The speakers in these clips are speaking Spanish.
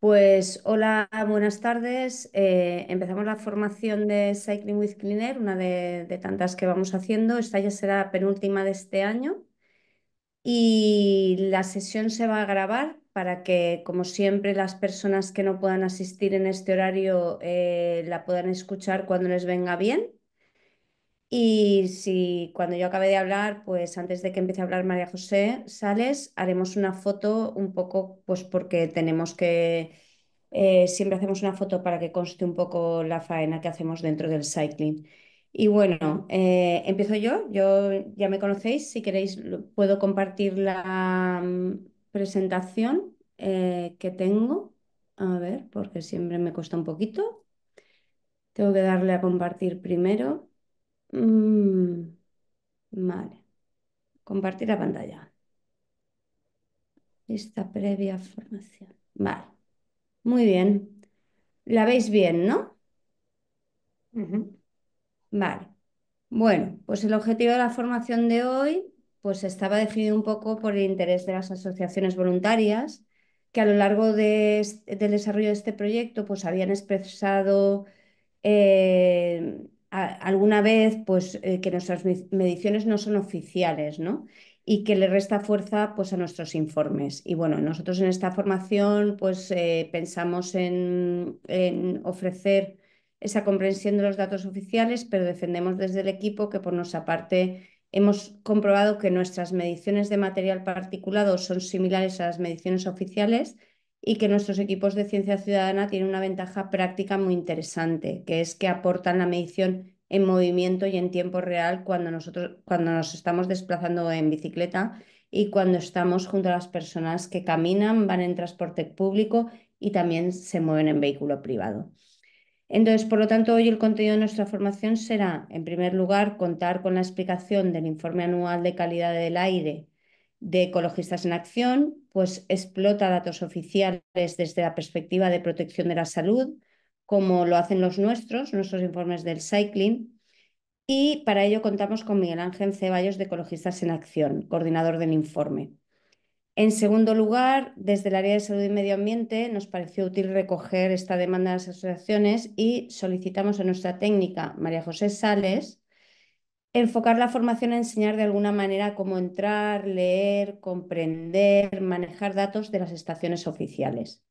Pues hola, buenas tardes. Empezamos la formación de Cycling with Cleaner, una de tantas que vamos haciendo. Esta ya será la penúltima de este año y la sesión se va a grabar para que, como siempre, las personas que no puedan asistir en este horario la puedan escuchar cuando les venga bien. Y si cuando yo acabe de hablar, pues antes de que empiece a hablar María José Sales, haremos una foto un poco, pues porque tenemos que, siempre hacemos una foto para que conste un poco la faena que hacemos dentro del cycling. Y bueno, empiezo yo ya me conocéis, si queréis puedo compartir la presentación que tengo. A ver, porque siempre me cuesta un poquito. Tengo que darle a compartir primero. Mm, Vale, compartir la pantalla. Esta previa formación. Vale, muy bien. ¿La veis bien, no? Ujú. Vale. Bueno, pues el objetivo de la formación de hoy pues estaba definido un poco por el interés de las asociaciones voluntarias que a lo largo del desarrollo de este proyecto pues habían expresado alguna vez pues, que nuestras mediciones no son oficiales, ¿no? Y que le resta fuerza pues, a nuestros informes. Y bueno, nosotros en esta formación pues, pensamos en ofrecer esa comprensión de los datos oficiales, pero defendemos desde el equipo que por nuestra parte hemos comprobado que nuestras mediciones de material particulado son similares a las mediciones oficiales y que nuestros equipos de ciencia ciudadana tienen una ventaja práctica muy interesante, que es que aportan la medición en movimiento y en tiempo real cuando nos estamos desplazando en bicicleta y cuando estamos junto a las personas que caminan, van en transporte público y también se mueven en vehículo privado. Entonces, por lo tanto, hoy el contenido de nuestra formación será, en primer lugar, contar con la explicación del informe anual de calidad del aire de Ecologistas en Acción, pues explota datos oficiales desde la perspectiva de protección de la salud, como lo hacen nuestros informes del cycling, y para ello contamos con Miguel Ángel Ceballos de Ecologistas en Acción, coordinador del informe. En segundo lugar, desde el área de salud y medio ambiente nos pareció útil recoger esta demanda de las asociaciones y solicitamos a nuestra técnica, María José Sales, enfocar la formación a enseñar de alguna manera cómo entrar, leer, comprender, manejar datos de las estaciones oficiales.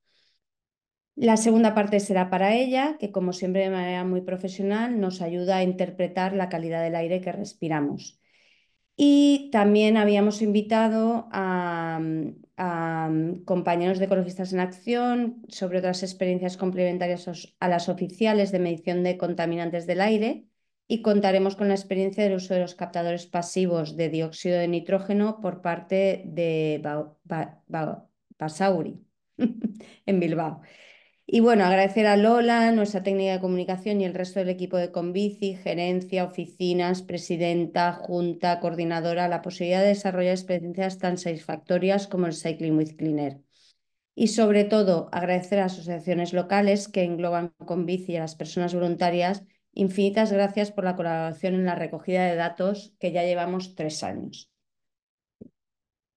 La segunda parte será para ella, que como siempre de manera muy profesional nos ayuda a interpretar la calidad del aire que respiramos. Y también habíamos invitado a compañeros de Ecologistas en Acción sobre otras experiencias complementarias a las oficiales de medición de contaminantes del aire y contaremos con la experiencia del uso de los captadores pasivos de dióxido de nitrógeno por parte de Basauri en Bilbao. Y bueno, agradecer a Lola, nuestra técnica de comunicación y el resto del equipo de Convici, gerencia, oficinas, presidenta, junta, coordinadora, la posibilidad de desarrollar experiencias tan satisfactorias como el Cycling with Cleaner. Y sobre todo, agradecer a las asociaciones locales que engloban Convici y a las personas voluntarias. Infinitas gracias por la colaboración en la recogida de datos que ya llevamos 3 años.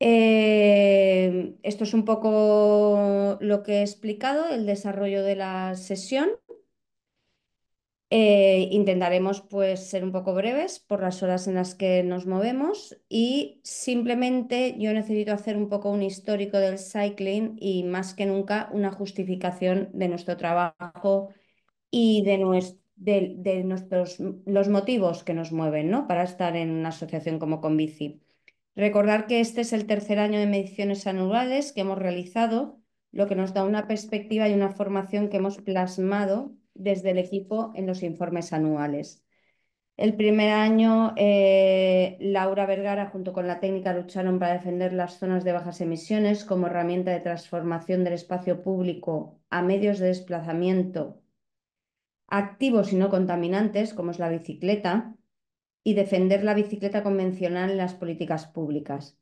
Esto es un poco lo que he explicado, el desarrollo de la sesión. Intentaremos pues ser un poco breves por las horas en las que nos movemos y simplemente yo necesito hacer un poco un histórico del cycling y más que nunca una justificación de nuestro trabajo y de nuestros los motivos que nos mueven, ¿no? Para estar en una asociación como Convici. Recordar que este es el tercer año de mediciones anuales que hemos realizado, lo que nos da una perspectiva y una formación que hemos plasmado desde el equipo en los informes anuales. El primer año, Laura Vergara junto con la técnica lucharon para defender las zonas de bajas emisiones como herramienta de transformación del espacio público a medios de desplazamiento activos y no contaminantes, como es la bicicleta, y defender la bicicleta convencional en las políticas públicas.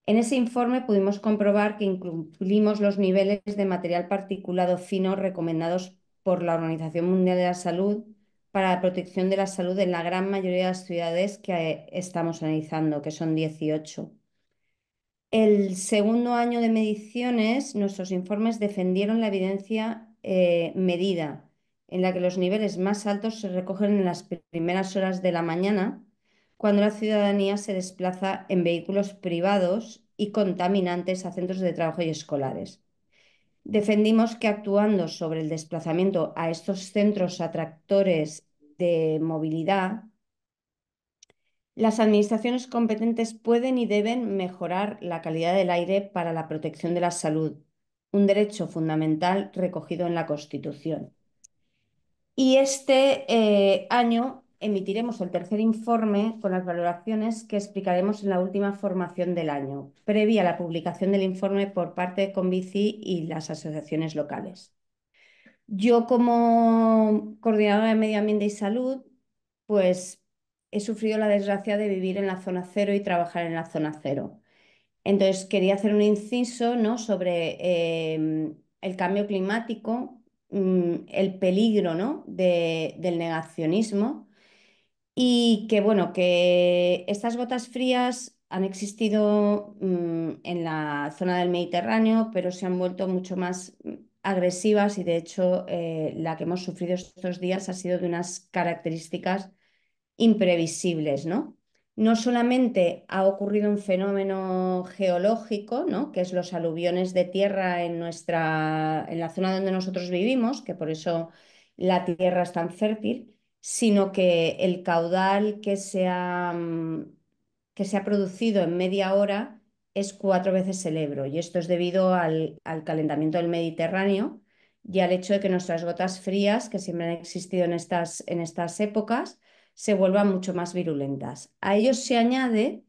En ese informe pudimos comprobar que incluimos los niveles de material particulado fino recomendados por la Organización Mundial de la Salud para la protección de la salud en la gran mayoría de las ciudades que estamos analizando, que son 18. El segundo año de mediciones, nuestros informes defendieron la evidencia medida, en la que los niveles más altos se recogen en las primeras horas de la mañana, cuando la ciudadanía se desplaza en vehículos privados y contaminantes a centros de trabajo y escolares. Defendimos que actuando sobre el desplazamiento a estos centros atractores de movilidad, las administraciones competentes pueden y deben mejorar la calidad del aire para la protección de la salud, un derecho fundamental recogido en la Constitución. Y este año emitiremos el tercer informe con las valoraciones que explicaremos en la última formación del año, previa a la publicación del informe por parte de Convici y las asociaciones locales. Yo como coordinadora de Medio Ambiente y Salud, pues he sufrido la desgracia de vivir en la zona cero y trabajar en la zona cero. Entonces quería hacer un inciso, ¿no?, sobre el cambio climático, el peligro, ¿no?, del negacionismo y que, bueno, que estas gotas frías han existido en la zona del Mediterráneo, pero se han vuelto mucho más agresivas y, de hecho, la que hemos sufrido estos días ha sido de unas características imprevisibles, ¿no? No solamente ha ocurrido un fenómeno geológico, ¿no?, que es los aluviones de tierra en la zona donde nosotros vivimos, que por eso la tierra es tan fértil, sino que el caudal que se ha producido en media hora es 4 veces el Ebro. Y esto es debido al calentamiento del Mediterráneo y al hecho de que nuestras gotas frías, que siempre han existido en estas épocas, se vuelvan mucho más virulentas. A ello se añade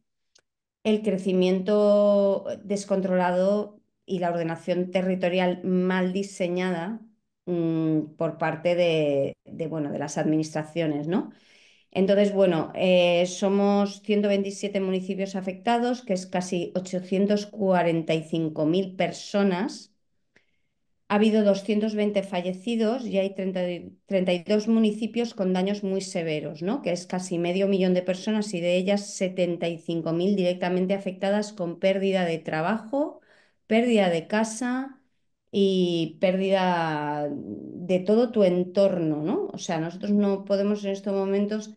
el crecimiento descontrolado y la ordenación territorial mal diseñada por parte bueno, de las administraciones, ¿no? Entonces, bueno, somos 127 municipios afectados, que es casi 845.000 personas. Ha habido 220 fallecidos y hay 32 municipios con daños muy severos, ¿no?, que es casi medio millón de personas y de ellas 75.000 directamente afectadas con pérdida de trabajo, pérdida de casa y pérdida de todo tu entorno, ¿no? O sea, nosotros no podemos en estos momentos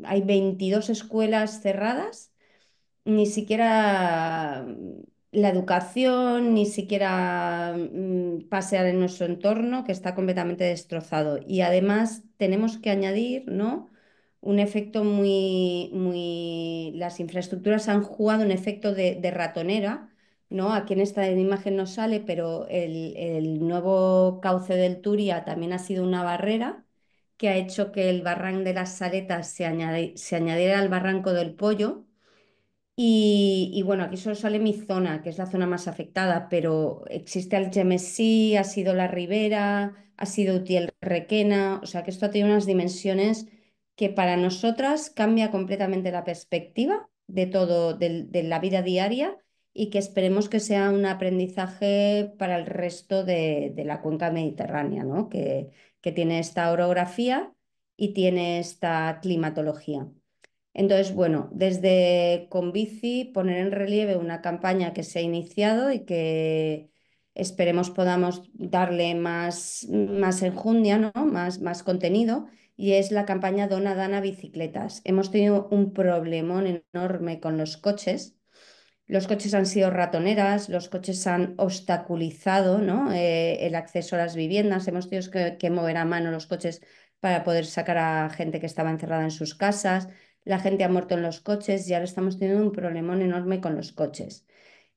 hay 22 escuelas cerradas, ni siquiera la educación, ni siquiera pasear en nuestro entorno, que está completamente destrozado. Y además tenemos que añadir, ¿no?, un efecto las infraestructuras han jugado un efecto de ratonera, ¿no? Aquí en esta imagen no sale, pero el nuevo cauce del Turia también ha sido una barrera que ha hecho que el barranco de las Saletas se añadiera al barranco del Pollo y bueno, aquí solo sale mi zona, que es la zona más afectada, pero existe Algemesí, ha sido La Ribera, ha sido Utiel Requena, o sea que esto tiene unas dimensiones que para nosotras cambia completamente la perspectiva de todo, de la vida diaria y que esperemos que sea un aprendizaje para el resto de la cuenca mediterránea, ¿no?, que tiene esta orografía y tiene esta climatología. Entonces, bueno, desde Convici poner en relieve una campaña que se ha iniciado y que esperemos podamos darle más enjundia, ¿no?, más contenido, y es la campaña Dona Dana Bicicletas. Hemos tenido un problemón enorme con los coches. Los coches han sido ratoneras, los coches han obstaculizado, ¿no?, el acceso a las viviendas. Hemos tenido que mover a mano los coches para poder sacar a gente que estaba encerrada en sus casas. La gente ha muerto en los coches y ahora estamos teniendo un problemón enorme con los coches.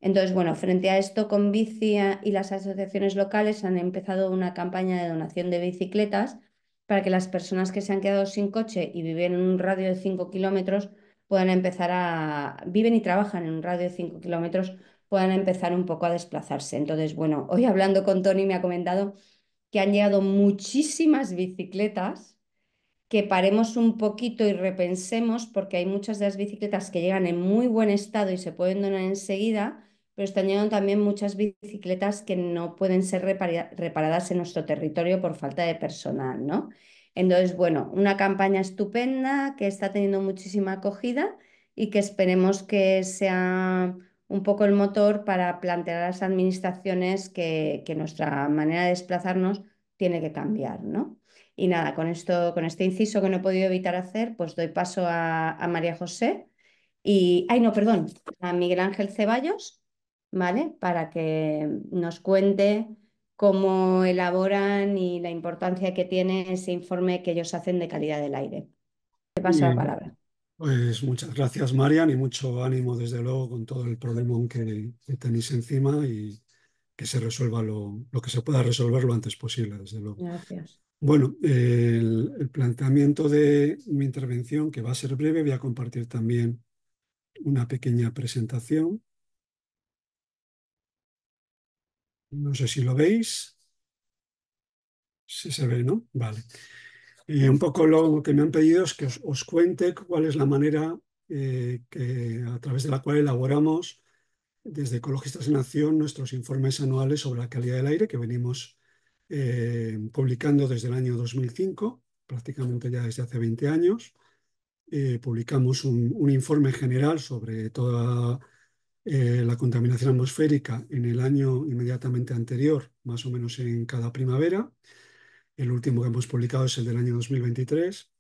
Entonces, bueno, frente a esto, con Bici y las asociaciones locales han empezado una campaña de donación de bicicletas para que las personas que se han quedado sin coche y viven en un radio de 5 kilómetros viven y trabajan en un radio de 5 kilómetros, puedan empezar un poco a desplazarse. Entonces, bueno, hoy hablando con Tony me ha comentado que han llegado muchísimas bicicletas, que paremos un poquito y repensemos, porque hay muchas de las bicicletas que llegan en muy buen estado y se pueden donar enseguida, pero están llegando también muchas bicicletas que no pueden ser reparadas en nuestro territorio por falta de personal, ¿no? Entonces, bueno, una campaña estupenda que está teniendo muchísima acogida y que esperemos que sea un poco el motor para plantear a las administraciones que nuestra manera de desplazarnos tiene que cambiar, ¿no? Y nada, con esto, con este inciso que no he podido evitar hacer, pues doy paso a María José y, ay, no, perdón, a Miguel Ángel Ceballos, ¿vale? Para que nos cuente cómo elaboran y la importancia que tiene ese informe que ellos hacen de calidad del aire. Te paso la Bien, palabra. pues muchas gracias, Marian, y mucho ánimo, desde luego, con todo el problemón que tenéis encima y que se resuelva lo que se pueda resolver lo antes posible, desde luego. Gracias. Bueno, el planteamiento de mi intervención, que va a ser breve, voy a compartir también una pequeña presentación. No sé si lo veis. Sí se ve, ¿no? Vale. Un poco lo que me han pedido es que os cuente cuál es la manera a través de la cual elaboramos desde Ecologistas en Acción nuestros informes anuales sobre la calidad del aire que venimos publicando desde el año 2005, prácticamente ya desde hace 20 años. Publicamos un informe general sobre toda la contaminación atmosférica en el año inmediatamente anterior, más o menos en cada primavera. El último que hemos publicado es el del año 2023.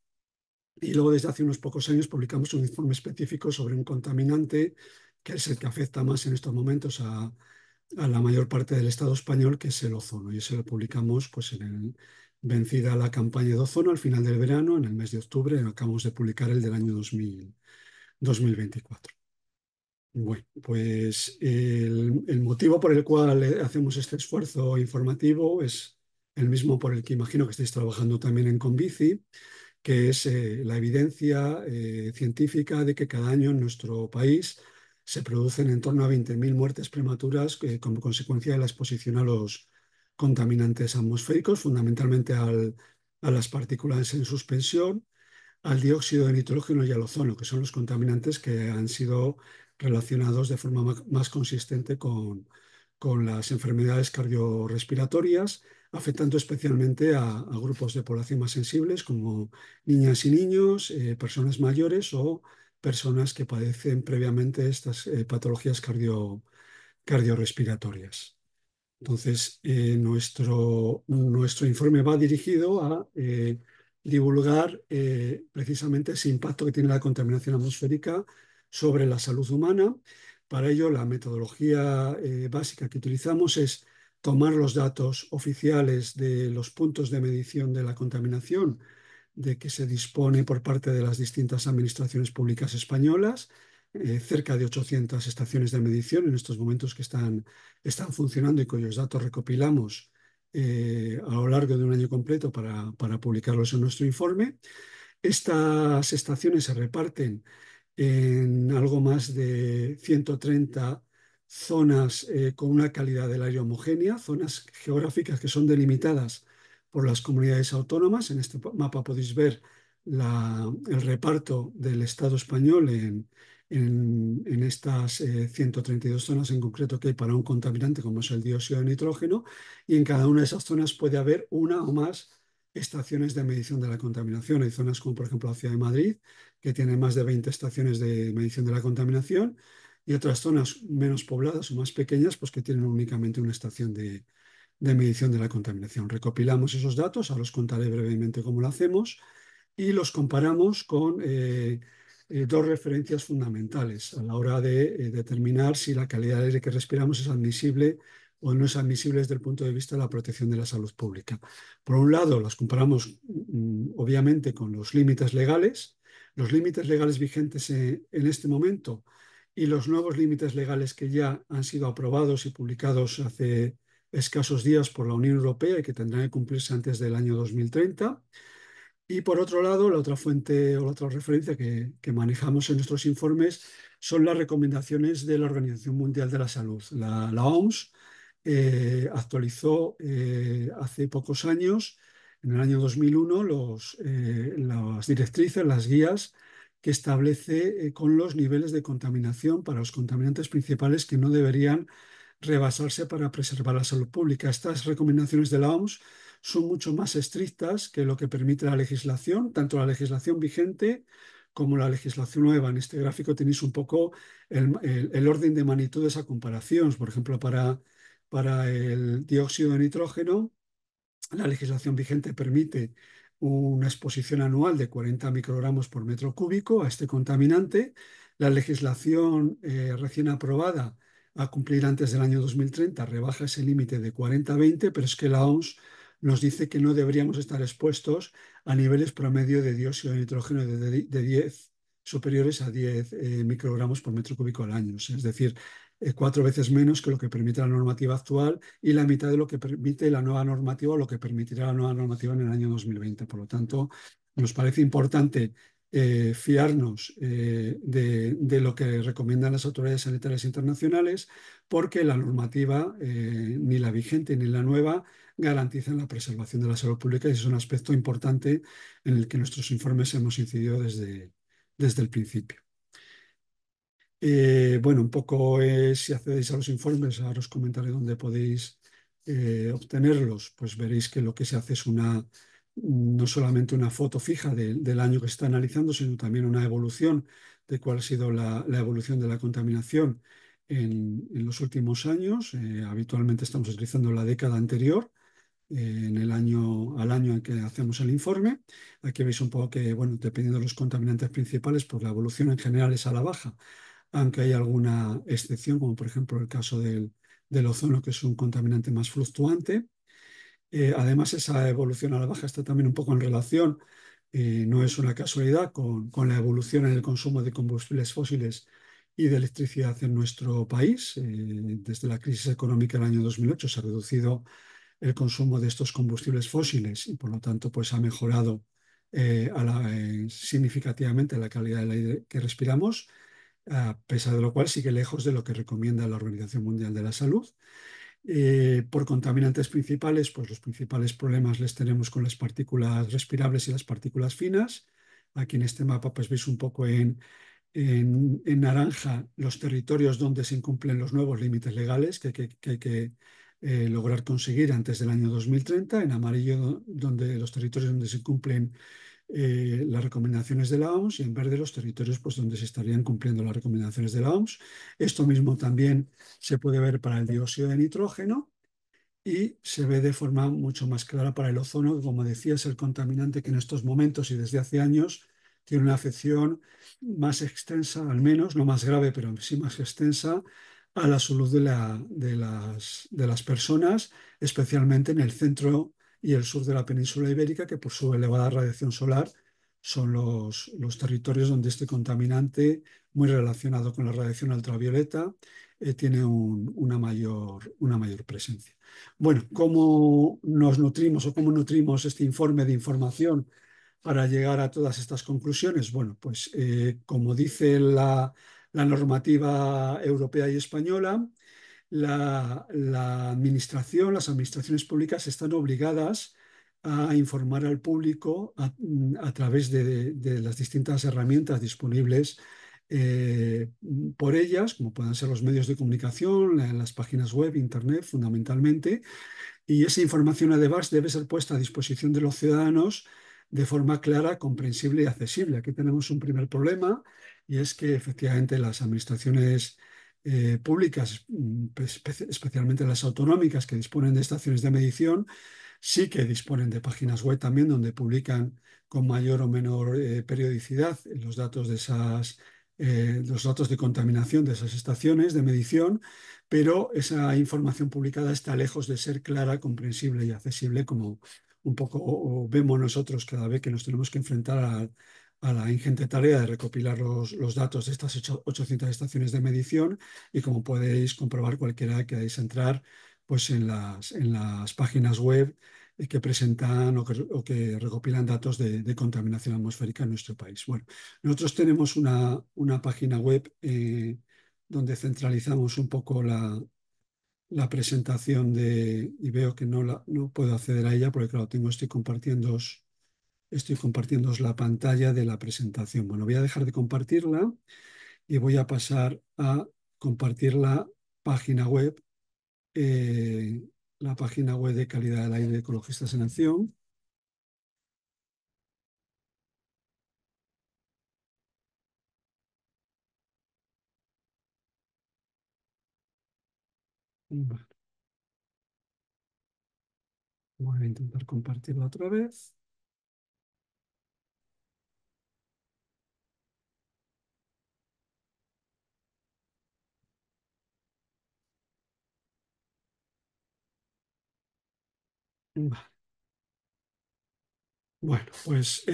Y luego desde hace unos pocos años publicamos un informe específico sobre un contaminante que es el que afecta más en estos momentos a la mayor parte del Estado español, que es el ozono. Y ese lo publicamos pues, vencida la campaña de ozono al final del verano, en el mes de octubre. Acabamos de publicar el del año 2024. Bueno, pues el motivo por el cual hacemos este esfuerzo informativo es el mismo por el que imagino que estáis trabajando también en Convici, que es la evidencia científica de que cada año en nuestro país se producen en torno a 20.000 muertes prematuras como consecuencia de la exposición a los contaminantes atmosféricos, fundamentalmente a las partículas en suspensión, al dióxido de nitrógeno y al ozono, que son los contaminantes que han sido relacionados de forma más consistente con las enfermedades cardiorrespiratorias, afectando especialmente a grupos de población más sensibles como niñas y niños, personas mayores o personas que padecen previamente estas patologías cardiorrespiratorias. Entonces, nuestro informe va dirigido a divulgar precisamente ese impacto que tiene la contaminación atmosférica sobre la salud humana. Para ello, la metodología básica que utilizamos es tomar los datos oficiales de los puntos de medición de la contaminación de que se dispone por parte de las distintas administraciones públicas españolas, cerca de 800 estaciones de medición en estos momentos que están funcionando y cuyos datos recopilamos a lo largo de un año completo para publicarlos en nuestro informe. Estas estaciones se reparten en algo más de 130 zonas con una calidad del aire homogénea, zonas geográficas que son delimitadas por las comunidades autónomas. En este mapa podéis ver el reparto del Estado español en estas 132 zonas en concreto que hay para un contaminante como es el dióxido de nitrógeno, y en cada una de esas zonas puede haber una o más estaciones de medición de la contaminación. Hay zonas como por ejemplo la ciudad de Madrid, que tiene más de 20 estaciones de medición de la contaminación, y otras zonas menos pobladas o más pequeñas, pues que tienen únicamente una estación de medición de la contaminación. Recopilamos esos datos, ahora os contaré brevemente cómo lo hacemos, y los comparamos con dos referencias fundamentales a la hora de determinar si la calidad del aire que respiramos es admisible o no es admisible desde el punto de vista de la protección de la salud pública. Por un lado, las comparamos obviamente con los límites legales vigentes en este momento y los nuevos límites legales que ya han sido aprobados y publicados hace escasos días por la Unión Europea y que tendrán que cumplirse antes del año 2030. Y por otro lado, la otra fuente o la otra referencia que manejamos en nuestros informes son las recomendaciones de la Organización Mundial de la Salud. La OMS actualizó hace pocos años, en el año 2001, las directrices, las guías que establece con los niveles de contaminación para los contaminantes principales que no deberían rebasarse para preservar la salud pública. Estas recomendaciones de la OMS son mucho más estrictas que lo que permite la legislación, tanto la legislación vigente como la legislación nueva. En este gráfico tenéis un poco el orden de magnitud a comparación. Por ejemplo, para el dióxido de nitrógeno, la legislación vigente permite una exposición anual de 40 microgramos por metro cúbico a este contaminante. La legislación recién aprobada a cumplir antes del año 2030 rebaja ese límite de 40 a 20, pero es que la OMS nos dice que no deberíamos estar expuestos a niveles promedio de dióxido de nitrógeno de 10 superiores a 10 microgramos por metro cúbico al año. Es decir, 4 veces menos que lo que permite la normativa actual y la mitad de lo que permite la nueva normativa o lo que permitirá la nueva normativa en el año 2020. Por lo tanto, nos parece importante fiarnos de lo que recomiendan las autoridades sanitarias internacionales, porque la normativa, ni la vigente ni la nueva, garantizan la preservación de la salud pública, y es un aspecto importante en el que nuestros informes hemos incidido desde el principio. Bueno, un poco si accedéis a los informes, ahora os comentaré dónde podéis obtenerlos, pues veréis que lo que se hace es no solamente una foto fija del año que se está analizando, sino también una evolución de cuál ha sido la evolución de la contaminación en los últimos años. Habitualmente estamos utilizando la década anterior, al año en que hacemos el informe. Aquí veis un poco que, bueno, dependiendo de los contaminantes principales, pues la evolución en general es a la baja, aunque hay alguna excepción, como por ejemplo el caso del ozono, que es un contaminante más fluctuante. Además, esa evolución a la baja está también un poco en relación, no es una casualidad, con la evolución en el consumo de combustibles fósiles y de electricidad en nuestro país. Desde la crisis económica del año 2008 se ha reducido el consumo de estos combustibles fósiles y por lo tanto pues ha mejorado significativamente la calidad del aire que respiramos, a pesar de lo cual sigue lejos de lo que recomienda la Organización Mundial de la Salud. Por contaminantes principales, pues los principales problemas les tenemos con las partículas respirables y las partículas finas. Aquí en este mapa pues veis un poco en naranja los territorios donde se incumplen los nuevos límites legales que hay que lograr conseguir antes del año 2030. En amarillo, los territorios donde se cumplen las recomendaciones de la OMS, y en verde los territorios pues, donde se estarían cumpliendo las recomendaciones de la OMS. Esto mismo también se puede ver para el dióxido de nitrógeno y se ve de forma mucho más clara para el ozono, que, como decía, es el contaminante que en estos momentos y desde hace años tiene una afección más extensa, al menos, no más grave, pero sí más extensa, a la salud de las personas, especialmente en el centro y el sur de la península ibérica, que por su elevada radiación solar son los territorios donde este contaminante, muy relacionado con la radiación ultravioleta, tiene una mayor presencia. Bueno, ¿cómo nos nutrimos o cómo nutrimos este informe de información para llegar a todas estas conclusiones? Bueno, pues como dice la normativa europea y española, las administraciones públicas están obligadas a informar al público a través de las distintas herramientas disponibles eh, por ellas, como puedan ser los medios de comunicación, las páginas web, Internet, fundamentalmente, y esa información además debe ser puesta a disposición de los ciudadanos de forma clara, comprensible y accesible. Aquí tenemos un primer problema, y es que efectivamente las administraciones públicas, especialmente las autonómicas que disponen de estaciones de medición, sí que disponen de páginas web también donde publican con mayor o menor periodicidad los datos de contaminación de esas estaciones de medición, pero esa información publicada está lejos de ser clara, comprensible y accesible, como un poco o vemos nosotros cada vez que nos tenemos que enfrentar a la ingente tarea de recopilar los datos de estas 800 estaciones de medición. Y como podéis comprobar, cualquiera que queráis entrar pues en las páginas web que presentan o que recopilan datos de contaminación atmosférica en nuestro país. Bueno, nosotros tenemos una página web donde centralizamos un poco la presentación y veo que no puedo acceder a ella porque, claro, estoy compartiéndoos la pantalla de la presentación. Bueno, voy a dejar de compartirla y voy a pasar a compartir página web, eh, la página web de calidad del aire de Ecologistas en Acción. Vale. Voy a intentar compartirlo otra vez. Vale. Bueno, pues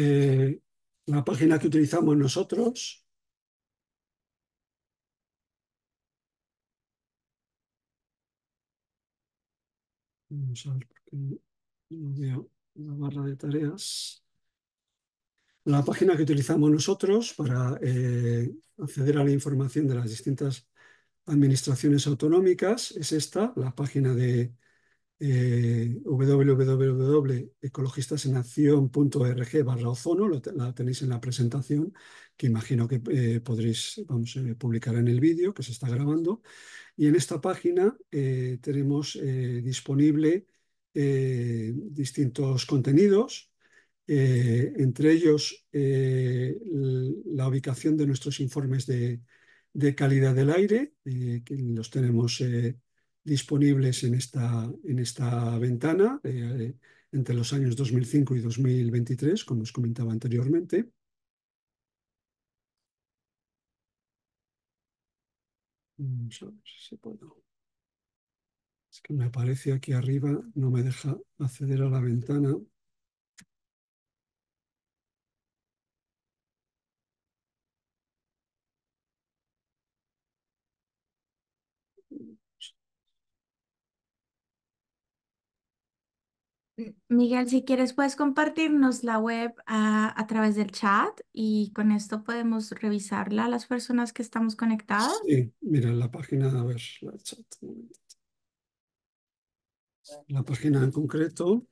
la página que utilizamos nosotros, vamos a ver por qué no veo la barra de tareas. La página que utilizamos nosotros para acceder a la información de las distintas administraciones autonómicas es esta, la página de www.ecologistasenaccion.org/ozono, la tenéis en la presentación, que imagino que podréis publicar en el vídeo que se está grabando. Y en esta página tenemos disponible distintos contenidos, entre ellos la ubicación de nuestros informes de calidad del aire, que los tenemos disponibles en esta ventana entre los años 2005 y 2023, como os comentaba anteriormente. Vamos a ver si puedo. Es que me aparece aquí arriba, no me deja acceder a la ventana. Miguel, si quieres, puedes compartirnos la web a través del chat y con esto podemos revisarla a las personas que estamos conectadas. Sí, mira, la página, a ver, la página en concreto.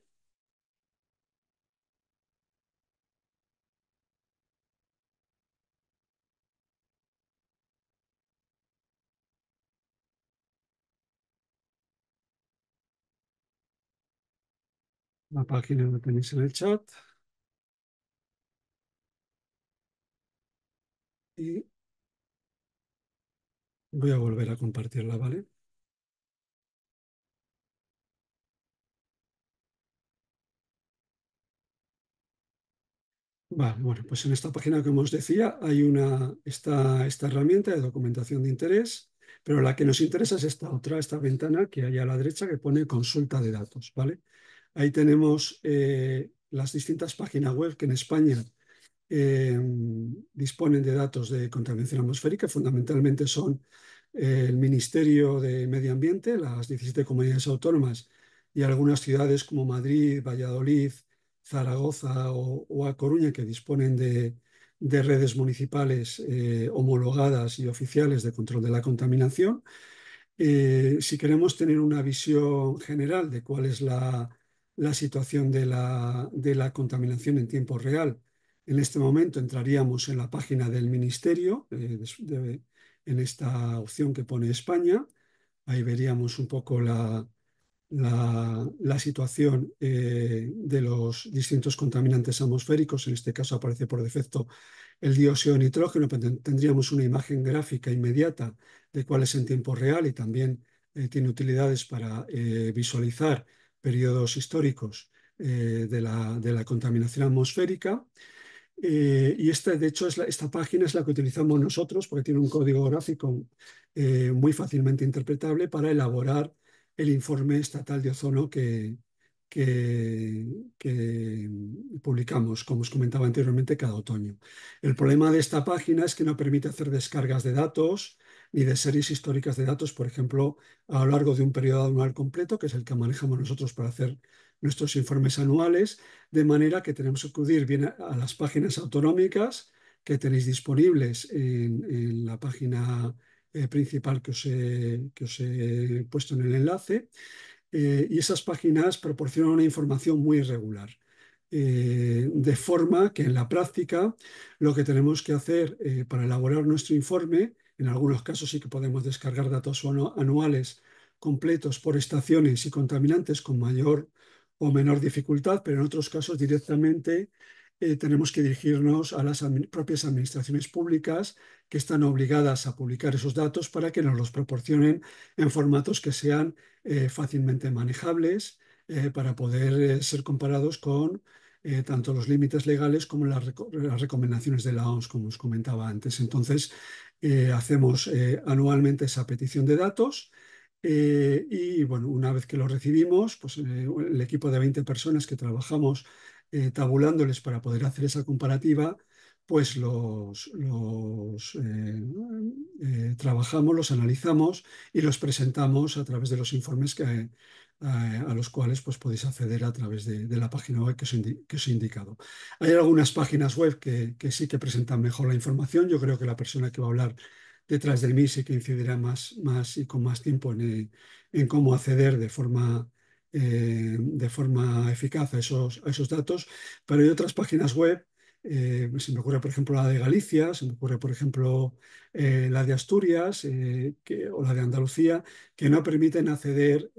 La página la tenéis en el chat. Y voy a volver a compartirla, ¿vale? Vale, bueno, pues en esta página, como os decía, hay esta herramienta de documentación de interés, pero la que nos interesa es esta otra, esta ventana que hay a la derecha que pone consulta de datos, ¿vale? Ahí tenemos las distintas páginas web que en España disponen de datos de contaminación atmosférica, fundamentalmente son el Ministerio de Medio Ambiente, las 17 comunidades autónomas y algunas ciudades como Madrid, Valladolid, Zaragoza o A Coruña, que disponen de redes municipales homologadas y oficiales de control de la contaminación. Si queremos tener una visión general de cuál es la situación de la contaminación en tiempo real, en este momento entraríamos en la página del Ministerio, en esta opción que pone España. Ahí veríamos un poco la situación de los distintos contaminantes atmosféricos. En este caso aparece por defecto el dióxido de nitrógeno, pero tendríamos una imagen gráfica inmediata de cuál es en tiempo real y también tiene utilidades para visualizar periodos históricos de la contaminación atmosférica. Y de hecho, esta página es la que utilizamos nosotros porque tiene un código gráfico muy fácilmente interpretable para elaborar el informe estatal de ozono que publicamos, como os comentaba anteriormente, cada otoño. El problema de esta página es que no permite hacer descargas de datos ni de series históricas de datos, por ejemplo, a lo largo de un periodo anual completo, que es el que manejamos nosotros para hacer nuestros informes anuales, de manera que tenemos que acudir bien a las páginas autonómicas que tenéis disponibles en la página principal que os he puesto en el enlace, y esas páginas proporcionan una información muy irregular. De forma que en la práctica lo que tenemos que hacer para elaborar nuestro informe, en algunos casos sí que podemos descargar datos anuales completos por estaciones y contaminantes con mayor o menor dificultad, pero en otros casos directamente tenemos que dirigirnos a las propias administraciones públicas que están obligadas a publicar esos datos para que nos los proporcionen en formatos que sean fácilmente manejables para poder ser comparados con tanto los límites legales como las recomendaciones de la OMS, como os comentaba antes. Entonces, hacemos anualmente esa petición de datos. Y bueno, una vez que lo recibimos, pues el equipo de 20 personas que trabajamos tabulándoles para poder hacer esa comparativa, pues trabajamos, los analizamos y los presentamos a través de los informes a los cuales pues, podéis acceder a través de la página web que os he indicado. Hay algunas páginas web que sí que presentan mejor la información. Yo creo que la persona que va a hablar detrás de mí sí que incidirá más y con más tiempo en cómo acceder de forma eficaz a esos datos, pero hay otras páginas web, se me ocurre por ejemplo la de Galicia, se me ocurre por ejemplo la de Asturias o la de Andalucía, que no permiten acceder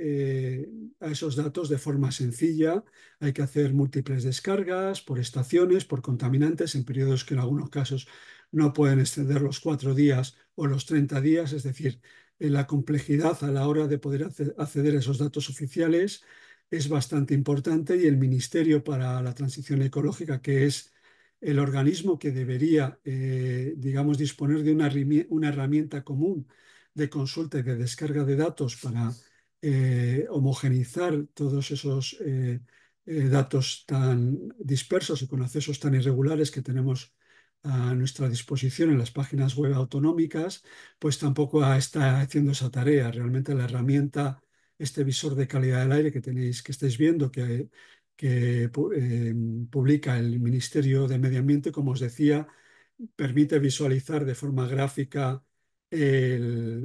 a esos datos de forma sencilla. Hay que hacer múltiples descargas por estaciones, por contaminantes, en periodos que en algunos casos no pueden exceder los 4 días o los 30 días, es decir, la complejidad a la hora de poder acceder a esos datos oficiales es bastante importante y el Ministerio para la Transición Ecológica, que es el organismo que debería, digamos, disponer de una herramienta común de consulta y de descarga de datos para homogeneizar todos esos datos tan dispersos y con accesos tan irregulares que tenemos a nuestra disposición en las páginas web autonómicas, pues tampoco está haciendo esa tarea. Realmente la herramienta, este visor de calidad del aire que estáis viendo, que publica el Ministerio de Medio Ambiente, como os decía, permite visualizar de forma gráfica la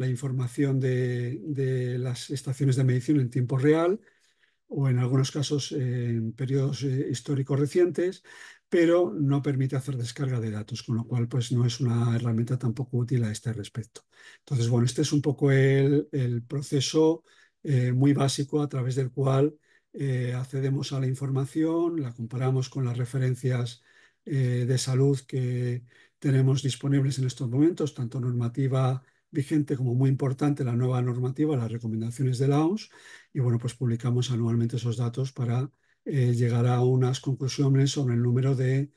información de las estaciones de medición en tiempo real o en algunos casos en periodos históricos recientes, pero no permite hacer descarga de datos, con lo cual pues no es una herramienta tampoco útil a este respecto. Entonces, bueno, este es un poco el proceso muy básico a través del cual accedemos a la información, la comparamos con las referencias de salud que tenemos disponibles en estos momentos, tanto normativa vigente como muy importante la nueva normativa, las recomendaciones de la OMS, y bueno, pues publicamos anualmente esos datos para llegar a unas conclusiones sobre el número de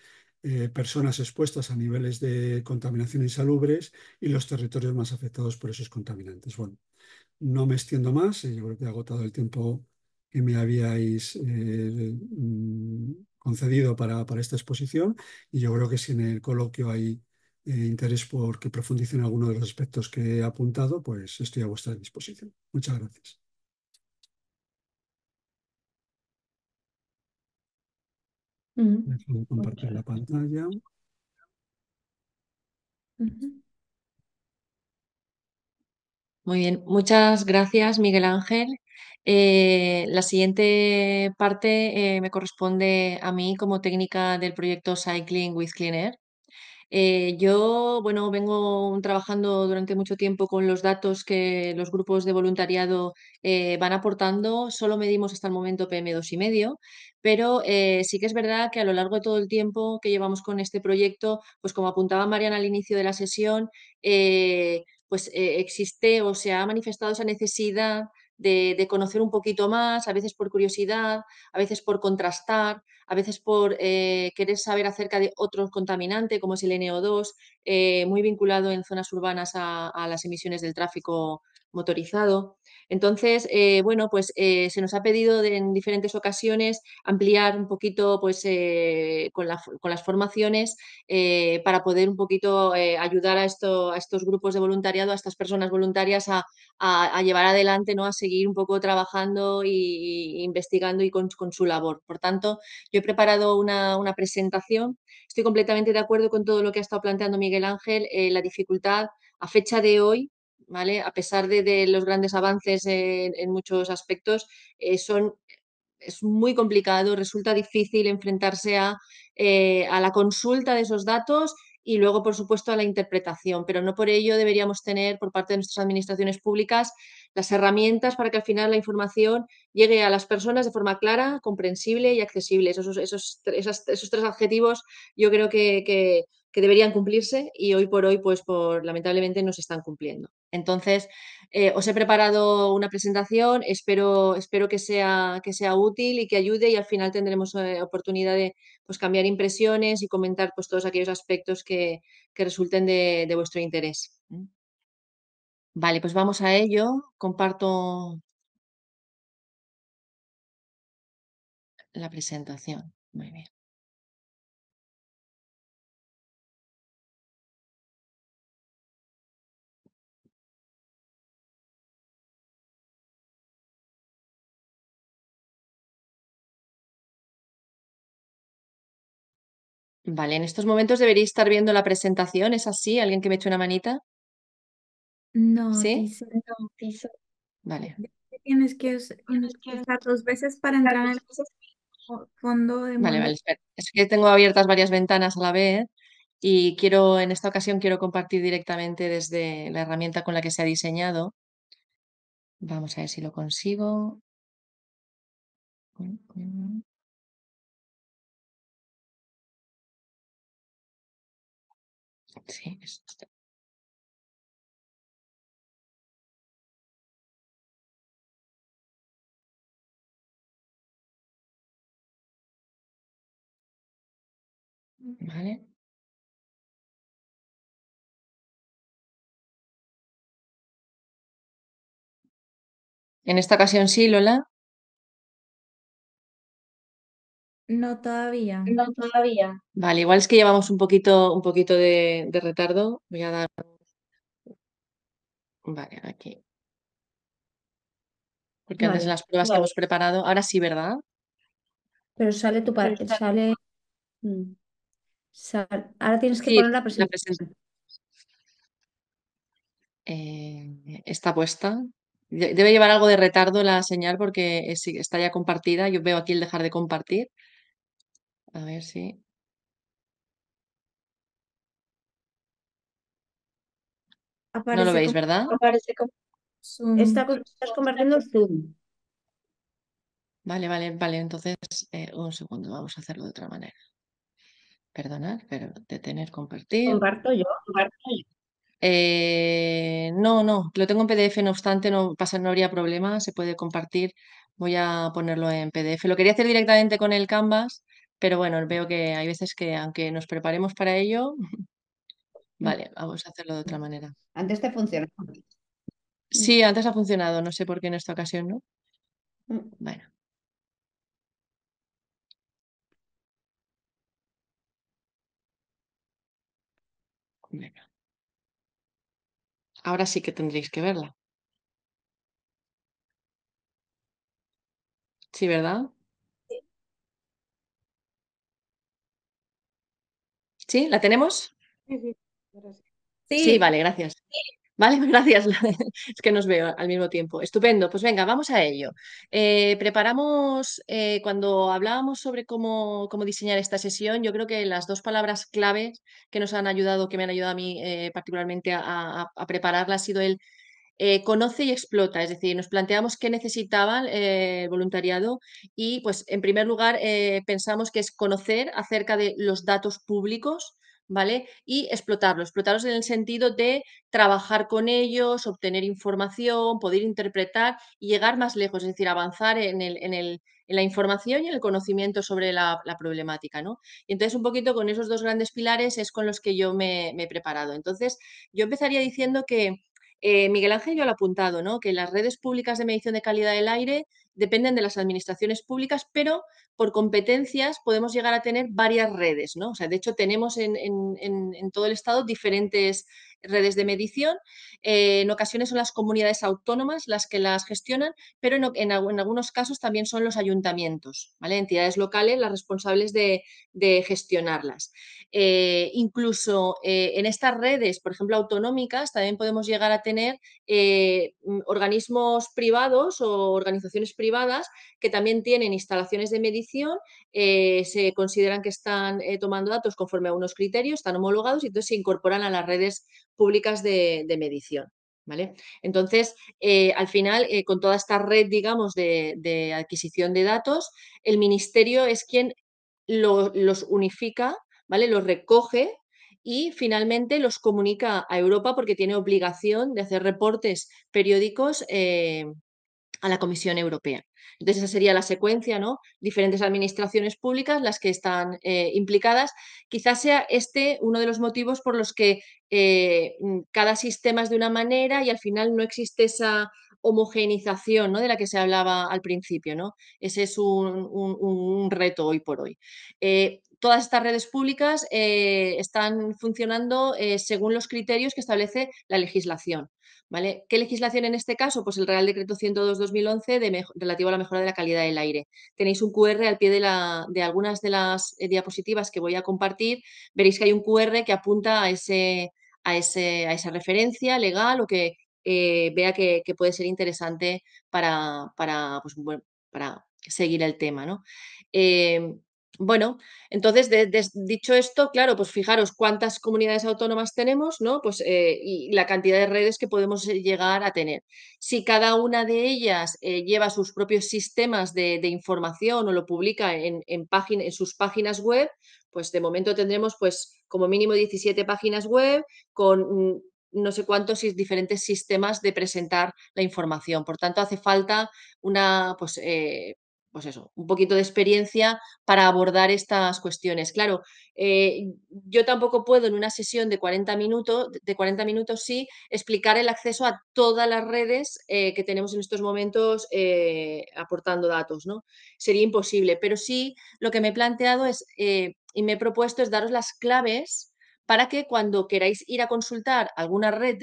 personas expuestas a niveles de contaminación insalubres y los territorios más afectados por esos contaminantes. Bueno, no me extiendo más, yo creo que he agotado el tiempo que me habíais concedido para esta exposición y yo creo que si en el coloquio hay interés por que profundice en alguno de los aspectos que he apuntado, pues estoy a vuestra disposición. Muchas gracias. Dejo de compartir la pantalla. Muy bien, muchas gracias, Miguel Ángel. La siguiente parte me corresponde a mí como técnica del proyecto Cycling with Clean Air. Yo, bueno, vengo trabajando durante mucho tiempo con los datos que los grupos de voluntariado van aportando. Solo medimos hasta el momento PM2,5, pero sí que es verdad que a lo largo de todo el tiempo que llevamos con este proyecto, pues como apuntaba Mariana al inicio de la sesión, pues existe o se ha manifestado esa necesidad de conocer un poquito más, a veces por curiosidad, a veces por contrastar, a veces por querer saber acerca de otro contaminante como es el NO2, muy vinculado en zonas urbanas a las emisiones del tráfico motorizado. Entonces, bueno, pues se nos ha pedido en diferentes ocasiones ampliar un poquito pues, con las formaciones para poder un poquito ayudar a estos grupos de voluntariado, a estas personas voluntarias a llevar adelante, ¿no? A seguir un poco trabajando y investigando y con su labor. Por tanto, yo he preparado una presentación. Estoy completamente de acuerdo con todo lo que ha estado planteando Miguel Ángel. La dificultad a fecha de hoy, ¿vale? A pesar de los grandes avances en muchos aspectos, es muy complicado, resulta difícil enfrentarse a la consulta de esos datos y luego, por supuesto, a la interpretación, pero no por ello deberíamos tener por parte de nuestras administraciones públicas las herramientas para que al final la información llegue a las personas de forma clara, comprensible y accesible. Esos tres adjetivos yo creo que deberían cumplirse y hoy por hoy, pues lamentablemente no se están cumpliendo. Entonces, os he preparado una presentación, espero que sea útil y que ayude y al final tendremos oportunidad de pues, cambiar impresiones y comentar pues, todos aquellos aspectos que resulten de vuestro interés. Vale, pues vamos a ello. Comparto la presentación. Muy bien. Vale, en estos momentos deberéis estar viendo la presentación, ¿es así? ¿Alguien que me eche una manita? No, ¿Sí? dice, Vale. tienes que usar 2 veces para entrar en el fondo de Vale, Moodle. espera. Es que tengo abiertas varias ventanas a la vez y en esta ocasión quiero compartir directamente desde la herramienta con la que se ha diseñado. Vamos a ver si lo consigo. Sí, vale. En esta ocasión sí, Lola. No todavía. Vale, igual es que llevamos un poquito de retardo. Voy a dar. Vale, aquí. Porque antes de Vale, las pruebas que hemos preparado, ahora sí, ¿verdad? pero sale. mm, ahora tienes que Sí, poner la la presentación. está puesta. Debe llevar algo de retardo la señal porque sí, está ya compartida. Yo veo aquí el dejar de compartir. A ver si. No lo Aparece veis, como ¿verdad? Zoom. Estás compartiendo el Zoom. Vale, vale, vale. Entonces, un segundo, vamos a hacerlo de otra manera. Perdonad, pero detener, compartir. Comparto yo. No, lo tengo en PDF, no obstante, no habría problema, se puede compartir. Voy a ponerlo en PDF. Lo quería hacer directamente con el Canvas, pero bueno, veo que hay veces que aunque nos preparemos para ello, vale, vamos a hacerlo de otra manera. Antes te funciona. Sí, antes ha funcionado, no sé por qué en esta ocasión no. Mm. Bueno, venga. Ahora sí que tendréis que verla. Sí, ¿verdad? ¿Sí? ¿La tenemos? Sí, Sí, vale, gracias. Vale, gracias. Es que nos veo al mismo tiempo. Estupendo. Pues venga, vamos a ello. Preparamos, cuando hablábamos sobre cómo diseñar esta sesión, yo creo que las dos palabras claves que nos han ayudado, que me han ayudado a mí particularmente a prepararla, ha sido el conoce y explota, es decir, nos planteamos qué necesitaba el voluntariado y, pues, en primer lugar, pensamos que es conocer acerca de los datos públicos, ¿vale? Y explotarlos en el sentido de trabajar con ellos, obtener información, poder interpretar y llegar más lejos, es decir, avanzar en la información y en el conocimiento sobre la problemática, ¿no? Y entonces, un poquito con esos dos grandes pilares es con los que yo me he preparado. Entonces, yo empezaría diciendo que Miguel Ángel ya lo ha apuntado, ¿no? Que las redes públicas de medición de calidad del aire dependen de las administraciones públicas, pero por competencias podemos llegar a tener varias redes, ¿no? O sea, de hecho tenemos en todo el Estado diferentes redes de medición. En ocasiones son las comunidades autónomas las que las gestionan, pero en algunos casos también son los ayuntamientos, ¿vale? Entidades locales las responsables de gestionarlas. Incluso en estas redes, por ejemplo, autonómicas, también podemos llegar a tener organismos privados o organizaciones privadas que también tienen instalaciones de medición, se consideran que están tomando datos conforme a unos criterios, están homologados y entonces se incorporan a las redes públicas de medición. ¿Vale? Entonces, al final, con toda esta red, digamos, de adquisición de datos, el ministerio es quien los unifica, ¿vale? Los recoge y finalmente los comunica a Europa porque tiene obligación de hacer reportes periódicos a la Comisión Europea. Entonces, esa sería la secuencia, ¿no? Diferentes administraciones públicas las que están implicadas. Quizás sea este uno de los motivos por los que cada sistema es de una manera y al final no existe esa homogeneización, ¿no? De la que se hablaba al principio, ¿no? Ese es un reto hoy por hoy. Todas estas redes públicas están funcionando según los criterios que establece la legislación. ¿Vale? ¿Qué legislación en este caso? Pues el Real Decreto 102/2011 relativo a la mejora de la calidad del aire. Tenéis un QR al pie de algunas de las diapositivas que voy a compartir. Veréis que hay un QR que apunta a esa referencia legal o que vea que puede ser interesante pues, bueno, para seguir el tema, ¿no? Bueno, entonces, dicho esto, claro, pues fijaros cuántas comunidades autónomas tenemos, ¿no? Pues, y la cantidad de redes que podemos llegar a tener. Si cada una de ellas lleva sus propios sistemas de información o lo publica en sus páginas web, pues de momento tendremos pues como mínimo 17 páginas web con no sé cuántos diferentes sistemas de presentar la información. Por tanto, hace falta pues eso, un poquito de experiencia para abordar estas cuestiones. Claro, yo tampoco puedo en una sesión de 40 minutos sí, explicar el acceso a todas las redes que tenemos en estos momentos aportando datos, ¿no? Sería imposible, pero sí lo que me he planteado y me he propuesto es daros las claves para que cuando queráis ir a consultar alguna red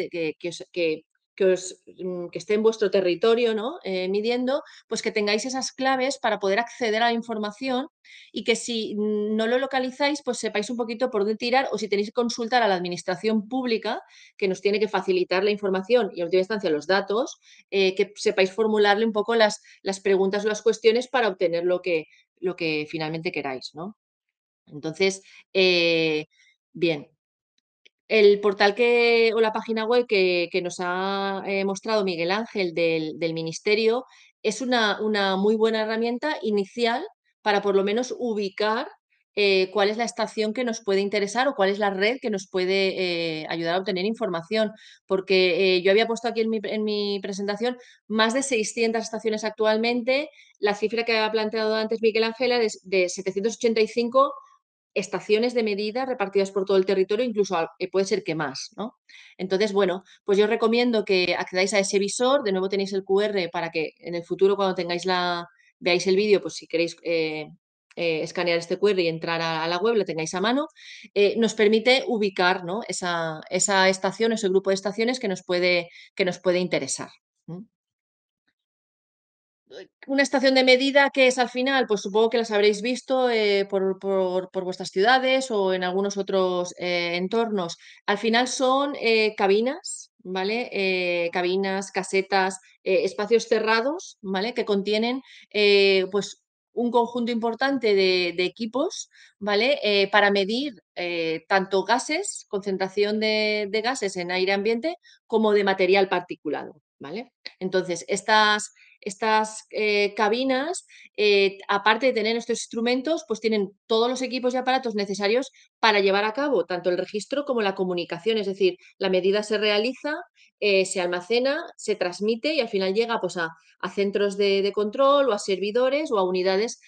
que esté en vuestro territorio, ¿no? Midiendo, pues que tengáis esas claves para poder acceder a la información y que si no lo localizáis, pues sepáis un poquito por dónde tirar o si tenéis que consultar a la administración pública que nos tiene que facilitar la información y en última instancia los datos, que sepáis formularle un poco las preguntas o las cuestiones para obtener lo que finalmente queráis, ¿no? Entonces, bien, el portal o la página web que nos ha mostrado Miguel Ángel del Ministerio es una muy buena herramienta inicial para por lo menos ubicar cuál es la estación que nos puede interesar o cuál es la red que nos puede ayudar a obtener información. Porque yo había puesto aquí en mi presentación más de 600 estaciones actualmente. La cifra que ha planteado antes Miguel Ángel es de 785 estaciones de medida repartidas por todo el territorio, incluso puede ser que más, ¿no? Entonces, bueno, pues yo os recomiendo que accedáis a ese visor, de nuevo tenéis el QR para que en el futuro cuando veáis el vídeo, pues si queréis escanear este QR y entrar a la web, lo tengáis a mano, nos permite ubicar, ¿no? esa estación, ese grupo de estaciones que nos puede interesar. Una estación de medida, ¿qué es al final? Pues supongo que las habréis visto por vuestras ciudades o en algunos otros entornos. Al final son cabinas, ¿vale? Cabinas, casetas, espacios cerrados, ¿vale? Que contienen pues un conjunto importante de equipos, ¿vale? Para medir tanto gases, concentración de gases en aire ambiente, como de material particulado, ¿vale? Entonces, estas cabinas, aparte de tener estos instrumentos, pues tienen todos los equipos y aparatos necesarios para llevar a cabo tanto el registro como la comunicación. Es decir, la medida se realiza, se almacena, se transmite y al final llega pues, a centros de control o a servidores o a unidades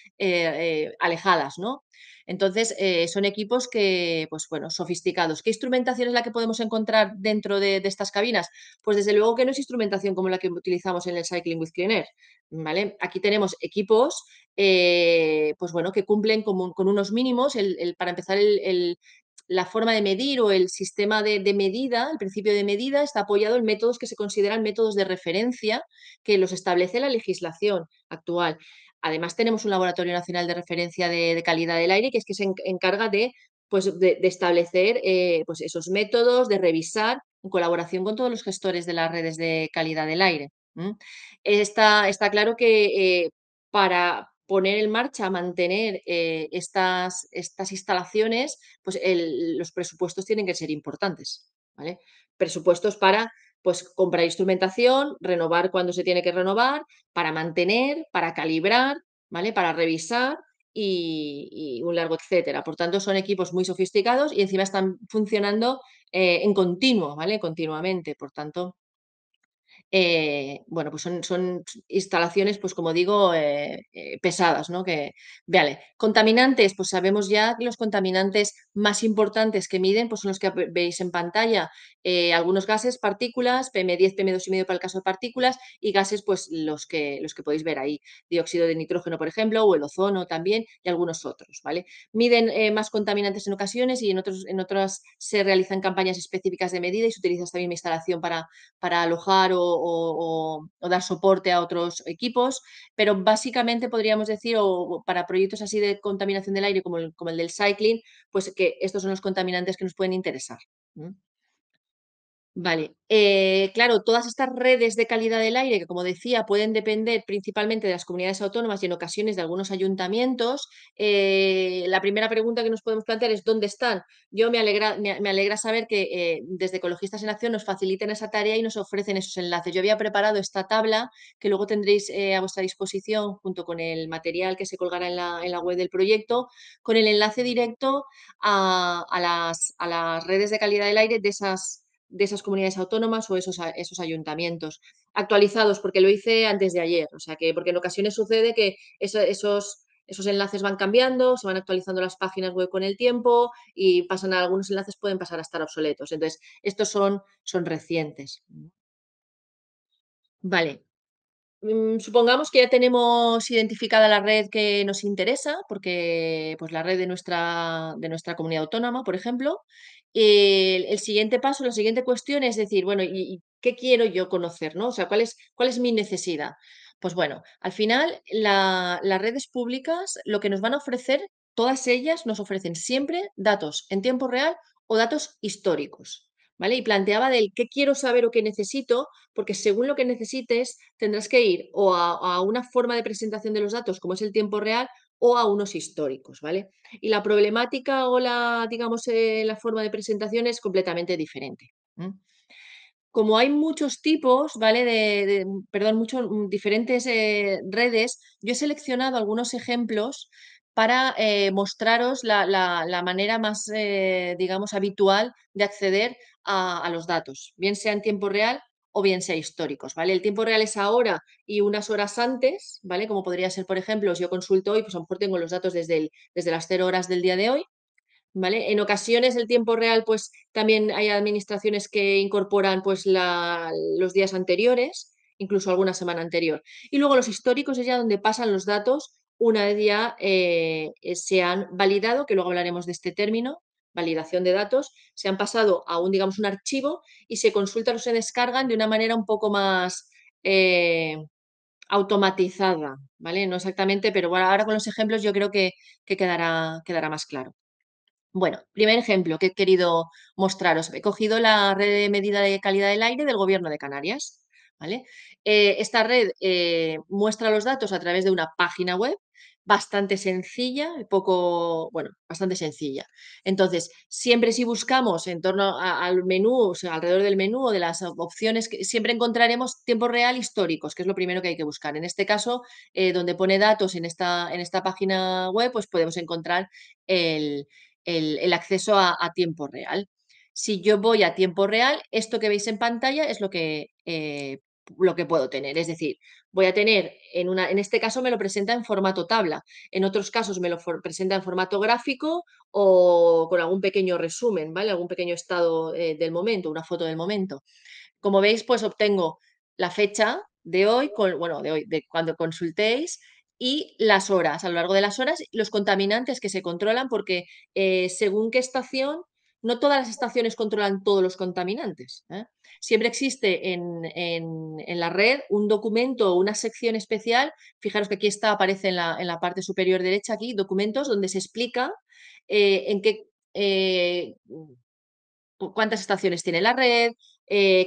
alejadas, ¿no? Entonces, son equipos pues bueno, sofisticados. ¿Qué instrumentación es la que podemos encontrar dentro de estas cabinas? Pues desde luego que no es instrumentación como la que utilizamos en el Cycling with Clean Air, ¿vale? Aquí tenemos equipos pues bueno, que cumplen con unos mínimos. Para empezar, la forma de medir o el sistema de medida, el principio de medida, está apoyado en métodos que se consideran métodos de referencia que los establece la legislación actual. Además, tenemos un Laboratorio Nacional de Referencia de Calidad del Aire, que es que se encarga de, pues, de establecer pues esos métodos, de revisar en colaboración con todos los gestores de las redes de calidad del aire. Está claro que para poner en marcha, mantener estas instalaciones, pues los presupuestos tienen que ser importantes, ¿vale? Presupuestos para pues, comprar instrumentación, renovar cuando se tiene que renovar, para mantener, para calibrar, ¿vale? Para revisar y un largo etcétera. Por tanto, son equipos muy sofisticados y encima están funcionando en continuo, ¿vale? Continuamente. Por tanto, bueno, pues son instalaciones, pues como digo, pesadas, ¿no? Vale, contaminantes, pues sabemos ya que los contaminantes más importantes que miden, pues son los que veis en pantalla. Algunos gases, partículas, PM10, PM2,5 para el caso de partículas, y gases, pues los que podéis ver ahí, dióxido de nitrógeno, por ejemplo, o el ozono también, y algunos otros, ¿vale? Miden más contaminantes en ocasiones y en otras se realizan campañas específicas de medida y se utiliza esta misma instalación para alojar o dar soporte a otros equipos, pero básicamente podríamos decir, o para proyectos así de contaminación del aire como el del cycling, pues que estos son los contaminantes que nos pueden interesar. Vale, claro, todas estas redes de calidad del aire, que como decía, pueden depender principalmente de las comunidades autónomas y en ocasiones de algunos ayuntamientos, la primera pregunta que nos podemos plantear es ¿dónde están? Yo me alegra saber que desde Ecologistas en Acción nos faciliten esa tarea y nos ofrecen esos enlaces. Yo había preparado esta tabla que luego tendréis a vuestra disposición junto con el material que se colgará en la web del proyecto, con el enlace directo a las redes de calidad del aire de esas comunidades autónomas o esos ayuntamientos actualizados, porque lo hice antes de ayer, o sea que, porque en ocasiones sucede que esos enlaces van cambiando, se van actualizando las páginas web con el tiempo y algunos enlaces pueden pasar a estar obsoletos. Entonces, estos son recientes. Vale, supongamos que ya tenemos identificada la red que nos interesa, porque pues la red de nuestra comunidad autónoma, por ejemplo. El siguiente paso, la siguiente cuestión es decir, bueno, ¿y qué quiero yo conocer, ¿no? O sea, ¿cuál es mi necesidad? Pues bueno, al final las redes públicas lo que nos van a ofrecer, todas ellas nos ofrecen siempre datos en tiempo real o datos históricos, ¿vale? Y planteaba del qué quiero saber o qué necesito, porque según lo que necesites tendrás que ir o a una forma de presentación de los datos como es el tiempo real o a unos históricos, ¿vale? Y la problemática o digamos, la forma de presentación es completamente diferente. Como hay muchos tipos, ¿vale? Perdón, muchos diferentes redes, yo he seleccionado algunos ejemplos para mostraros la manera más, digamos, habitual de acceder a los datos, bien sea en tiempo real o bien sea históricos, ¿vale? El tiempo real es ahora y unas horas antes, ¿vale? Como podría ser, por ejemplo, si yo consulto hoy, pues a lo mejor tengo los datos desde las 0 horas del día de hoy, ¿vale? En ocasiones el tiempo real, pues también hay administraciones que incorporan pues los días anteriores, incluso alguna semana anterior. Y luego los históricos es ya donde pasan los datos una vez ya se han validado, que luego hablaremos de este término, validación de datos, se han pasado a digamos, un archivo y se consultan o se descargan de una manera un poco más automatizada, ¿vale? No exactamente, pero bueno, ahora con los ejemplos yo creo que quedará más claro. Bueno, primer ejemplo que he querido mostraros. He cogido la red de medida de calidad del aire del Gobierno de Canarias, ¿vale? Esta red muestra los datos a través de una página web bastante sencilla, bastante sencilla. Entonces, siempre si buscamos en torno al menú, o sea, alrededor del menú o de las opciones, siempre encontraremos tiempo real históricos, que es lo primero que hay que buscar. En este caso, donde pone datos en esta página web, pues podemos encontrar el acceso a tiempo real. Si yo voy a tiempo real, esto que veis en pantalla es lo que puedo tener. Es decir, voy a tener, en este caso me lo presenta en formato tabla, en otros casos me lo presenta en formato gráfico o con algún pequeño resumen, ¿vale? Algún pequeño estado del momento, una foto del momento. Como veis, pues obtengo la fecha de hoy, de cuando consultéis, y las horas, a lo largo de las horas, los contaminantes que se controlan, porque según qué estación no todas las estaciones controlan todos los contaminantes, ¿eh? Siempre existe en la red un documento o una sección especial. Fijaros que aquí aparece en la parte superior derecha, aquí, documentos donde se explica en qué, cuántas estaciones tiene la red,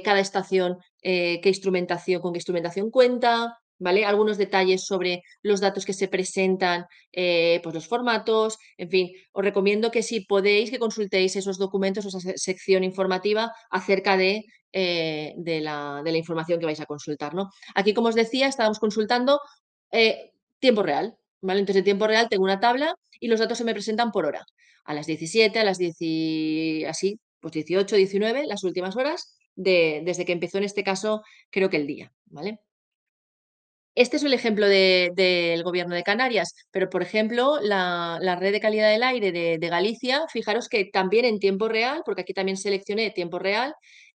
cada estación, con qué instrumentación cuenta, ¿vale? Algunos detalles sobre los datos que se presentan, pues los formatos, en fin, os recomiendo que si podéis que consultéis esos documentos, esa sección informativa acerca de la información que vais a consultar, ¿no? Aquí, como os decía, estábamos consultando tiempo real, ¿vale? Entonces, en tiempo real tengo una tabla y los datos se me presentan por hora. A las 17, a las 10, así, pues 18, 19, las últimas horas, desde que empezó en este caso, creo que el día, ¿vale? Este es el ejemplo del Gobierno de Canarias, pero por ejemplo, la red de calidad del aire de Galicia, fijaros que también en tiempo real, porque aquí también seleccioné tiempo real,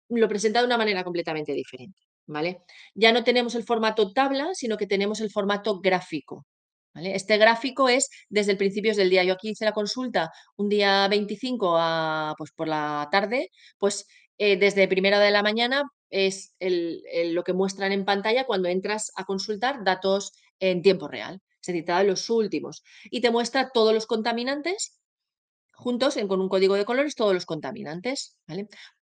lo presenta de una manera completamente diferente, ¿vale? Ya no tenemos el formato tabla, sino que tenemos el formato gráfico, ¿vale? Este gráfico es desde el principio del día. Yo aquí hice la consulta un día 25 pues por la tarde, pues desde primera de la mañana es lo que muestran en pantalla cuando entras a consultar datos en tiempo real, es decir, te da los últimos y te muestra todos los contaminantes juntos con un código de colores, todos los contaminantes, ¿vale?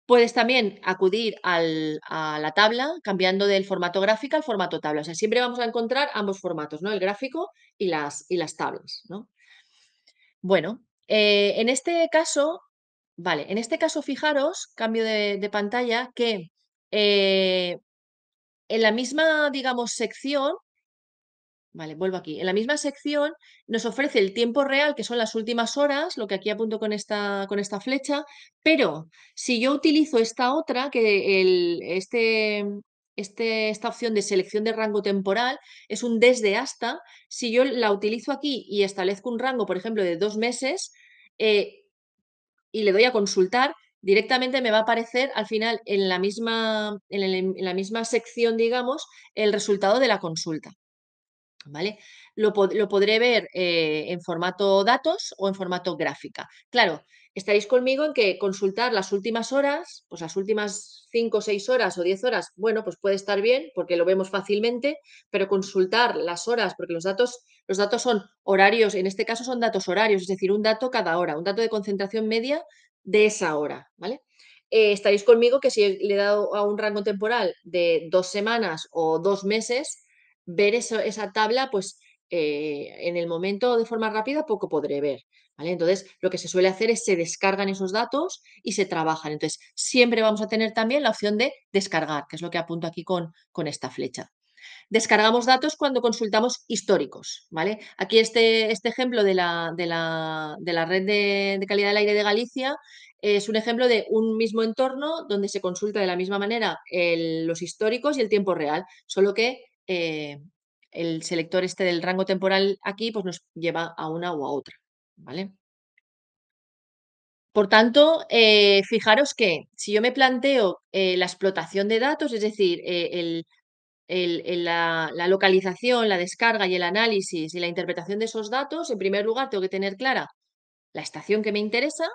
Puedes también acudir a la tabla cambiando del formato gráfico al formato tabla. O sea, siempre vamos a encontrar ambos formatos, ¿no? El gráfico y las tablas, ¿no? Bueno, en este caso, vale, en este caso fijaros, cambio de pantalla, que en la misma, digamos, sección, vale, vuelvo aquí, en la misma sección nos ofrece el tiempo real, que son las últimas horas, lo que aquí apunto con esta flecha, pero si yo utilizo esta otra, esta opción de selección de rango temporal es un desde hasta, si yo la utilizo aquí y establezco un rango, por ejemplo, de 2 meses, y le doy a consultar, directamente me va a aparecer al final en la misma sección, digamos, el resultado de la consulta, ¿vale? Lo podré ver en formato datos o en formato gráfica. Claro, estaréis conmigo en que consultar las últimas horas, pues las últimas 5, 6 horas o 10 horas, bueno, pues puede estar bien porque lo vemos fácilmente, pero consultar las horas, porque los datos son horarios, en este caso son datos horarios, es decir, un dato cada hora, un dato de concentración media de esa hora, ¿vale? Estaréis conmigo que si le he dado a un rango temporal de 2 semanas o 2 meses, ver esa tabla, pues en el momento de forma rápida poco podré ver, ¿vale? Entonces, lo que se suele hacer es se descargan esos datos y se trabajan. Entonces, siempre vamos a tener también la opción de descargar, que es lo que apunto aquí con esta flecha. Descargamos datos cuando consultamos históricos, ¿vale? Aquí este ejemplo de la red de calidad del aire de Galicia es un ejemplo de un mismo entorno donde se consulta de la misma manera los históricos y el tiempo real, solo que el selector este del rango temporal aquí pues nos lleva a una u a otra, ¿vale? Por tanto, fijaros que si yo me planteo la explotación de datos, es decir, la localización, la descarga y el análisis y la interpretación de esos datos, en primer lugar tengo que tener clara la estación que me interesa.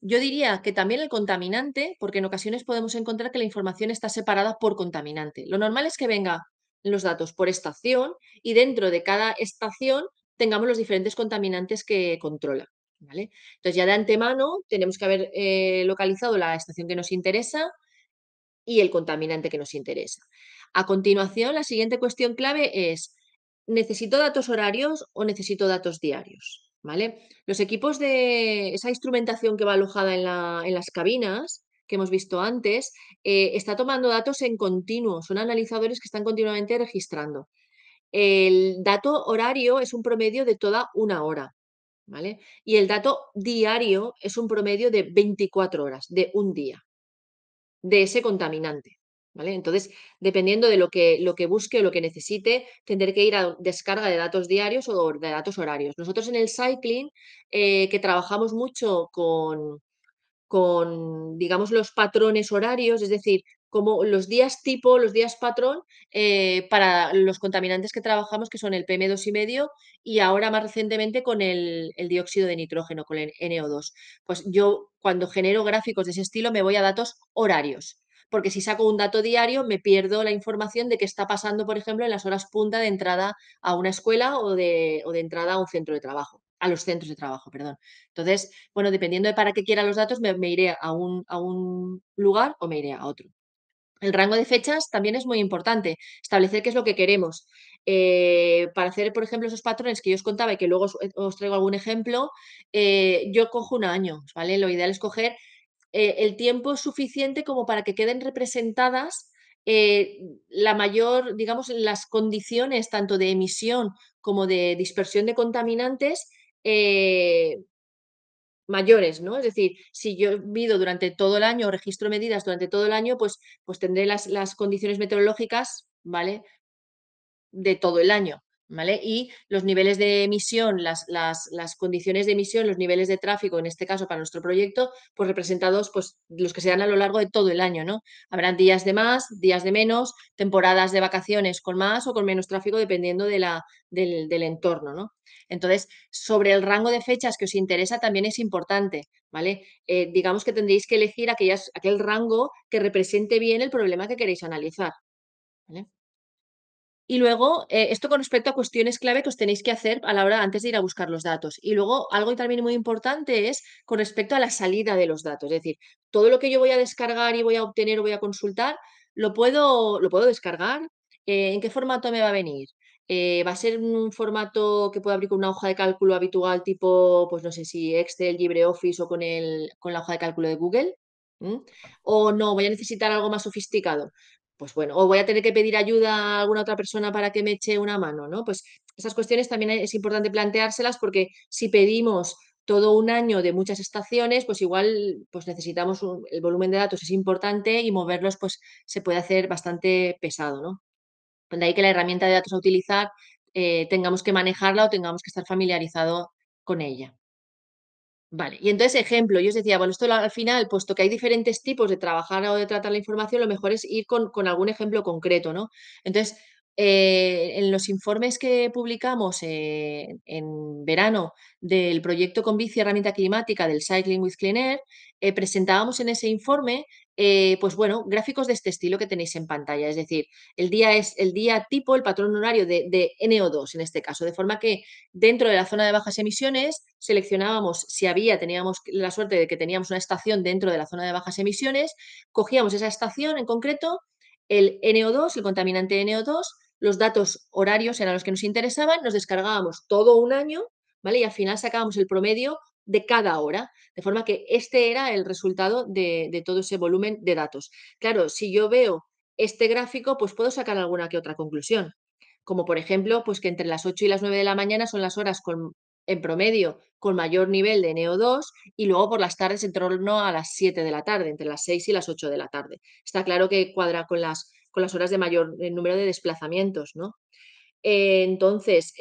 Yo diría que también el contaminante, porque en ocasiones podemos encontrar que la información está separada por contaminante. Lo normal es que venga los datos por estación y dentro de cada estación tengamos los diferentes contaminantes que controla, ¿vale? Entonces ya de antemano tenemos que haber localizado la estación que nos interesa y el contaminante que nos interesa. A continuación, la siguiente cuestión clave es, ¿necesito datos horarios o necesito datos diarios? ¿Vale? Los equipos de esa instrumentación que va alojada en las cabinas que hemos visto antes, está tomando datos en continuo, son analizadores que están continuamente registrando. El dato horario es un promedio de toda una hora, ¿vale? Y el dato diario es un promedio de 24 horas, de un día de ese contaminante, ¿vale? Entonces, dependiendo de lo que busque o lo que necesite, tendré que ir a descarga de datos diarios o de datos horarios. Nosotros en el Cycling, que trabajamos mucho con, digamos, los patrones horarios, es decir, como los días tipo, los días patrón para los contaminantes que trabajamos, que son el PM2,5 y ahora más recientemente con el dióxido de nitrógeno, con el NO2. Pues yo cuando genero gráficos de ese estilo me voy a datos horarios, porque si saco un dato diario me pierdo la información de qué está pasando, por ejemplo, en las horas punta de entrada a una escuela o de entrada a un centro de trabajo, a los centros de trabajo, perdón. Entonces, bueno, dependiendo de para qué quiera los datos, me iré a un lugar o me iré a otro. El rango de fechas también es muy importante, establecer qué es lo que queremos. Para hacer, por ejemplo, esos patrones que yo os contaba y que luego os traigo algún ejemplo, yo cojo un año, ¿vale? Lo ideal es coger el tiempo suficiente como para que queden representadas la mayor, digamos, las condiciones tanto de emisión como de dispersión de contaminantes mayores, ¿no? Es decir, si yo mido durante todo el año o registro medidas durante todo el año, pues tendré las condiciones meteorológicas, ¿vale? De todo el año, ¿vale? Y los niveles de emisión, las condiciones de emisión, los niveles de tráfico, en este caso para nuestro proyecto, pues representados, pues los que se dan a lo largo de todo el año, ¿no? Habrán días de más, días de menos, temporadas de vacaciones con más o con menos tráfico, dependiendo del entorno, ¿no? Entonces, sobre el rango de fechas que os interesa también es importante, ¿vale? Digamos que tendréis que elegir aquel rango que represente bien el problema que queréis analizar, ¿vale? Y luego, esto con respecto a cuestiones clave que os tenéis que hacer a la hora antes de ir a buscar los datos. Y luego, algo también muy importante es con respecto a la salida de los datos. Es decir, todo lo que yo voy a descargar y voy a obtener o voy a consultar, lo puedo descargar. ¿En qué formato me va a venir? ¿Va a ser un formato que pueda abrir con una hoja de cálculo habitual tipo, pues no sé si Excel, LibreOffice o con la hoja de cálculo de Google? ¿Mm? ¿O no, voy a necesitar algo más sofisticado? Pues bueno, o voy a tener que pedir ayuda a alguna otra persona para que me eche una mano, ¿no? Pues esas cuestiones también es importante planteárselas porque si pedimos todo un año de muchas estaciones, pues igual pues necesitamos el volumen de datos es importante y moverlos pues se puede hacer bastante pesado, ¿no? De ahí que la herramienta de datos a utilizar tengamos que manejarla o tengamos que estar familiarizado con ella. Vale, y entonces ejemplo, yo os decía, bueno, esto al final, puesto que hay diferentes tipos de trabajar o de tratar la información, lo mejor es ir con algún ejemplo concreto, ¿no? Entonces, en los informes que publicamos en verano del proyecto con bici herramienta climática del Cycling with Clean Air, presentábamos en ese informe, pues bueno, gráficos de este estilo que tenéis en pantalla, es decir, el día es el día tipo, el patrón horario de NO2 en este caso, de forma que dentro de la zona de bajas emisiones seleccionábamos teníamos la suerte de que teníamos una estación dentro de la zona de bajas emisiones, cogíamos esa estación en concreto, el NO2, el contaminante NO2, los datos horarios eran los que nos interesaban, nos descargábamos todo un año, ¿vale? Y al final sacábamos el promedio de cada hora, de forma que este era el resultado de todo ese volumen de datos. Claro, si yo veo este gráfico, pues puedo sacar alguna que otra conclusión, como por ejemplo, pues que entre las 8 y las 9 de la mañana son las horas en promedio con mayor nivel de NO2 y luego por las tardes en torno a las 7 de la tarde, entre las 6 y las 8 de la tarde. Está claro que cuadra con las horas de mayor número de desplazamientos, ¿no? Entonces,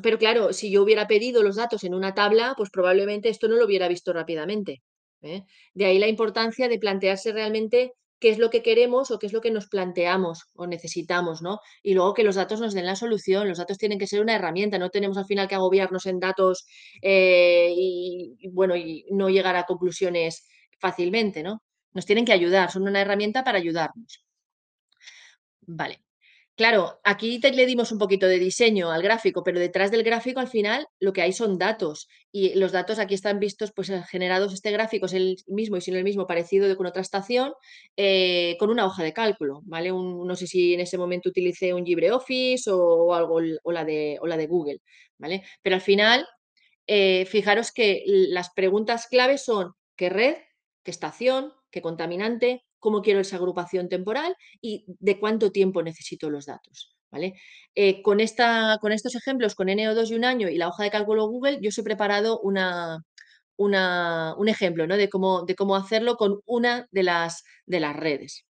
pero claro, si yo hubiera pedido los datos en una tabla, pues probablemente esto no lo hubiera visto rápidamente, ¿eh? De ahí la importancia de plantearse realmente qué es lo que queremos o qué es lo que nos planteamos o necesitamos, ¿no? Y luego que los datos nos den la solución. Los datos tienen que ser una herramienta, no tenemos al final que agobiarnos en datos bueno, y no llegar a conclusiones fácilmente, ¿no? Nos tienen que ayudar, son una herramienta para ayudarnos. Vale. Claro, aquí le dimos un poquito de diseño al gráfico, pero detrás del gráfico al final lo que hay son datos y los datos aquí están vistos, pues generados, este gráfico es el mismo y si no el mismo parecido con otra estación, con una hoja de cálculo, ¿vale? No sé si en ese momento utilicé un LibreOffice o algo, o la de Google, ¿vale? Pero al final, fijaros que las preguntas claves son ¿qué red? ¿Qué estación? ¿Qué contaminante? ¿Cómo quiero esa agrupación temporal? Y de cuánto tiempo necesito los datos, ¿vale? Con estos ejemplos, con NO2 y un año y la hoja de cálculo Google, yo os he preparado un ejemplo, ¿no? de cómo hacerlo con una de las redes.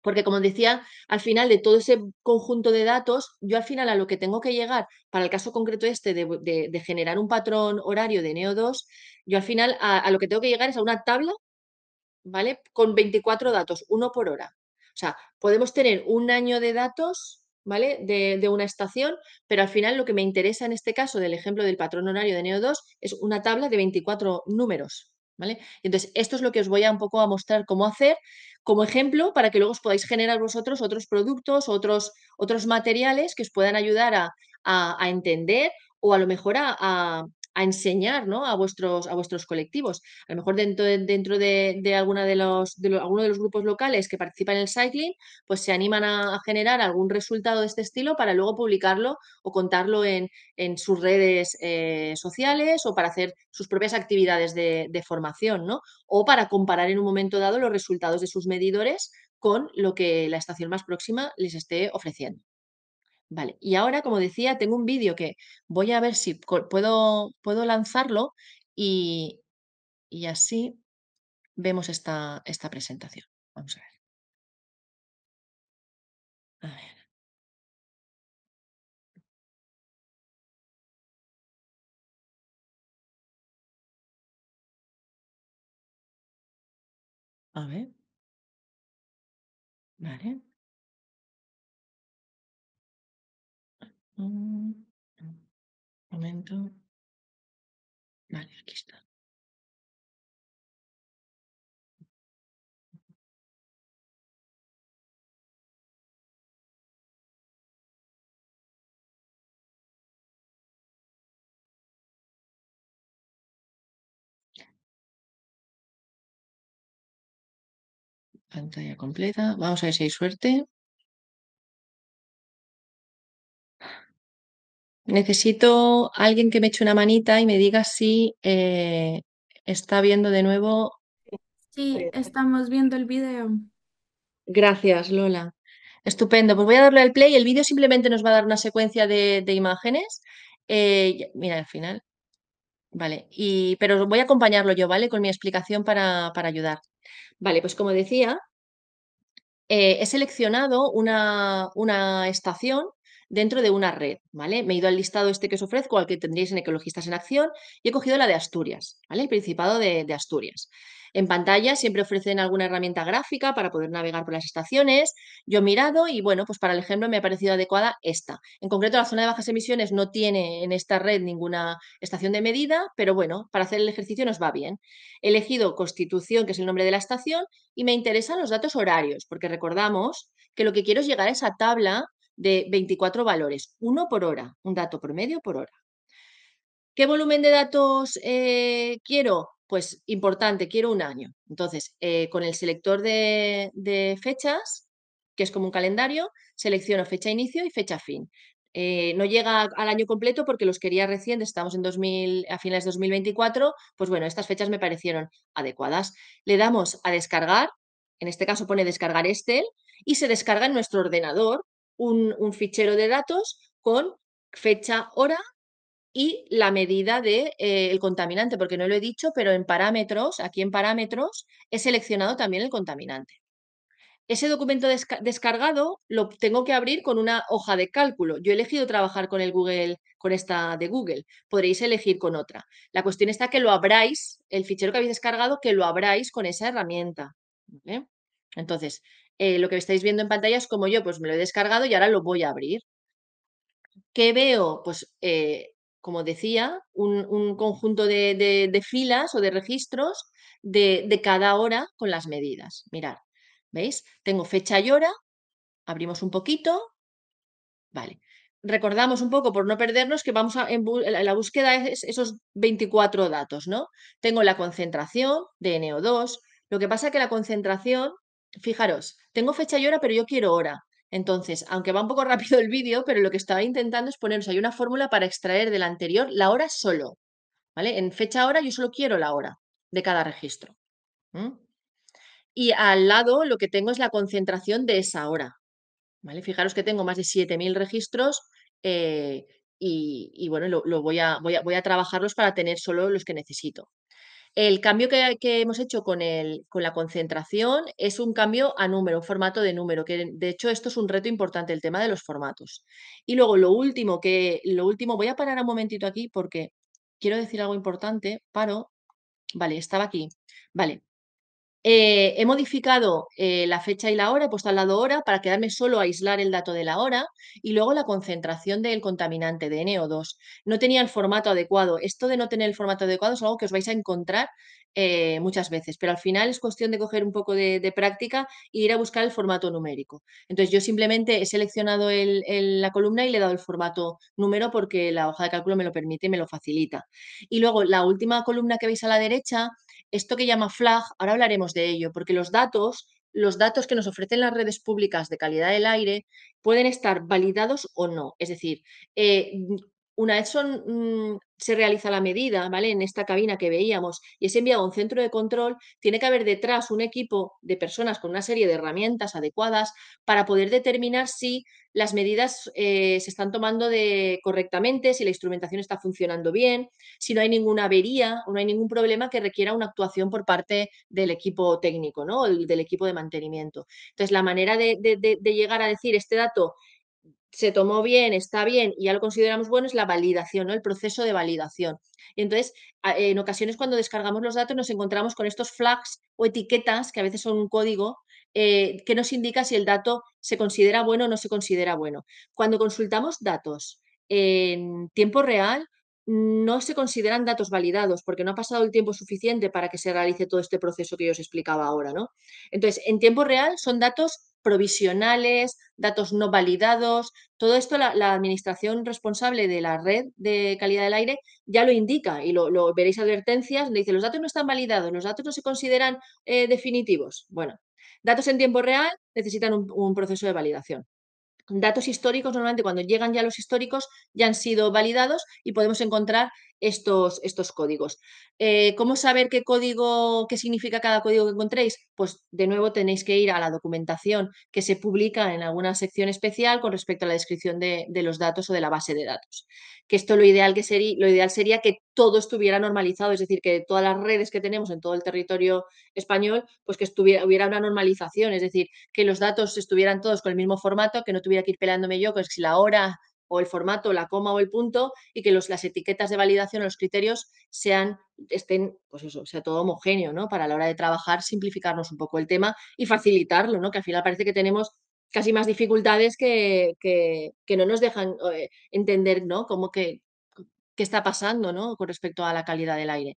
Porque como decía, al final de todo ese conjunto de datos, yo al final a lo que tengo que llegar, para el caso concreto este de generar un patrón horario de NO2, yo al final a lo que tengo que llegar es a una tabla ¿vale? Con 24 datos, uno por hora. O sea, podemos tener un año de datos, ¿vale? De una estación, pero al final lo que me interesa en este caso del ejemplo del patrón horario de Neo2 es una tabla de 24 números, ¿vale? Entonces, esto es lo que os voy a un poco a mostrar cómo hacer como ejemplo para que luego os podáis generar vosotros otros productos, otros materiales que os puedan ayudar a entender o a lo mejor a enseñar, ¿no? a vuestros colectivos. A lo mejor dentro de alguno de los grupos locales que participan en el cycling, pues se animan a generar algún resultado de este estilo para luego publicarlo o contarlo en sus redes sociales o para hacer sus propias actividades de formación, ¿no? O para comparar en un momento dado los resultados de sus medidores con lo que la estación más próxima les esté ofreciendo. Vale, y ahora, como decía, tengo un vídeo que voy a ver si puedo lanzarlo y, y así vemos esta presentación. Vamos a ver. A ver, a ver. Vale. Un momento. Vale, aquí está. Pantalla completa. Vamos a ver si hay suerte. Necesito alguien que me eche una manita y me diga si está viendo de nuevo. Sí, estamos viendo el video. Gracias, Lola. Estupendo. Pues voy a darle al play. El vídeo simplemente nos va a dar una secuencia de imágenes. Mira, al final. Vale. Pero voy a acompañarlo yo, ¿vale? Con mi explicación para ayudar. Vale, pues como decía, he seleccionado una estación dentro de una red, ¿vale? Me he ido al listado este que os ofrezco, al que tendréis en Ecologistas en Acción, y he cogido la de Asturias, ¿vale? El Principado de Asturias. En pantalla siempre ofrecen alguna herramienta gráfica para poder navegar por las estaciones. Yo he mirado y, bueno, pues para el ejemplo me ha parecido adecuada esta. En concreto, la zona de bajas emisiones no tiene en esta red ninguna estación de medida, pero bueno, para hacer el ejercicio nos va bien. He elegido Constitución, que es el nombre de la estación, y me interesan los datos horarios, porque recordamos que lo que quiero es llegar a esa tabla de 24 valores, uno por hora, un dato promedio por hora. ¿Qué volumen de datos quiero? Pues importante, quiero un año. Entonces, con el selector de fechas, que es como un calendario, selecciono fecha inicio y fecha fin. No llega al año completo porque los quería recientes, estamos a finales de 2024, pues bueno, estas fechas me parecieron adecuadas. Le damos a descargar, en este caso pone descargar Excel, y se descarga en nuestro ordenador un fichero de datos con fecha, hora y la medida del el contaminante, porque no lo he dicho, pero en parámetros, aquí en parámetros, he seleccionado también el contaminante. Ese documento descargado lo tengo que abrir con una hoja de cálculo. Yo he elegido trabajar con el Google, con esta de Google. Podréis elegir con otra. La cuestión está que lo abráis, el fichero que habéis descargado, que lo abráis con esa herramienta. ¿Vale? Entonces, lo que estáis viendo en pantalla es como yo, pues me lo he descargado y ahora lo voy a abrir. ¿Qué veo? Pues, como decía, un conjunto de filas o de registros de cada hora con las medidas. Mirad, ¿veis? Tengo fecha y hora, abrimos un poquito, vale. Recordamos un poco, por no perdernos, que vamos la búsqueda es esos 24 datos, ¿no? Tengo la concentración de NO2. Lo que pasa que la concentración, fijaros, tengo fecha y hora, pero yo quiero hora. Entonces, aunque va un poco rápido el vídeo, pero lo que estaba intentando es poneros, hay una fórmula para extraer del anterior la hora solo, ¿vale? En fecha hora yo solo quiero la hora de cada registro. Y al lado lo que tengo es la concentración de esa hora, ¿vale? Fijaros que tengo más de 7.000 registros bueno, voy a trabajarlos para tener solo los que necesito. El cambio que hemos hecho con la concentración es un cambio a número, un formato de número, que de hecho esto es un reto importante, el tema de los formatos. Y luego lo último, voy a parar un momentito aquí porque quiero decir algo importante, vale, estaba aquí, vale. He modificado la fecha y la hora, he puesto al lado hora para quedarme solo a aislar el dato de la hora y luego la concentración del contaminante de NO2. No tenía el formato adecuado. Esto de no tener el formato adecuado es algo que os vais a encontrar muchas veces, pero al final es cuestión de coger un poco de práctica e ir a buscar el formato numérico. Entonces yo simplemente he seleccionado la columna y le he dado el formato número porque la hoja de cálculo me lo permite y me lo facilita. Y luego la última columna que veis a la derecha, esto que llama flag, ahora hablaremos de ello, porque los datos que nos ofrecen las redes públicas de calidad del aire pueden estar validados o no. Es decir, una vez se realiza la medida, ¿vale? En esta cabina que veíamos y es enviado a un centro de control, tiene que haber detrás un equipo de personas con una serie de herramientas adecuadas para poder determinar si las medidas se están tomando correctamente, si la instrumentación está funcionando bien, si no hay ninguna avería o no hay ningún problema que requiera una actuación por parte del equipo técnico, ¿no? Del equipo de mantenimiento. Entonces, la manera de llegar a decir este dato se tomó bien, está bien y ya lo consideramos bueno es la validación, ¿no? El proceso de validación. Y entonces, en ocasiones cuando descargamos los datos nos encontramos con estos flags o etiquetas, que a veces son un código, que nos indica si el dato se considera bueno o no se considera bueno. Cuando consultamos datos en tiempo real, no se consideran datos validados porque no ha pasado el tiempo suficiente para que se realice todo este proceso que yo os explicaba ahora, ¿no? Entonces, en tiempo real son datos provisionales, datos no validados, todo esto la administración responsable de la red de calidad del aire ya lo indica y lo veréis advertencias donde dice los datos no están validados, los datos no se consideran definitivos. Bueno, datos en tiempo real necesitan un proceso de validación. Datos históricos, normalmente cuando llegan ya los históricos, ya han sido validados y podemos encontrar estos códigos. ¿Cómo saber qué significa cada código que encontréis? Pues de nuevo tenéis que ir a la documentación que se publica en alguna sección especial con respecto a la descripción de los datos o de la base de datos. Que esto lo ideal sería que todo estuviera normalizado, es decir, que todas las redes que tenemos en todo el territorio español, pues que hubiera una normalización, es decir, que los datos estuvieran todos con el mismo formato, que no tuviera que ir peleándome yo con si la hora o el formato, la coma o el punto, y que las etiquetas de validación o los criterios estén, pues eso, sea todo homogéneo, ¿no? Para la hora de trabajar, simplificarnos un poco el tema y facilitarlo, ¿no? Que al final parece que tenemos casi más dificultades que no nos dejan entender, ¿no? Qué está pasando, ¿no? Con respecto a la calidad del aire.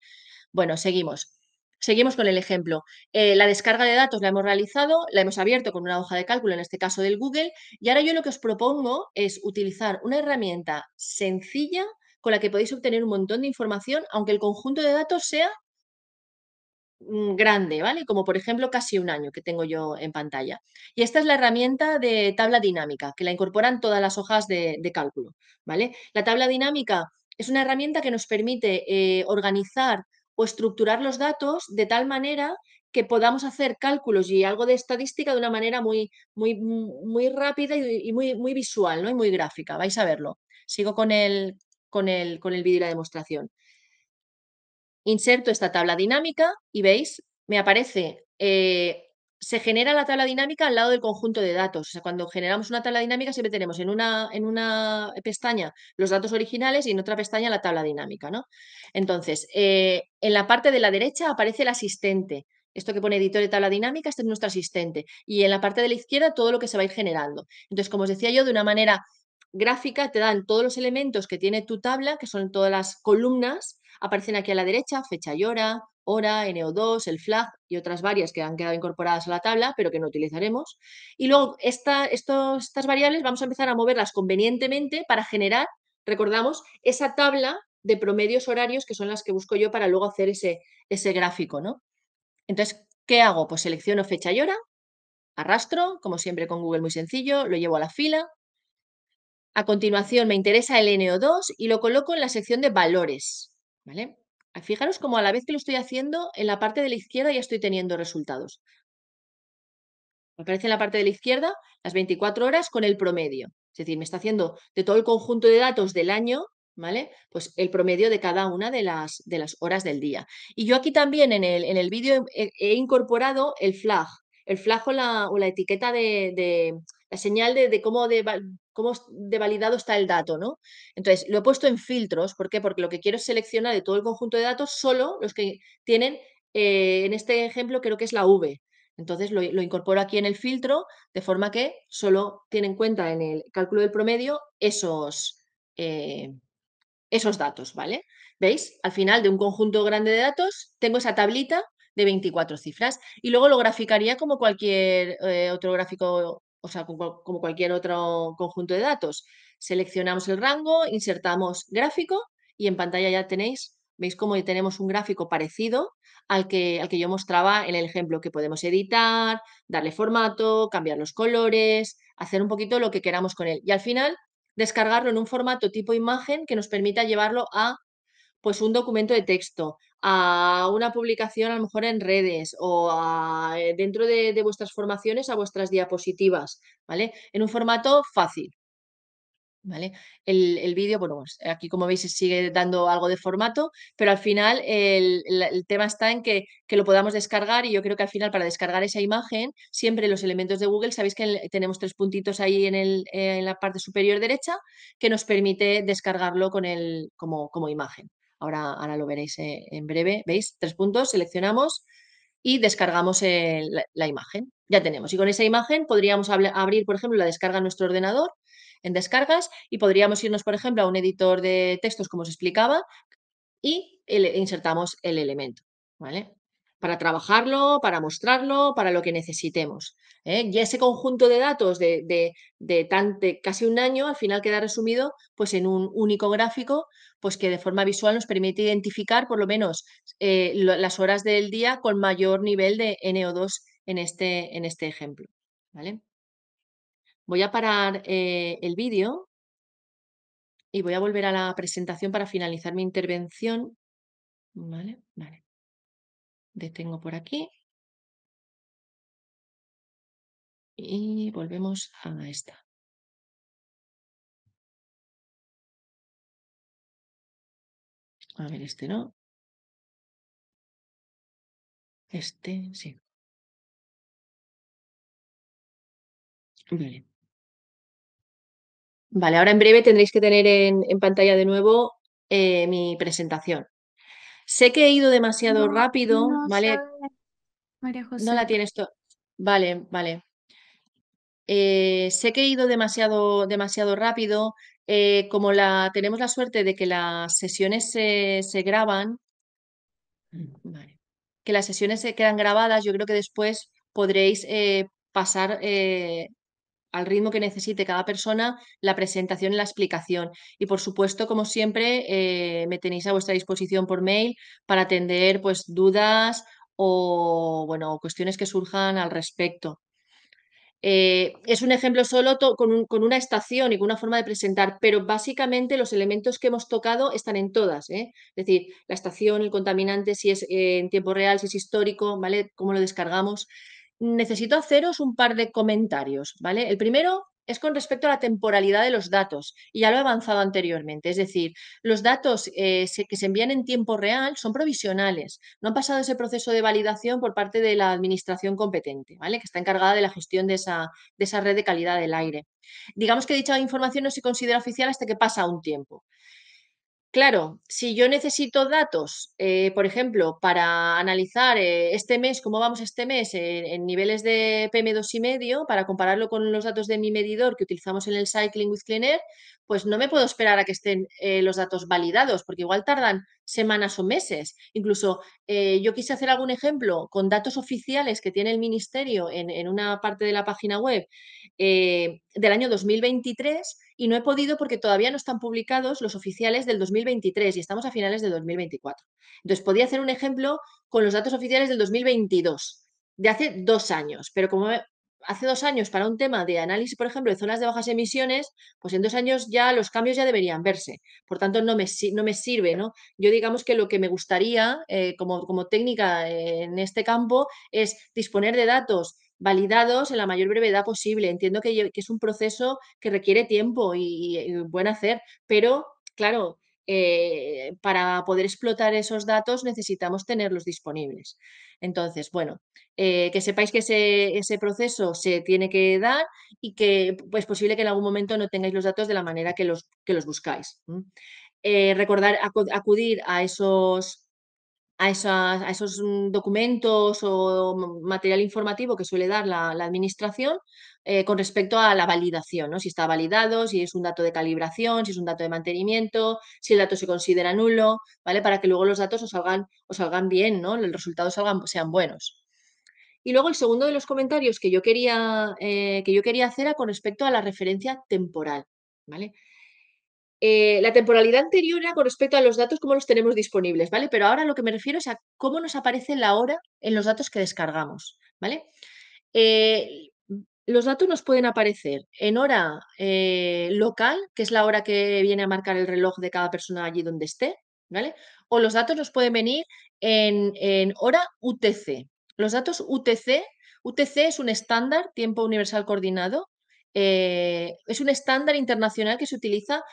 Bueno, seguimos. Seguimos con el ejemplo. La descarga de datos la hemos realizado, la hemos abierto con una hoja de cálculo, en este caso del Google, y ahora yo lo que os propongo es utilizar una herramienta sencilla con la que podéis obtener un montón de información, aunque el conjunto de datos sea grande, ¿vale? Como por ejemplo casi un año que tengo yo en pantalla. Y esta es la herramienta de tabla dinámica, que la incorporan todas las hojas de cálculo, ¿vale? La tabla dinámica es una herramienta que nos permite organizar o estructurar los datos de tal manera que podamos hacer cálculos y algo de estadística de una manera muy rápida y muy visual, ¿no? Y muy gráfica. Vais a verlo. Sigo con el vídeo y la demostración. Inserto esta tabla dinámica y veis, me aparece, se genera la tabla dinámica al lado del conjunto de datos. O sea, cuando generamos una tabla dinámica siempre tenemos en una pestaña los datos originales y en otra pestaña la tabla dinámica, ¿no? Entonces, en la parte de la derecha aparece el asistente. Esto que pone editor de tabla dinámica, este es nuestro asistente. Y en la parte de la izquierda todo lo que se va a ir generando. Entonces, como os decía yo, de una manera gráfica te dan todos los elementos que tiene tu tabla, que son todas las columnas. Aparecen aquí a la derecha fecha y hora, NO2, el flag y otras varias que han quedado incorporadas a la tabla, pero que no utilizaremos. Y luego estas variables vamos a empezar a moverlas convenientemente para generar, recordamos, esa tabla de promedios horarios que son las que busco yo para luego hacer ese gráfico, ¿no? Entonces, ¿qué hago? Pues selecciono fecha y hora, arrastro, como siempre con Google muy sencillo, lo llevo a la fila. A continuación me interesa el NO2 y lo coloco en la sección de valores, ¿vale? Fijaros como a la vez que lo estoy haciendo, en la parte de la izquierda ya estoy teniendo resultados. Me aparece en la parte de la izquierda las 24 horas con el promedio. Es decir, me está haciendo de todo el conjunto de datos del año, ¿vale? Pues el promedio de cada una de las horas del día. Y yo aquí también en el vídeo he incorporado el flag. El flag o la etiqueta la señal de cómo de validado está el dato, ¿no? Entonces, lo he puesto en filtros. ¿Por qué? Porque lo que quiero es seleccionar de todo el conjunto de datos solo los que tienen en este ejemplo creo que es la V. Entonces lo incorporo aquí en el filtro, de forma que solo tiene en cuenta en el cálculo del promedio esos datos, ¿vale? ¿Veis? Al final de un conjunto grande de datos tengo esa tablita de 24 cifras y luego lo graficaría como cualquier otro gráfico, o sea, como cualquier otro conjunto de datos. Seleccionamos el rango, insertamos gráfico y en pantalla ya tenéis, veis cómo tenemos un gráfico parecido al que yo mostraba en el ejemplo, que podemos editar, darle formato, cambiar los colores, hacer un poquito lo que queramos con él. Y al final descargarlo en un formato tipo imagen que nos permita llevarlo a pues un documento de texto, a una publicación a lo mejor en redes o dentro de vuestras formaciones a vuestras diapositivas, ¿vale? En un formato fácil. ¿Vale? El vídeo, bueno, pues aquí como veis sigue dando algo de formato, pero al final el tema está en que lo podamos descargar y yo creo que al final para descargar esa imagen, siempre los elementos de Google, sabéis que tenemos 3 puntitos ahí en la parte superior derecha que nos permite descargarlo como imagen. Ahora lo veréis en breve, ¿veis? 3 puntos, seleccionamos y descargamos la imagen. Ya tenemos. Y con esa imagen podríamos abrir, por ejemplo, la descarga en nuestro ordenador en descargas y podríamos irnos, por ejemplo, a un editor de textos, como os explicaba, y insertamos el elemento, ¿vale? Para trabajarlo, para mostrarlo, para lo que necesitemos. ¿Eh? Y ese conjunto de datos de casi un año, al final queda resumido pues, en un único gráfico, pues que de forma visual nos permite identificar por lo menos las horas del día con mayor nivel de NO2 en este ejemplo. ¿Vale? Voy a parar el vídeo y voy a volver a la presentación para finalizar mi intervención. Vale, vale. Detengo por aquí y volvemos a esta. A ver, este no. Este sí. Vale. Vale, ahora en breve tendréis que tener en pantalla de nuevo mi presentación. Sé que he ido demasiado No, rápido, no se ¿vale? ve, María No la José. tienes. Vale, vale. Sé que he ido demasiado rápido. Como tenemos la suerte de que las sesiones se graban, vale, que las sesiones se quedan grabadas, yo creo que después podréis pasar al ritmo que necesite cada persona la presentación y la explicación. Y por supuesto, como siempre, me tenéis a vuestra disposición por mail para atender pues, dudas o bueno, cuestiones que surjan al respecto. Es un ejemplo solo con una estación y con una forma de presentar, pero básicamente los elementos que hemos tocado están en todas, ¿eh? Es decir, la estación, el contaminante, si es en tiempo real, si es histórico, ¿vale? ¿Cómo lo descargamos? Necesito haceros un par de comentarios, ¿vale? El primero es con respecto a la temporalidad de los datos, y ya lo he avanzado anteriormente, es decir, los datos que se envían en tiempo real son provisionales, no han pasado ese proceso de validación por parte de la administración competente, ¿vale? Que está encargada de la gestión de esa red de calidad del aire. Digamos que dicha información no se considera oficial hasta que pasa un tiempo. Claro, si yo necesito datos, por ejemplo, para analizar este mes, cómo vamos este mes en niveles de PM2,5, para compararlo con los datos de mi medidor que utilizamos en el Cycling with Clean Air, pues no me puedo esperar a que estén los datos validados, porque igual tardan semanas o meses. Incluso yo quise hacer algún ejemplo con datos oficiales que tiene el Ministerio en una parte de la página web del año 2023 y no he podido porque todavía no están publicados los oficiales del 2023 y estamos a finales de 2024. Entonces, podía hacer un ejemplo con los datos oficiales del 2022, de hace 2 años, pero como hace 2 años para un tema de análisis, por ejemplo, de zonas de bajas emisiones, pues en 2 años ya los cambios ya deberían verse. Por tanto, no me sirve, ¿no? Yo digamos que lo que me gustaría como técnica en este campo es disponer de datos validados en la mayor brevedad posible. Entiendo que es un proceso que requiere tiempo y buen hacer, pero claro, para poder explotar esos datos necesitamos tenerlos disponibles. Entonces, bueno, que sepáis que ese proceso se tiene que dar y que es pues, posible que en algún momento no tengáis los datos de la manera que los buscáis. Recordar acudir a esos a esos documentos o material informativo que suele dar la administración con respecto a la validación, ¿no? Si está validado, si es un dato de calibración, si es un dato de mantenimiento, si el dato se considera nulo, ¿vale? Para que luego los datos os salgan bien, ¿no? Los resultados sean buenos. Y luego el segundo de los comentarios que yo quería hacer era con respecto a la referencia temporal, ¿vale? La temporalidad anterior era con respecto a los datos, cómo los tenemos disponibles, ¿vale? Pero ahora lo que me refiero es a cómo nos aparece la hora en los datos que descargamos, ¿vale? Eh, los datos nos pueden aparecer en hora local, que es la hora que viene a marcar el reloj de cada persona allí donde esté, ¿vale? O los datos nos pueden venir en hora UTC. Los datos UTC es un estándar, tiempo universal coordinado, es un estándar internacional que se utiliza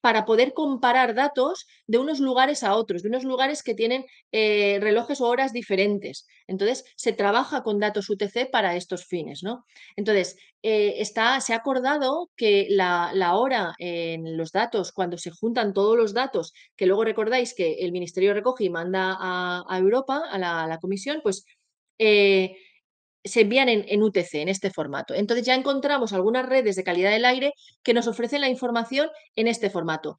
para poder comparar datos de unos lugares a otros, de unos lugares que tienen relojes o horas diferentes. Entonces, se trabaja con datos UTC para estos fines, ¿no? Entonces, se ha acordado que la hora en los datos, cuando se juntan todos los datos, que luego recordáis que el Ministerio recoge y manda a Europa, a la Comisión, pues eh, se envían en UTC, en este formato. Entonces ya encontramos algunas redes de calidad del aire que nos ofrecen la información en este formato.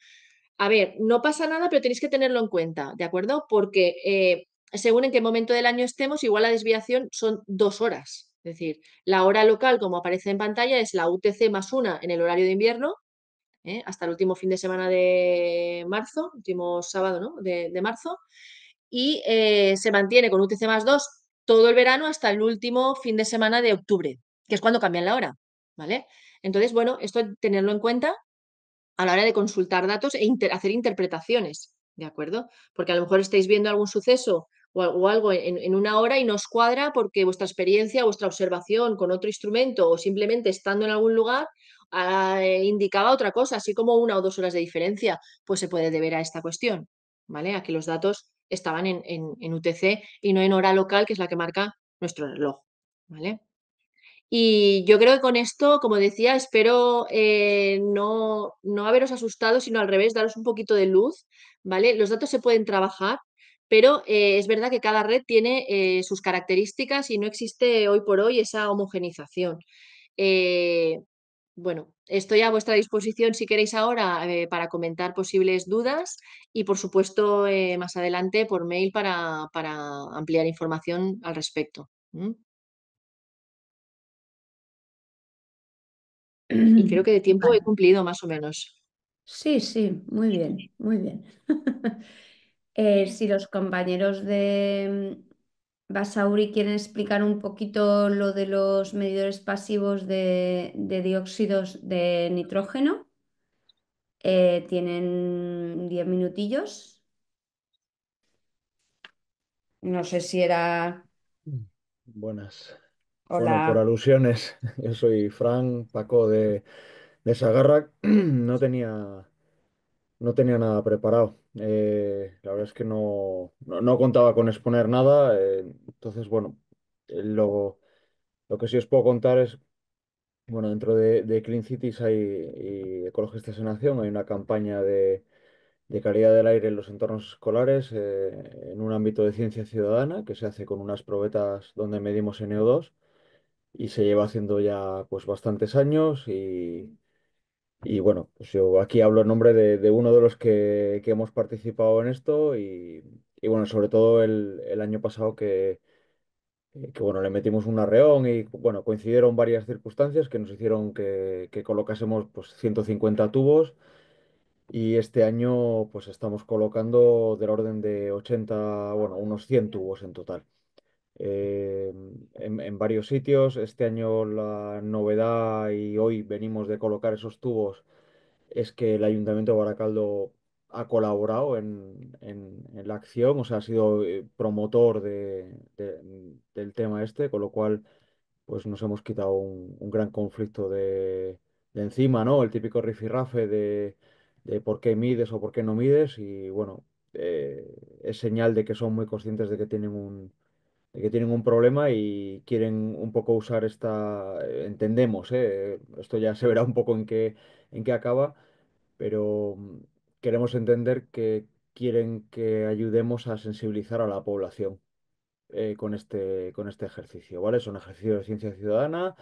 A ver, no pasa nada, pero tenéis que tenerlo en cuenta, ¿de acuerdo? Porque según en qué momento del año estemos, igual la desviación son 2 horas. Es decir, la hora local, como aparece en pantalla, es la UTC más una en el horario de invierno, hasta el último fin de semana de marzo, último sábado, ¿no? de marzo, y se mantiene con UTC más 2 todo el verano hasta el último fin de semana de octubre, que es cuando cambian la hora, ¿vale? Entonces, bueno, esto tenerlo en cuenta a la hora de consultar datos e hacer interpretaciones, ¿de acuerdo? Porque a lo mejor estáis viendo algún suceso o algo en una hora y no os cuadra porque vuestra experiencia, vuestra observación con otro instrumento o simplemente estando en algún lugar indicaba otra cosa, así como 1 o 2 horas de diferencia, pues se puede deber a esta cuestión, ¿vale? A que los datos estaban en UTC y no en hora local, que es la que marca nuestro reloj, ¿vale? Y yo creo que con esto, como decía, espero no haberos asustado, sino al revés, daros un poquito de luz, ¿vale? Los datos se pueden trabajar, pero es verdad que cada red tiene sus características y no existe hoy por hoy esa homogenización. Eh, bueno, estoy a vuestra disposición si queréis ahora para comentar posibles dudas y, por supuesto, más adelante por mail para ampliar información al respecto. ¿M? Y creo que de tiempo he Vale. cumplido más o menos. Sí, sí, muy bien, muy bien. Si los compañeros de Basauri quieren explicar un poquito lo de los medidores pasivos de dióxidos de nitrógeno, tienen 10 minutillos. No sé si era... Buenas. Bueno, por Hola. alusiones, yo soy Fran Paco de Sagarra. No tenía nada preparado. La verdad es que no contaba con exponer nada. Entonces, bueno, lo que sí os puedo contar es, bueno, dentro de Clean Cities y Ecologistas en Acción hay una campaña de calidad del aire en los entornos escolares en un ámbito de ciencia ciudadana que se hace con unas probetas donde medimos NO2 y se lleva haciendo ya pues bastantes años y bueno, pues yo aquí hablo en nombre de uno de los que hemos participado en esto y bueno, sobre todo el año pasado que bueno, le metimos un arreón y bueno, coincidieron varias circunstancias que nos hicieron que colocásemos pues 150 tubos y este año pues estamos colocando del orden de 80, bueno, unos 100 tubos en total eh, en varios sitios. Este año la novedad, y hoy venimos de colocar esos tubos, es que el Ayuntamiento de Baracaldo ha colaborado en la acción, o sea, ha sido promotor del tema este, con lo cual pues nos hemos quitado un gran conflicto de encima, ¿no? El típico rifirrafe de por qué mides o por qué no mides y bueno, es señal de que son muy conscientes de que tienen un problema y quieren un poco usar entendemos, esto ya se verá un poco en qué acaba, pero queremos entender que quieren que ayudemos a sensibilizar a la población con este ejercicio, ¿vale? Es un ejercicio de ciencia ciudadana,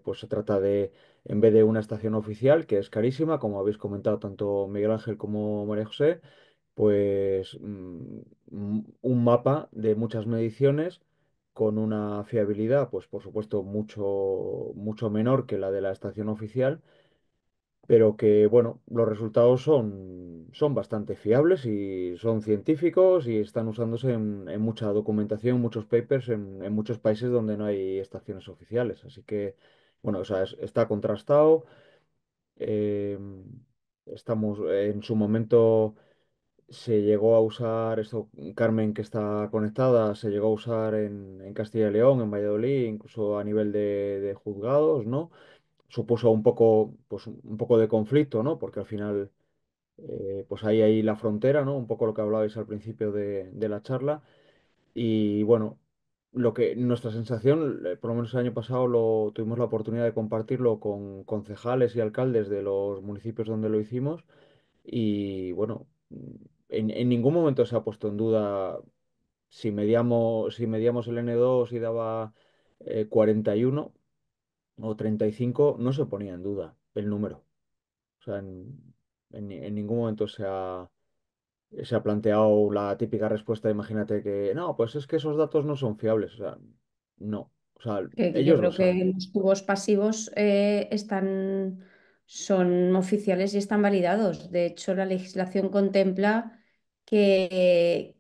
pues se trata de, en vez de una estación oficial, que es carísima, como habéis comentado tanto Miguel Ángel como María José, pues un mapa de muchas mediciones con una fiabilidad, pues por supuesto, mucho menor que la de la estación oficial, pero que, bueno, los resultados son bastante fiables y son científicos y están usándose en mucha documentación, muchos papers en muchos países donde no hay estaciones oficiales. Así que, bueno, o sea, está contrastado. eh, Estamos en su momento. Se llegó a usar esto, Carmen, que está conectada, se llegó a usar en Castilla y León, en Valladolid, incluso a nivel de juzgados, ¿no? Supuso un poco, pues, un poco de conflicto, ¿no? Porque al final, pues ahí la frontera, ¿no? Un poco lo que hablabais al principio de la charla. Y bueno, lo que nuestra sensación, por lo menos el año pasado tuvimos la oportunidad de compartirlo con concejales y alcaldes de los municipios donde lo hicimos. Y bueno, en ningún momento se ha puesto en duda si medíamos el N2 y daba 41 o 35, no se ponía en duda el número. O sea, en ningún momento se ha planteado la típica respuesta, imagínate que, no, pues es que esos datos no son fiables. O sea, no. O sea, Que yo ellos lo creo que saben. los tubos pasivos son oficiales y están validados. De hecho, la legislación contempla que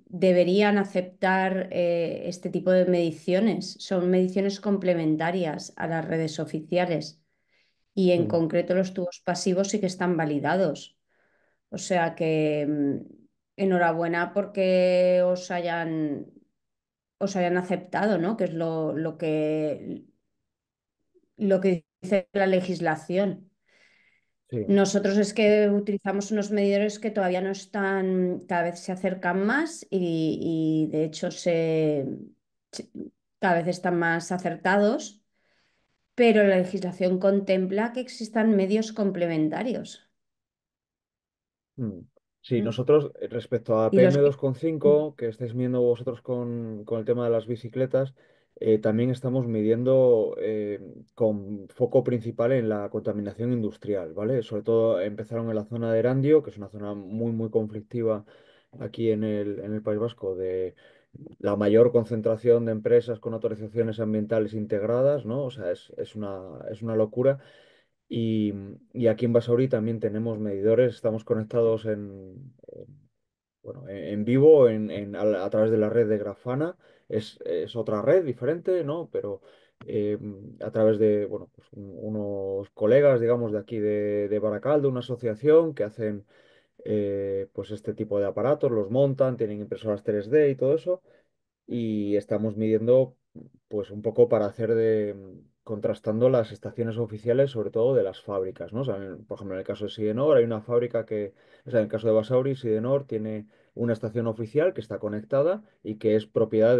deberían aceptar este tipo de mediciones. Son mediciones complementarias a las redes oficiales y en Mm, concreto los tubos pasivos sí que están validados. O sea que enhorabuena porque os hayan aceptado, ¿no? Que es lo que dice la legislación. sí. Nosotros es que utilizamos unos medidores que todavía no están, cada vez se acercan más y de hecho se- cada vez están más acertados, pero la legislación contempla que existan medios complementarios. Mm. Sí, ¿Mm? nosotros respecto a Y los que... PM2,5 que estáis midiendo vosotros con el tema de las bicicletas, también estamos midiendo con foco principal en la contaminación industrial, ¿vale? Sobre todo empezaron en la zona de Erandio, que es una zona muy, muy conflictiva aquí en el País Vasco, de la mayor concentración de empresas con autorizaciones ambientales integradas, ¿no? O sea, es una locura. Y aquí en Basauri también tenemos medidores, estamos conectados bueno, en vivo a través de la red de Grafana. Es otra red diferente, ¿no? Pero eh, a través de, bueno, pues unos colegas, digamos, de aquí de Baracaldo, una asociación que hacen pues este tipo de aparatos, los montan, tienen impresoras 3D y todo eso y estamos midiendo pues un poco para hacer contrastando las estaciones oficiales, sobre todo de las fábricas, ¿no? O sea, por ejemplo, en el caso de Sidenor hay una fábrica o sea, en el caso de Basauri, Sidenor tiene una estación oficial que está conectada y que es propiedad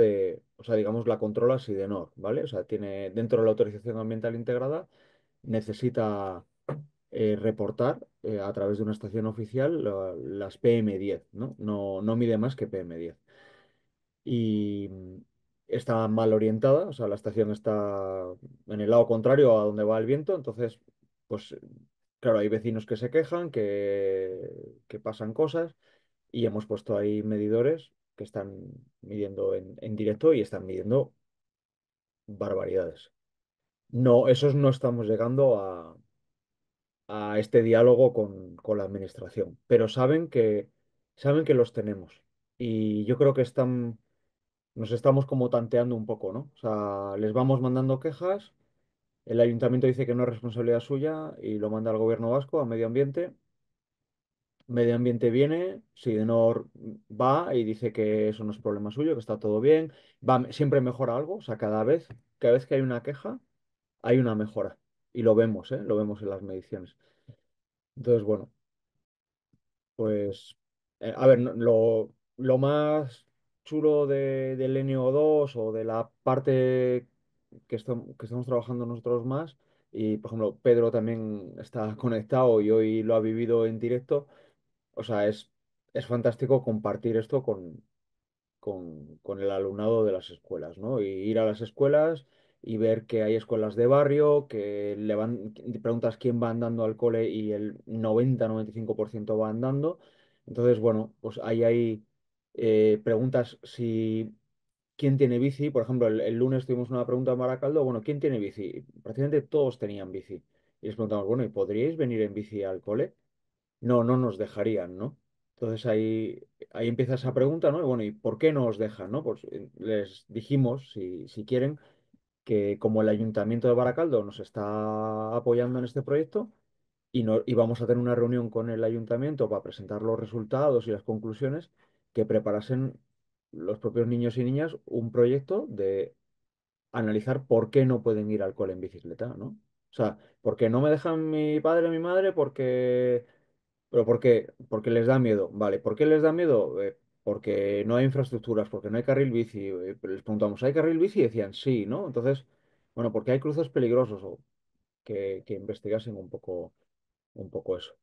o sea, digamos, la controla Sidenor, ¿vale? O sea, tiene dentro de la autorización ambiental integrada, necesita reportar a través de una estación oficial las PM10, ¿no? No mide más que PM10 y está mal orientada, o sea, la estación está en el lado contrario a donde va el viento, entonces, pues, claro, hay vecinos que se quejan, que pasan cosas y hemos puesto ahí medidores que están midiendo en directo y están midiendo barbaridades. No, esos no estamos llegando a este diálogo con la administración, pero saben que los tenemos y yo creo que nos estamos como tanteando un poco, ¿no? O sea, les vamos mandando quejas, el ayuntamiento dice que no es responsabilidad suya y lo manda al gobierno vasco, a medio ambiente. Medio ambiente viene, Sidenor va y dice que eso no es problema suyo, que está todo bien. Siempre mejora algo, o sea, cada vez que hay una queja, hay una mejora. Y lo vemos, ¿eh? Lo vemos en las mediciones. Entonces, bueno. Pues, a ver, lo más chulo del NO2 o de la parte que estamos trabajando nosotros más, y por ejemplo, Pedro también está conectado y hoy lo ha vivido en directo, o sea, es fantástico compartir esto con el alumnado de las escuelas, ¿no? Y ir a las escuelas y ver que hay escuelas de barrio, que preguntas quién va andando al cole y el 90-95% va andando. Entonces, bueno, pues ahí hay preguntas si quién tiene bici. Por ejemplo, el lunes tuvimos una pregunta en Baracaldo, bueno, ¿quién tiene bici? Prácticamente todos tenían bici. Y les preguntamos, bueno, ¿y podríais venir en bici al cole? No, no nos dejarían, ¿no? Entonces ahí empieza esa pregunta, ¿no? Y bueno, ¿y por qué no os dejan, no? Pues les dijimos, si quieren, que como el Ayuntamiento de Baracaldo nos está apoyando en este proyecto y vamos a tener una reunión con el Ayuntamiento para presentar los resultados y las conclusiones, que preparasen los propios niños y niñas un proyecto de analizar por qué no pueden ir al cole en bicicleta, ¿no? O sea, porque no me dejan mi padre, mi madre, porque ¿pero por qué? Porque les da miedo. Vale, ¿por qué les da miedo? Porque no hay infraestructuras, porque no hay carril bici. Les preguntamos, ¿hay carril bici? Y decían, sí, ¿no? Entonces, bueno, porque hay cruces peligrosos o que investigasen un poco eso.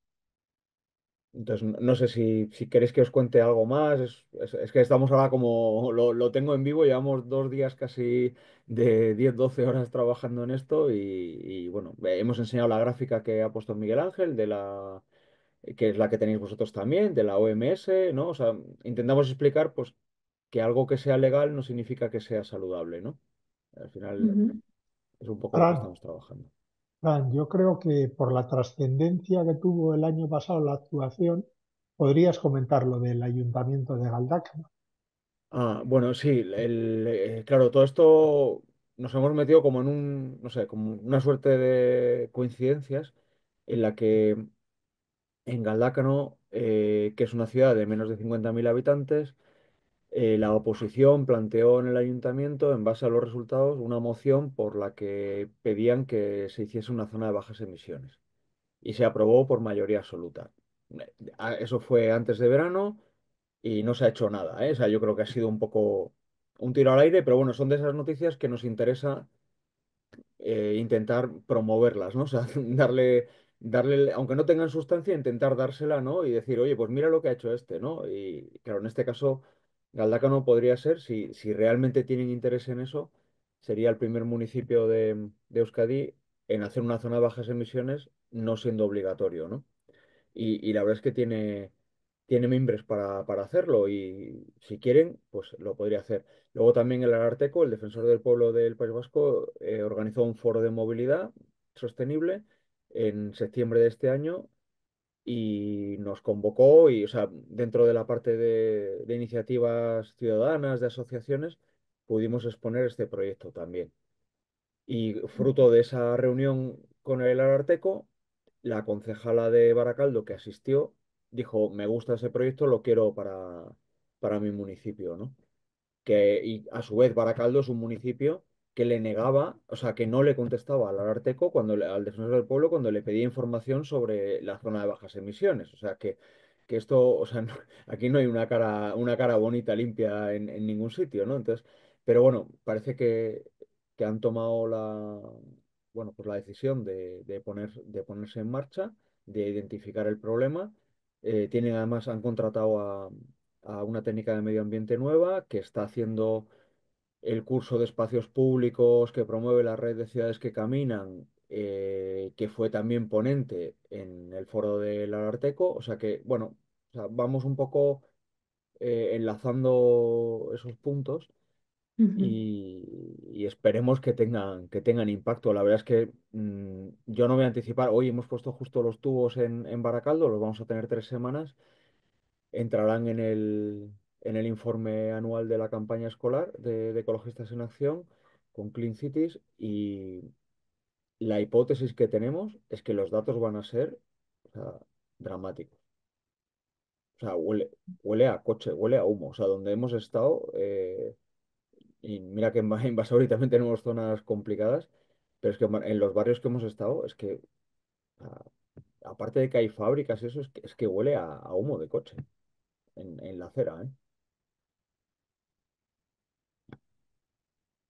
Entonces, no sé si queréis que os cuente algo más. Es que estamos ahora como lo tengo en vivo, llevamos 2 días casi de 10-12 horas trabajando en esto y bueno, hemos enseñado la gráfica que ha puesto Miguel Ángel de la que es la que tenéis vosotros también, de la OMS, ¿no? O sea, intentamos explicar pues que algo que sea legal no significa que sea saludable, ¿no? Al final Ujú. es un poco lo que Fran, estamos trabajando. Fran, yo creo que por la trascendencia que tuvo el año pasado la actuación, podrías comentar lo del Ayuntamiento de Galdácano. Ah, bueno, sí, claro, todo esto nos hemos metido como en no sé, como una suerte de coincidencias en la que en Galdácano, que es una ciudad de menos de 50.000 habitantes, la oposición planteó en el ayuntamiento, en base a los resultados, una moción por la que pedían que se hiciese una zona de bajas emisiones. Y se aprobó por mayoría absoluta. Eso fue antes de verano y no se ha hecho nada, ¿eh? O sea, yo creo que ha sido un poco un tiro al aire, pero bueno, son de esas noticias que nos interesa intentar promoverlas, ¿no? O sea, aunque no tengan sustancia, intentar dársela, ¿no? Y decir, oye, pues mira lo que ha hecho este, ¿no? Y claro, en este caso, Galdácano podría ser, si realmente tienen interés en eso, sería el primer municipio de Euskadi en hacer una zona de bajas emisiones, no siendo obligatorio, ¿no? Y la verdad es que tiene mimbres para hacerlo y si quieren, pues lo podría hacer. Luego también el Ararteko, el defensor del pueblo del País Vasco, organizó un foro de movilidad sostenible en septiembre de este año y nos convocó y, o sea, dentro de la parte de iniciativas ciudadanas, de asociaciones, pudimos exponer este proyecto también. Y fruto de esa reunión con el Ararteko, la concejala de Baracaldo que asistió dijo, me gusta ese proyecto, lo quiero para mi municipio, ¿no? Y a su vez Baracaldo es un municipio que le negaba, o sea, que no le contestaba al Ararteko al defensor del pueblo cuando le pedía información sobre la zona de bajas emisiones. O sea, que esto, o sea, aquí no hay una cara bonita, limpia en ningún sitio, ¿no? Entonces, pero bueno, parece que han tomado bueno, pues la decisión de ponerse en marcha, de identificar el problema. Además, han contratado a una técnica de medio ambiente nueva que está haciendo el curso de espacios públicos que promueve la red de ciudades que caminan, que fue también ponente en el foro del Ararteko. O sea que, bueno, o sea, vamos un poco enlazando esos puntos Ujú. y esperemos que tengan impacto. La verdad es que yo no voy a anticipar. Hoy hemos puesto justo los tubos en Baracaldo, los vamos a tener 3 semanas. Entrarán en el informe anual de la campaña escolar de Ecologistas en Acción con Clean Cities y la hipótesis que tenemos es que los datos van a ser, o sea, dramáticos. O sea, huele a coche, huele a humo. O sea, donde hemos estado, y mira que en Basauri también tenemos zonas complicadas, pero es que en los barrios que hemos estado, es que, a- aparte de que hay fábricas, y eso es que huele a humo de coche en la acera, ¿eh?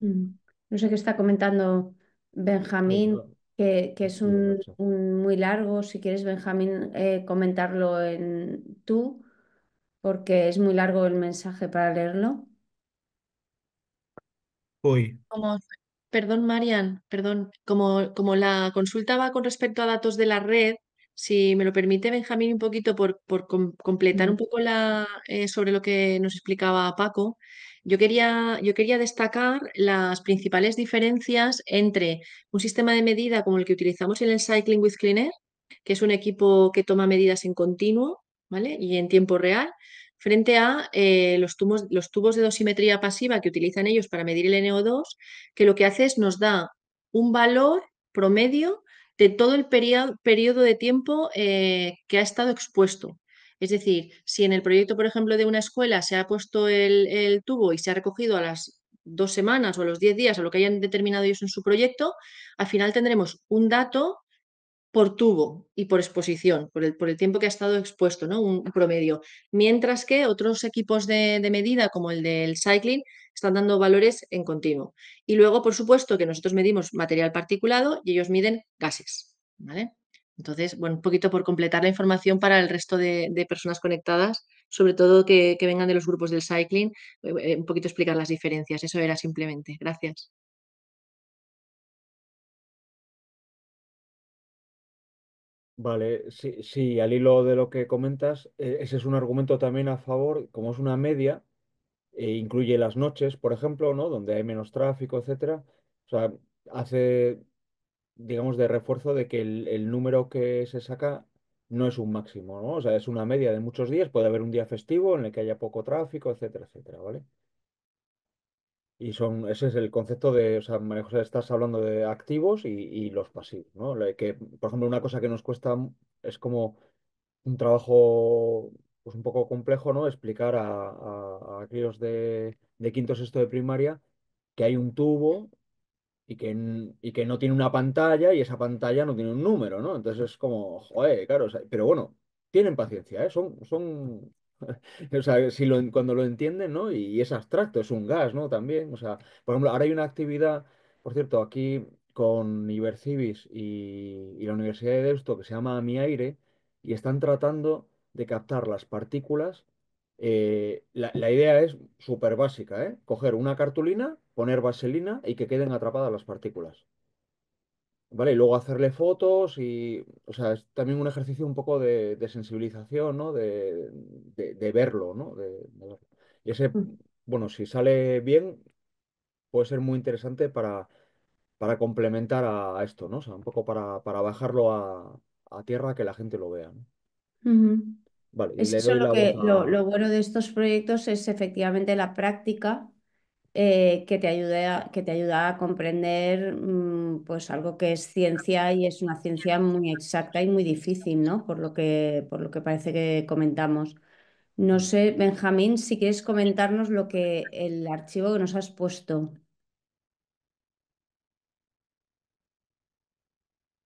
Mm. No sé qué está comentando Ay, Benjamín. perdón. que es Bien, Nacho. un muy largo. Si quieres, Benjamín, comentarlo tú, porque es muy largo el mensaje para leerlo. Uy, Como, perdón, Marian, perdón, como la consulta va con respecto a datos de la red, si me lo permite Benjamín un poquito por completar un Mm. poco sobre lo que nos explicaba Paco, yo quería destacar las principales diferencias entre un sistema de medida como el que utilizamos en el Cycling with Clean Air, que es un equipo que toma medidas en continuo, ¿vale? Y en tiempo real, frente a los tubos de dosimetría pasiva que utilizan ellos para medir el NO2, que lo que hace es nos da un valor promedio de todo el periodo de tiempo que ha estado expuesto. Es decir, si en el proyecto, por ejemplo, de una escuela se ha puesto el tubo y se ha recogido a las 2 semanas o a los 10 días, o lo que hayan determinado ellos en su proyecto, al final tendremos un dato por tubo y por exposición, por el tiempo que ha estado expuesto, ¿no? Un promedio. Mientras que otros equipos de medida, como el del cycling, están dando valores en continuo. Y luego, por supuesto, que nosotros medimos material particulado y ellos miden gases, ¿vale? Entonces, bueno, un poquito por completar la información para el resto de personas conectadas, sobre todo que vengan de los grupos del cycling, un poquito explicar las diferencias. Eso era simplemente. Gracias. Vale, sí, sí, al hilo de lo que comentas, ese es un argumento también a favor, como es una media, incluye las noches, por ejemplo, ¿no? Donde hay menos tráfico, etcétera. O sea, hace, digamos, de refuerzo de que el número que se saca no es un máximo, ¿no? O sea, es una media de muchos días, puede haber un día festivo en el que haya poco tráfico, etcétera, etcétera, ¿vale? Y ese es el concepto de, o sea, María José, estás hablando de activos y los pasivos, ¿no? Que, por ejemplo, una cosa que nos cuesta es como un trabajo pues un poco complejo, ¿no? Explicar a aquellos de quinto sexto de primaria que hay un tubo y que no tiene una pantalla y esa pantalla no tiene un número, ¿no? Entonces es como, joder, claro, o sea, pero bueno, tienen paciencia, ¿eh? O sea, cuando lo entienden, ¿no? Y es abstracto, es un gas, ¿no? También, o sea, por ejemplo, ahora hay una actividad, por cierto, aquí con Ibercivis y la Universidad de Deusto que se llama Mi Aire y están tratando de captar las partículas. La idea es súper básica, ¿eh? Coger una cartulina, poner vaselina y que queden atrapadas las partículas. ¿Vale? Y luego hacerle fotos y, o sea, es también un ejercicio un poco de sensibilización, ¿no? De verlo, ¿no? De verlo. Y ese, bueno, si sale bien, puede ser muy interesante para complementar a esto, ¿no? O sea, un poco para bajarlo a tierra, que la gente lo vea, ¿no? Ujú. Vale, y Es le eso doy lo la voz que a... lo bueno de estos proyectos es efectivamente la práctica, que te ayuda a comprender, pues algo que es ciencia y es una ciencia muy exacta y muy difícil, ¿no? Por lo que parece que comentamos. No sé, Benjamín, si quieres comentarnos lo que el archivo que nos has puesto.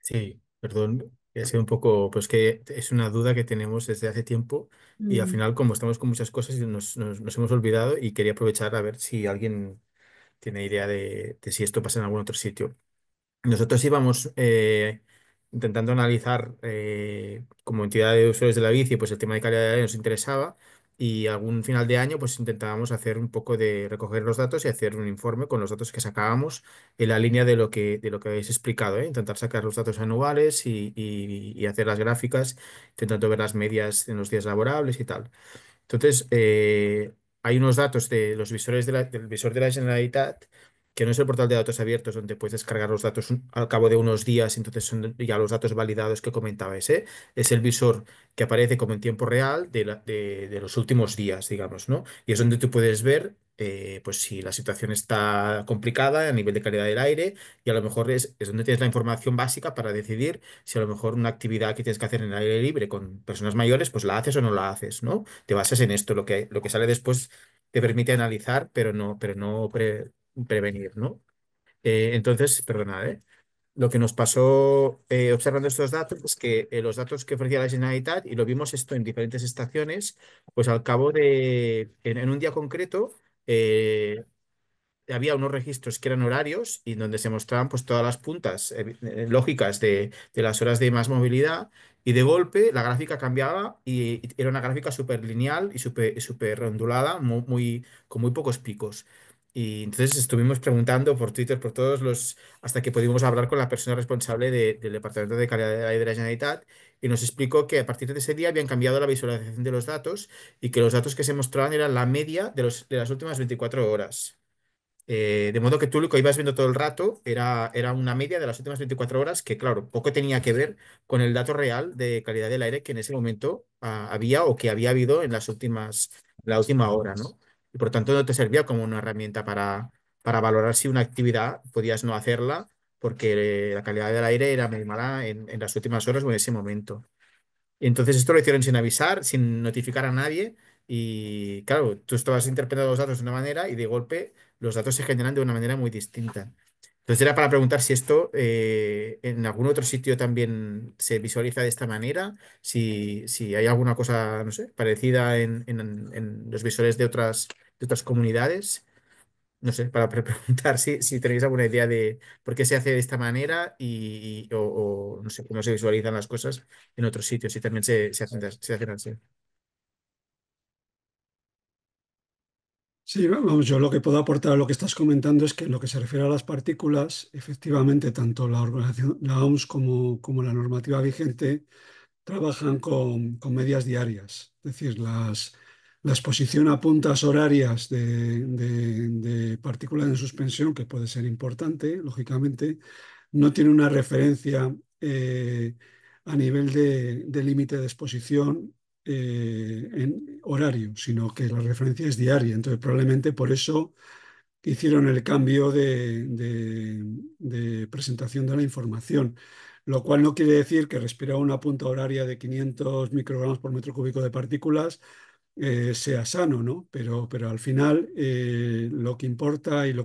sí, perdón, ha sido un poco, pues que es una duda que tenemos desde hace tiempo y al Mm. final como estamos con muchas cosas nos hemos olvidado y quería aprovechar a ver si alguien tiene idea de si esto pasa en algún otro sitio. Nosotros íbamos intentando analizar como entidad de usuarios de la bici, pues el tema de calidad de aire nos interesaba y algún final de año pues intentábamos hacer un poco de recoger los datos y hacer un informe con los datos que sacábamos en la línea de lo que habéis explicado, ¿eh? Intentar sacar los datos anuales y hacer las gráficas, intentando ver las medias en los días laborables y tal. Entonces, hay unos datos de los visores del visor de la Generalitat, que no es el portal de datos abiertos donde puedes descargar los datos al cabo de unos días, entonces son ya los datos validados que comentabais, ¿eh? Es el visor que aparece como en tiempo real de los últimos días, digamos, ¿no? Y es donde tú puedes ver, pues si la situación está complicada a nivel de calidad del aire y a lo mejor es donde tienes la información básica para decidir si a lo mejor una actividad que tienes que hacer en el aire libre con personas mayores, pues la haces o no la haces, ¿no? Te basas en esto, lo que sale después te permite analizar, pero no prevenir, ¿no? Entonces, perdonad, ¿eh? Lo que nos pasó observando estos datos es que los datos que ofrecía la Generalitat, y lo vimos esto en diferentes estaciones, pues al cabo en un día concreto, eh, había unos registros que eran horarios y donde se mostraban pues todas las puntas lógicas de las horas de más movilidad y de golpe la gráfica cambiaba y era una gráfica súper lineal y súper ondulada, con muy pocos picos. Y entonces estuvimos preguntando por Twitter, por todos los, hasta que pudimos hablar con la persona responsable del Departamento de Calidad del Aire de la Generalitat y nos explicó que a partir de ese día habían cambiado la visualización de los datos y que los datos que se mostraban eran la media de las últimas 24 horas. De modo que tú lo que ibas viendo todo el rato era una media de las últimas 24 horas que, claro, poco tenía que ver con el dato real de calidad del aire que en ese momento había o que había habido en la última hora, ¿no? Y por tanto no te servía como una herramienta para valorar si una actividad podías no hacerla porque la calidad del aire era muy mala en las últimas horas o en ese momento. Y entonces esto lo hicieron sin avisar, sin notificar a nadie. Y claro, tú estabas interpretando los datos de una manera y de golpe los datos se generan de una manera muy distinta. Entonces era para preguntar si esto en algún otro sitio también se visualiza de esta manera, si hay alguna cosa, no sé, parecida en los visores de otras comunidades. No sé, para preguntar si tenéis alguna idea de por qué se hace de esta manera o no sé, cómo se visualizan las cosas en otros sitios, si también se hacen así. Sí, vamos, yo lo que puedo aportar a lo que estás comentando es que en lo que se refiere a las partículas, efectivamente, tanto la organización, la OMS como la normativa vigente trabajan con medias diarias. Es decir, la exposición a puntas horarias de partículas en suspensión, que puede ser importante, lógicamente, no tiene una referencia a nivel de límite de exposición en horario, sino que la referencia es diaria. Entonces, probablemente por eso hicieron el cambio de presentación de la información, lo cual no quiere decir que respirar una punta horaria de 500 microgramos por metro cúbico de partículas sea sano, ¿no? Pero al final lo que importa y lo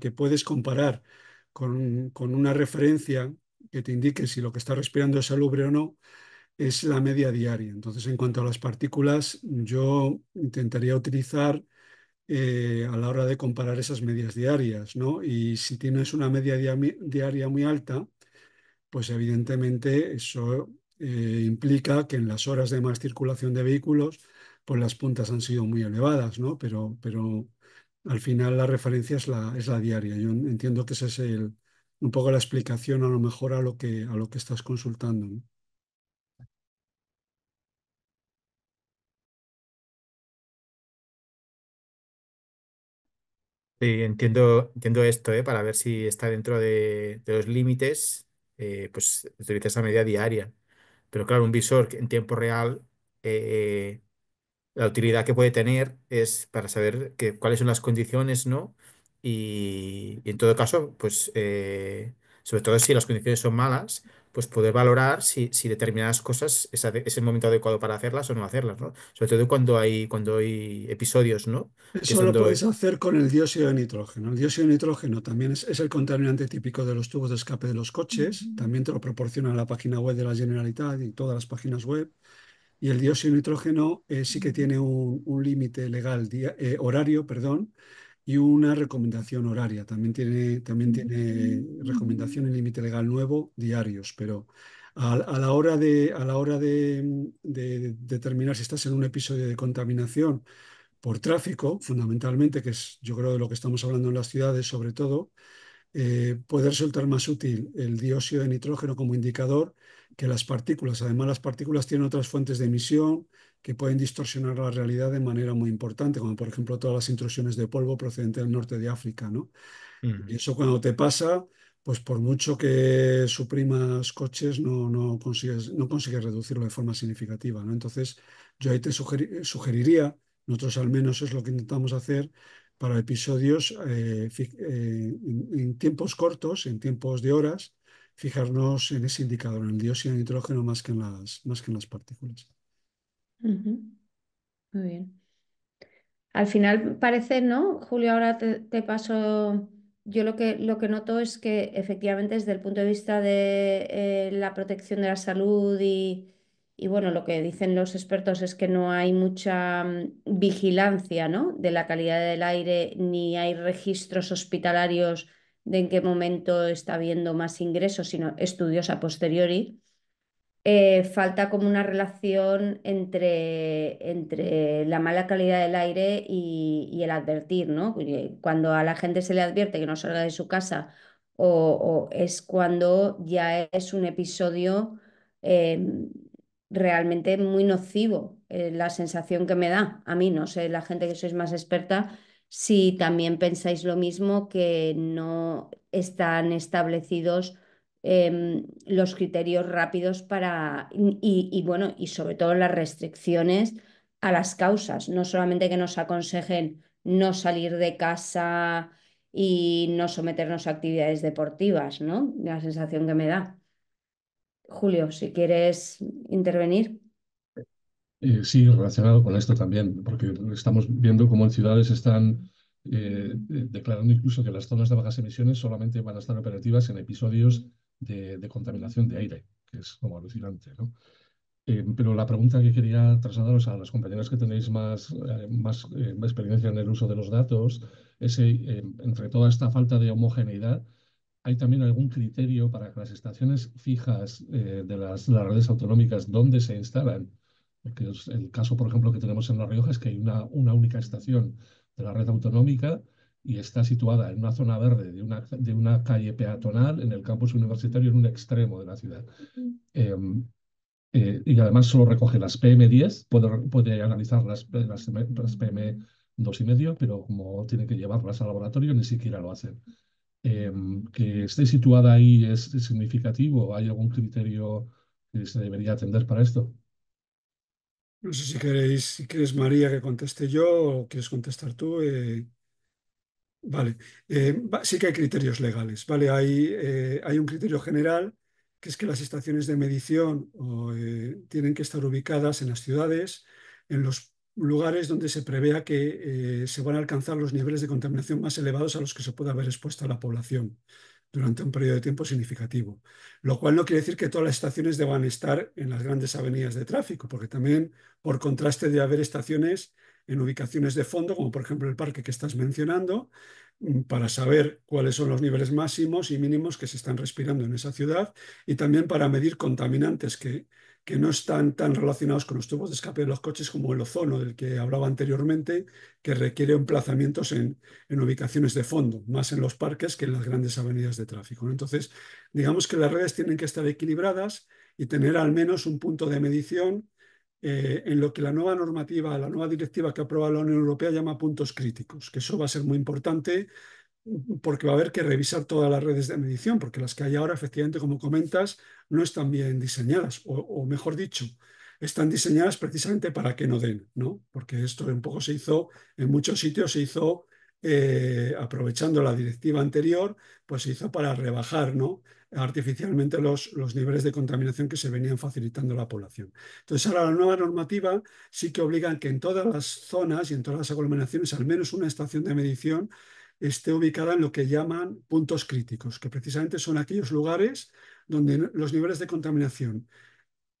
que puedes comparar con una referencia que te indique si lo que estás respirando es salubre o no, es la media diaria. Entonces, en cuanto a las partículas, yo intentaría utilizar a la hora de comparar esas medias diarias, ¿no? Y si tienes una media diaria muy alta, pues evidentemente eso implica que en las horas de más circulación de vehículos, pues las puntas han sido muy elevadas, ¿no? Pero al final la referencia es la diaria. Yo entiendo que ese es un poco la explicación a lo mejor a lo que estás consultando, ¿no? Sí, entiendo esto, para ver si está dentro de los límites, pues utiliza esa media diaria. Pero claro, un visor que en tiempo real eh, la utilidad que puede tener es para saber cuáles son las condiciones, ¿no? Y en todo caso, pues, sobre todo si las condiciones son malas, pues poder valorar si determinadas cosas es el momento adecuado para hacerlas o no hacerlas, ¿no? Sobre todo cuando hay episodios, ¿no? Que es Eso lo puedes donde... hacer con el dióxido de nitrógeno. El dióxido de nitrógeno también es el contaminante típico de los tubos de escape de los coches. También te lo proporciona la página web de la Generalitat y todas las páginas web. Y el dióxido de nitrógeno sí que tiene un límite legal horario, perdón, y una recomendación horaria. También tiene recomendación y límite legal nuevo diarios, pero a la hora de determinar si estás en un episodio de contaminación por tráfico, fundamentalmente, que es yo creo de lo que estamos hablando en las ciudades sobre todo, puede resultar más útil el dióxido de nitrógeno como indicador que las partículas. Además, las partículas tienen otras fuentes de emisión que pueden distorsionar la realidad de manera muy importante, como por ejemplo todas las intrusiones de polvo procedentes del norte de África, ¿no? Y Ujú. eso cuando te pasa, pues por mucho que suprimas coches, no consigues reducirlo de forma significativa, ¿no? Entonces, yo ahí te sugeriría, nosotros al menos es lo que intentamos hacer para episodios en tiempos cortos, en tiempos de horas, fijarnos en ese indicador, en el dióxido de nitrógeno más que en las partículas. Ujú. Muy bien. Al final parece, ¿no? Julio, ahora te paso. Yo lo que noto es que efectivamente desde el punto de vista de la protección de la salud Y bueno, lo que dicen los expertos es que no hay mucha vigilancia, ¿no?, de la calidad del aire, ni hay registros hospitalarios de en qué momento está habiendo más ingresos, sino estudios a posteriori. Falta como una relación entre la mala calidad del aire y el advertir, ¿no? Porque cuando a la gente se le advierte que no salga de su casa o es cuando ya es un episodio eh, realmente muy nocivo. La sensación que me da a mí, no sé, la gente que sois más experta, si también pensáis lo mismo, que no están establecidos los criterios rápidos para, bueno, y sobre todo las restricciones a las causas, no solamente que nos aconsejen no salir de casa y no someternos a actividades deportivas, ¿no? La sensación que me da. Julio, si quieres intervenir. Sí, relacionado con esto también, porque estamos viendo cómo en ciudades están declarando incluso que las zonas de bajas emisiones solamente van a estar operativas en episodios de contaminación de aire, que es como alucinante, ¿no? Pero la pregunta que quería trasladaros a las compañeras que tenéis más experiencia en el uso de los datos es, entre toda esta falta de homogeneidad, ¿hay también algún criterio para que las estaciones fijas de las redes autonómicas, dónde se instalan? Porque es el caso, por ejemplo, que tenemos en La Rioja es que hay una única estación de la red autonómica y está situada en una zona verde de una calle peatonal en el campus universitario en un extremo de la ciudad. Y además solo recoge las PM10, puede analizar las PM2,5, pero como tiene que llevarlas al laboratorio, ni siquiera lo hace. Que esté situada ahí es significativo. ¿Hay algún criterio que se debería atender para esto? No sé si quieres, María, que conteste yo o quieres contestar tú. Vale. Sí que hay criterios legales, ¿vale? Hay un criterio general, que es que las estaciones de medición tienen que estar ubicadas en las ciudades, en los lugares donde se prevea que se van a alcanzar los niveles de contaminación más elevados a los que se puede haber expuesto a la población durante un periodo de tiempo significativo. Lo cual no quiere decir que todas las estaciones deban estar en las grandes avenidas de tráfico, porque también, por contraste, debe haber estaciones en ubicaciones de fondo, como por ejemplo el parque que estás mencionando, para saber cuáles son los niveles máximos y mínimos que se están respirando en esa ciudad, y también para medir contaminantes que no están tan relacionados con los tubos de escape de los coches como el ozono, del que hablaba anteriormente, que requiere emplazamientos en ubicaciones de fondo, más en los parques que en las grandes avenidas de tráfico, ¿no? Entonces, digamos que las redes tienen que estar equilibradas y tener al menos un punto de medición en lo que la nueva normativa, la nueva directiva que aprueba la Unión Europea llama puntos críticos, que eso va a ser muy importante porque va a haber que revisar todas las redes de medición, porque las que hay ahora, efectivamente, como comentas, no están bien diseñadas, o mejor dicho, están diseñadas precisamente para que no den, ¿no? Porque esto un poco se hizo, en muchos sitios se hizo, aprovechando la directiva anterior, pues se hizo para rebajar, ¿no?, artificialmente los niveles de contaminación que se venían facilitando a la población. Entonces, ahora la nueva normativa sí que obliga que en todas las zonas y en todas las aglomeraciones, al menos una estación de medición esté ubicada en lo que llaman puntos críticos, que precisamente son aquellos lugares donde los niveles de contaminación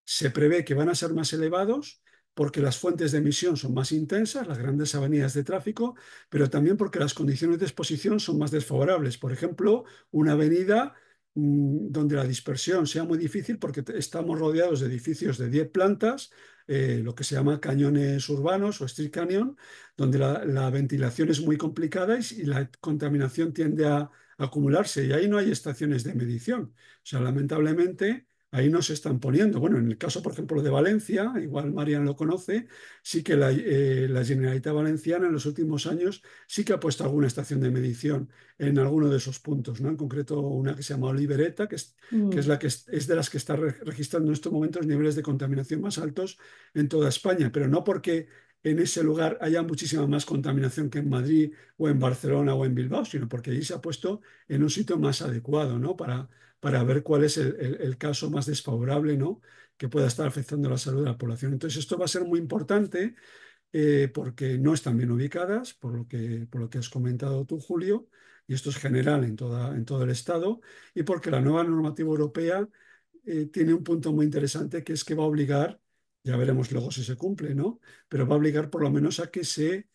se prevé que van a ser más elevados porque las fuentes de emisión son más intensas, las grandes avenidas de tráfico, pero también porque las condiciones de exposición son más desfavorables. Por ejemplo, una avenida donde la dispersión sea muy difícil porque estamos rodeados de edificios de 10 plantas, lo que se llama cañones urbanos o street canyon, donde la ventilación es muy complicada y la contaminación tiende a acumularse, y ahí no hay estaciones de medición. O sea, lamentablemente ahí no se están poniendo. Bueno, en el caso, por ejemplo, de Valencia, igual Marian lo conoce, sí que la Generalitat Valenciana en los últimos años sí que ha puesto alguna estación de medición en alguno de esos puntos, ¿no? En concreto, una que se llama Olivereta, que es la que es de las que está registrando en estos momentos niveles de contaminación más altos en toda España, pero no porque en ese lugar haya muchísima más contaminación que en Madrid o en Barcelona o en Bilbao, sino porque allí se ha puesto en un sitio más adecuado, ¿no?, para ver cuál es el caso más desfavorable, ¿no?, que pueda estar afectando la salud de la población. Entonces, esto va a ser muy importante porque no están bien ubicadas, por lo que has comentado tú, Julio, y esto es general en todo el Estado, y porque la nueva normativa europea tiene un punto muy interesante, que es que va a obligar Ya veremos luego si se cumple, ¿no? Pero va a obligar por lo menos a que se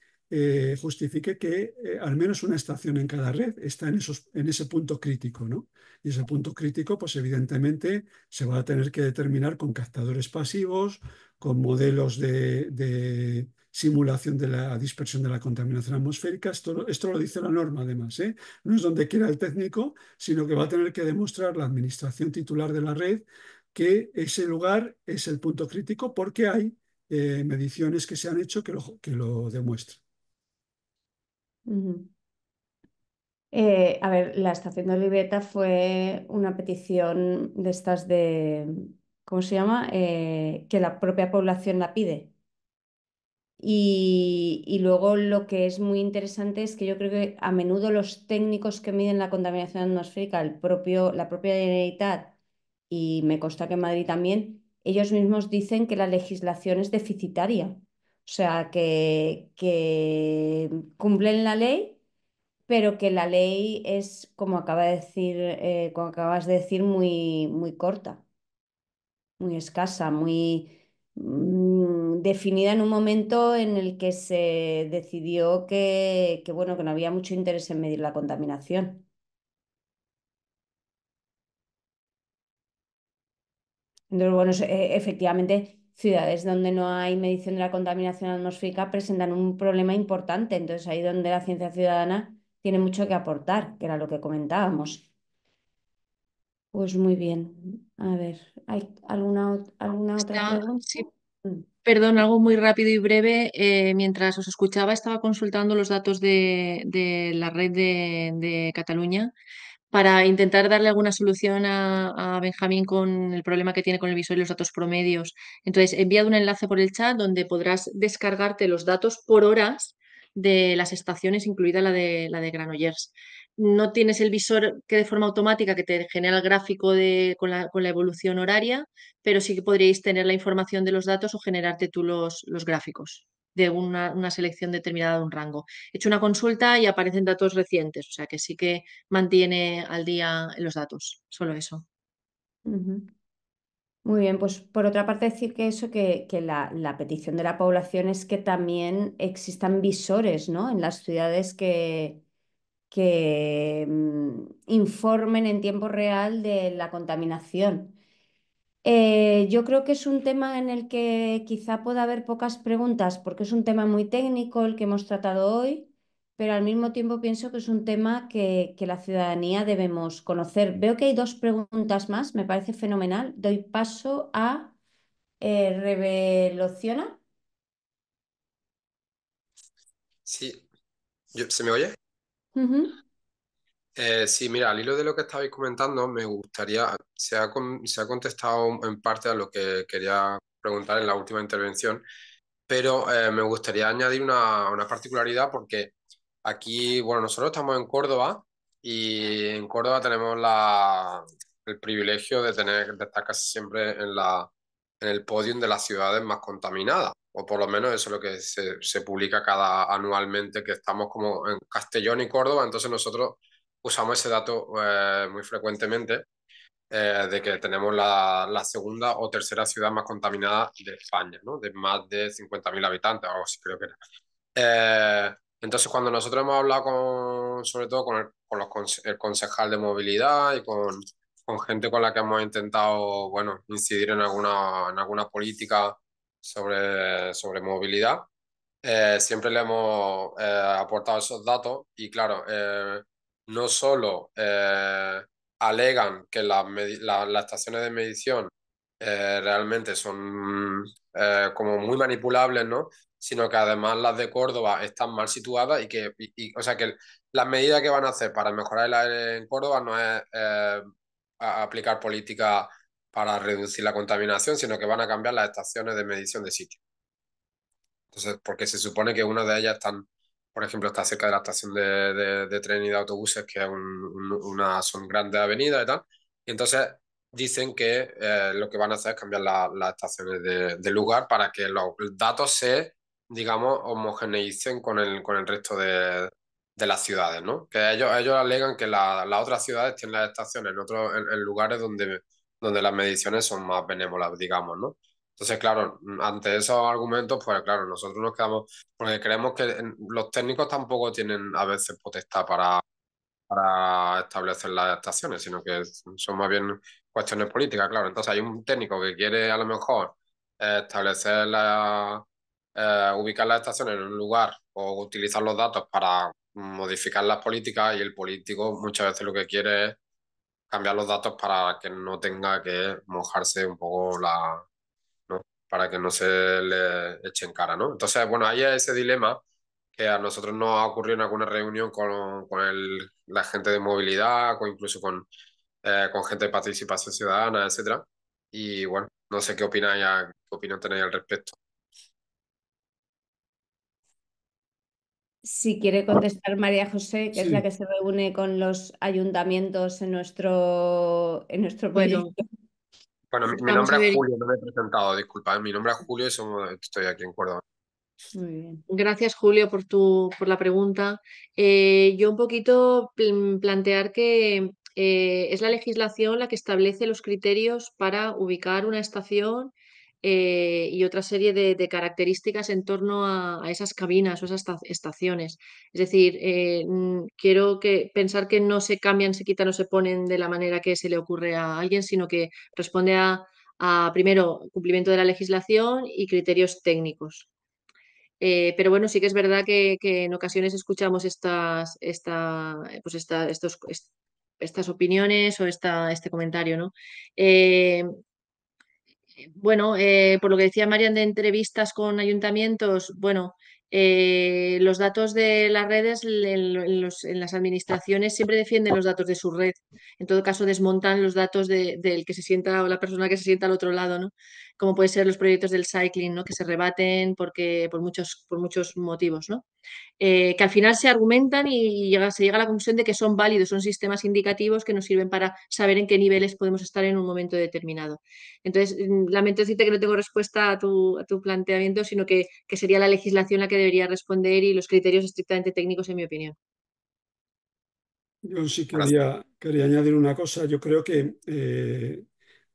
justifique que al menos una estación en cada red está en ese punto crítico, ¿no? Y ese punto crítico, pues evidentemente se va a tener que determinar con captadores pasivos, con modelos de simulación de la dispersión de la contaminación atmosférica. Esto lo dice la norma, además, ¿eh? No es donde quiera el técnico, sino que va a tener que demostrar la administración titular de la red que ese lugar es el punto crítico porque hay mediciones que se han hecho que lo demuestran. Ujú. A ver, la estación de Olivieta fue una petición de estas ¿cómo se llama? Que la propia población la pide. Y luego lo que es muy interesante es que yo creo que a menudo los técnicos que miden la contaminación atmosférica, la propia Generalitat, y me consta que en Madrid también, ellos mismos dicen que la legislación es deficitaria. O sea, que cumplen la ley, pero que la ley es, como acabas de decir, muy corta, muy escasa, muy definida en un momento en el que se decidió bueno, que no había mucho interés en medir la contaminación. Entonces, bueno, efectivamente, ciudades donde no hay medición de la contaminación atmosférica presentan un problema importante. Entonces, ahí donde la ciencia ciudadana tiene mucho que aportar, que era lo que comentábamos. Pues muy bien. A ver, ¿hay alguna otra pregunta? Sí, Mm. perdón, algo muy rápido y breve. Mientras os escuchaba, estaba consultando los datos de la red de Cataluña para intentar darle alguna solución a Benjamín con el problema que tiene con el visor y los datos promedios. Entonces, he enviado un enlace por el chat donde podrás descargarte los datos por horas de las estaciones, incluida la de Granollers. No tienes el visor que de forma automática que te genera el gráfico con la evolución horaria, pero sí que podríais tener la información de los datos o generarte tú los gráficos de una selección determinada de un rango. He hecho una consulta y aparecen datos recientes, o sea que sí que mantiene al día los datos, solo eso. Ujú. Muy bien, pues por otra parte decir que que la petición de la población es que también existan visores, ¿no? En las ciudades que informen en tiempo real de la contaminación. Yo creo que es un tema en el que quizá pueda haber pocas preguntas porque es un tema muy técnico el que hemos tratado hoy, pero al mismo tiempo pienso que es un tema que la ciudadanía debemos conocer. Veo que hay dos preguntas más, me parece fenomenal. Doy paso a Revoluciona. Sí, ¿se me oye? Ujú. Sí, mira, al hilo de lo que estabais comentando, me gustaría, se ha contestado en parte a lo que quería preguntar en la última intervención, pero me gustaría añadir una particularidad porque aquí, bueno, nosotros estamos en Córdoba y en Córdoba tenemos el privilegio de estar casi siempre en el podium de las ciudades más contaminadas, o por lo menos eso es lo que se publica anualmente, que estamos como en Castellón y Córdoba, entonces nosotros usamos ese dato muy frecuentemente de que tenemos la segunda o tercera ciudad más contaminada de España, ¿no? De más de 50.000 habitantes, o algo así creo que era. Entonces, cuando nosotros hemos hablado sobre todo el concejal de movilidad y con gente con la que hemos intentado, bueno, incidir en alguna política sobre movilidad, siempre le hemos aportado esos datos y claro, no solo alegan que las estaciones de medición realmente son como muy manipulables, ¿no? Sino que además las de Córdoba están mal situadas o sea que las medidas que van a hacer para mejorar el aire en Córdoba no es aplicar políticas para reducir la contaminación, sino que van a cambiar las estaciones de medición de sitio. Entonces, porque se supone que una de ellas por ejemplo, está cerca de la estación de tren y de autobuses, que es son grandes avenidas y tal. Y entonces dicen que lo que van a hacer es cambiar las estaciones de lugar para que los datos digamos, homogeneicen con el resto de las ciudades, ¿no? Que ellos alegan que las otras ciudades tienen las estaciones en lugares donde las mediciones son más benévolas, digamos, ¿no? Entonces, claro, ante esos argumentos, pues claro, nosotros nos quedamos, porque creemos que los técnicos tampoco tienen a veces potestad para establecer las estaciones, sino que son más bien cuestiones políticas, claro. Entonces hay un técnico que quiere a lo mejor establecer ubicar las estaciones en un lugar o utilizar los datos para modificar las políticas y el político muchas veces lo que quiere es cambiar los datos para que no tenga que mojarse un poco ¿no? Para que no se le eche en cara, ¿no? Entonces, bueno, ahí es ese dilema que a nosotros nos ha ocurrido en alguna reunión con la gente de movilidad, o incluso con gente de participación ciudadana, etcétera. Y bueno, no sé qué opináis, qué opinión tenéis al respecto. Si quiere contestar María José, que es la Sí, que se reúne con los ayuntamientos en nuestro Bueno, proyecto. Bueno, mi vamos nombre a es ver. Julio, no me he presentado, disculpa. Mi nombre es Julio y estoy aquí en Córdoba. Muy bien. Gracias, Julio, por la pregunta. Yo un poquito plantear que es la legislación la que establece los criterios para ubicar una estación y otra serie de características en torno a esas cabinas o esas estaciones. Es decir, quiero pensar que no se cambian, se quitan o se ponen de la manera que se le ocurre a alguien, sino que responde a primero, cumplimiento de la legislación y criterios técnicos. Pero bueno, sí que es verdad que en ocasiones escuchamos estas opiniones o este comentario, ¿no? Eh, bueno, por lo que decía Marian de entrevistas con ayuntamientos, bueno, los datos de las redes en las administraciones siempre defienden los datos de su red. En todo caso, desmontan los datos del que se sienta o la persona que se sienta al otro lado, ¿no? Como pueden ser los proyectos del cycling, ¿no? Que se rebaten por muchos motivos, ¿no? Que al final se argumentan y se llega a la conclusión de que son válidos, son sistemas indicativos que nos sirven para saber en qué niveles podemos estar en un momento determinado. Entonces, lamento decirte que no tengo respuesta a tu planteamiento, sino que sería la legislación la que debería responder y los criterios estrictamente técnicos, en mi opinión. yo sí Gracias. quería añadir una cosa. Yo creo que,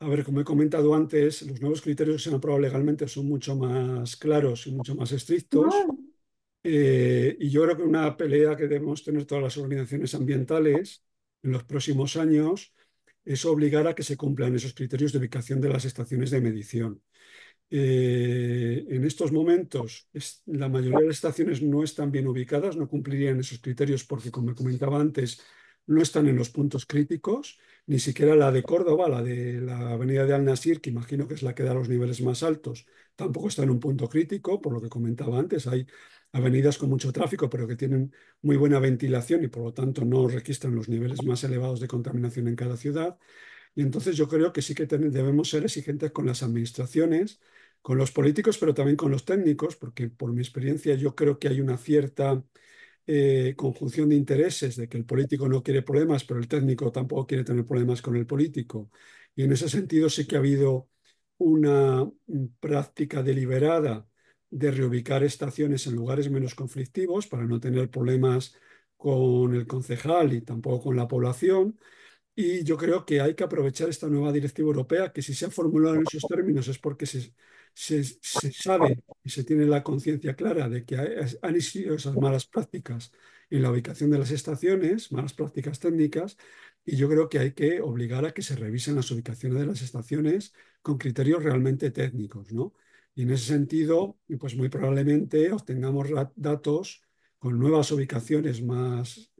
a ver, como he comentado antes, los nuevos criterios que se han aprobado legalmente son mucho más claros y mucho más estrictos. Y yo creo que una pelea que debemos tener todas las organizaciones ambientales en los próximos años es obligar a que se cumplan esos criterios de ubicación de las estaciones de medición. En estos momentos, la mayoría de las estaciones no están bien ubicadas, no cumplirían esos criterios porque, como comentaba antes, no están en los puntos críticos, ni siquiera la de Córdoba, la de la avenida de Al-Nasir, que imagino que es la que da los niveles más altos, tampoco está en un punto crítico, por lo que comentaba antes. Hay avenidas con mucho tráfico, pero que tienen muy buena ventilación y, por lo tanto, no registran los niveles más elevados de contaminación en cada ciudad. Y entonces yo creo que sí que debemos ser exigentes con las administraciones, con los políticos, pero también con los técnicos, porque por mi experiencia yo creo que hay una cierta conjunción de intereses, de que el político no quiere problemas, pero el técnico tampoco quiere tener problemas con el político. Y en ese sentido sí que ha habido una práctica deliberada de reubicar estaciones en lugares menos conflictivos para no tener problemas con el concejal y tampoco con la población. Y yo creo que hay que aprovechar esta nueva directiva europea, que si se ha formulado en esos términos es porque se sabe y se tiene la conciencia clara de que han existido esas malas prácticas en la ubicación de las estaciones, malas prácticas técnicas, y yo creo que hay que obligar a que se revisen las ubicaciones de las estaciones con criterios realmente técnicos, ¿no? Y en ese sentido, pues muy probablemente obtengamos datos con nuevas ubicaciones más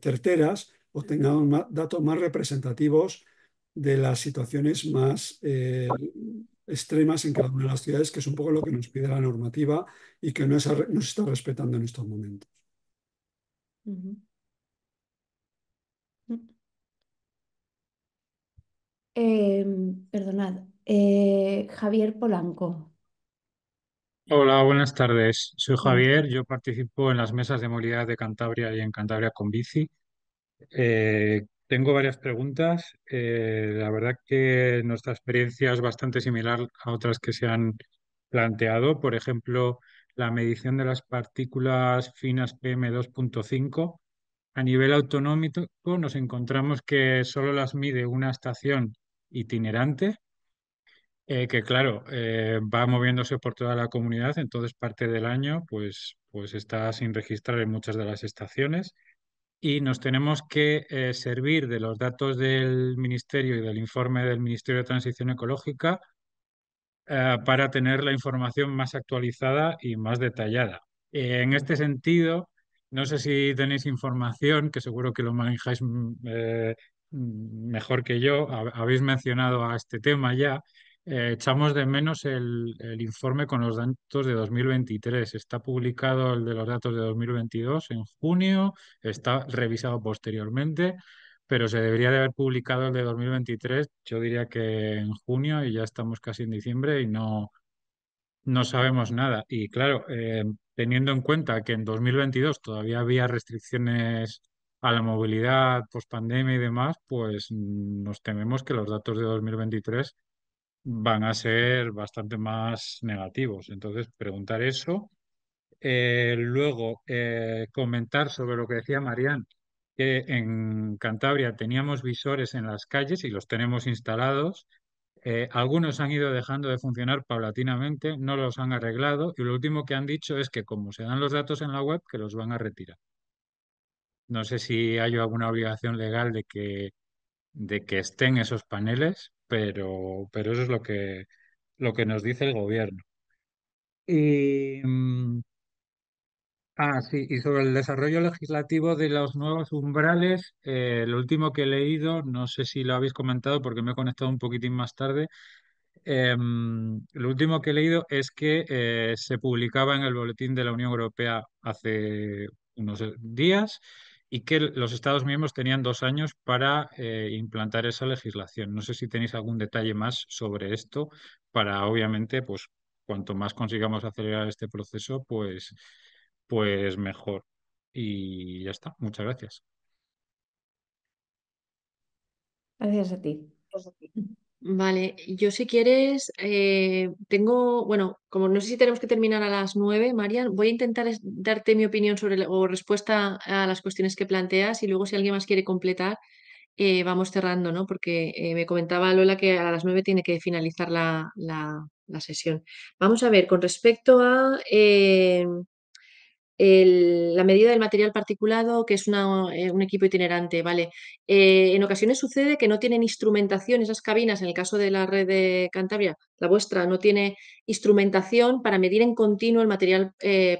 certeras o tengamos datos más representativos de las situaciones más extremas en cada una de las ciudades, que es un poco lo que nos pide la normativa y que no se está respetando en estos momentos. Ujú. Perdonad, Javier Polanco. Hola, buenas tardes. Soy Buenas. Javier, yo participo en las mesas de movilidad de Cantabria y en Cantabria con Bici. Tengo varias preguntas. La verdad que nuestra experiencia es bastante similar a otras que se han planteado. Por ejemplo, la medición de las partículas finas PM2.5. A nivel autonómico nos encontramos que solo las mide una estación itinerante que claro, va moviéndose por toda la comunidad, entonces parte del año pues está sin registrar en muchas de las estaciones y nos tenemos que servir de los datos del Ministerio y del informe del Ministerio de Transición Ecológica para tener la información más actualizada y más detallada. En este sentido, no sé si tenéis información, que seguro que lo manejáis mejor que yo, habéis mencionado a este tema ya. Echamos de menos el informe con los datos de 2023. Está publicado el de los datos de 2022 en junio, está revisado posteriormente, pero se debería de haber publicado el de 2023, yo diría que en junio y ya estamos casi en diciembre y no sabemos nada. Y claro, teniendo en cuenta que en 2022 todavía había restricciones a la movilidad post pandemia y demás, pues nos tememos que los datos de 2023 van a ser bastante más negativos. Entonces, preguntar eso. Luego, comentar sobre lo que decía Marián, que en Cantabria teníamos visores en las calles y los tenemos instalados. Algunos han ido dejando de funcionar paulatinamente, no los han arreglado y lo último que han dicho es que como se dan los datos en la web, que los van a retirar. No sé si hay alguna obligación legal de que estén esos paneles, pero eso es lo que nos dice el gobierno. Y, sí, y sobre el desarrollo legislativo de los nuevos umbrales, lo último que he leído, no sé si lo habéis comentado porque me he conectado un poquitín más tarde, lo último que he leído es que se publicaba en el Boletín de la Unión Europea hace unos días y que los Estados miembros tenían 2 años para implantar esa legislación. No sé si tenéis algún detalle más sobre esto para, obviamente, pues cuanto más consigamos acelerar este proceso, pues mejor. Y ya está. Muchas gracias. Gracias a ti. Vale, yo si quieres, tengo, bueno, como no sé si tenemos que terminar a las 9, Marian, voy a intentar darte mi opinión sobre o respuesta a las cuestiones que planteas y luego si alguien más quiere completar, vamos cerrando, ¿no? Porque me comentaba Lola que a las 9 tiene que finalizar la sesión. Vamos a ver, con respecto a la medida del material particulado, que es un equipo itinerante, ¿vale? En ocasiones sucede que no tienen instrumentación, esas cabinas, en el caso de la red de Cantabria, la vuestra no tiene instrumentación para medir en continuo el material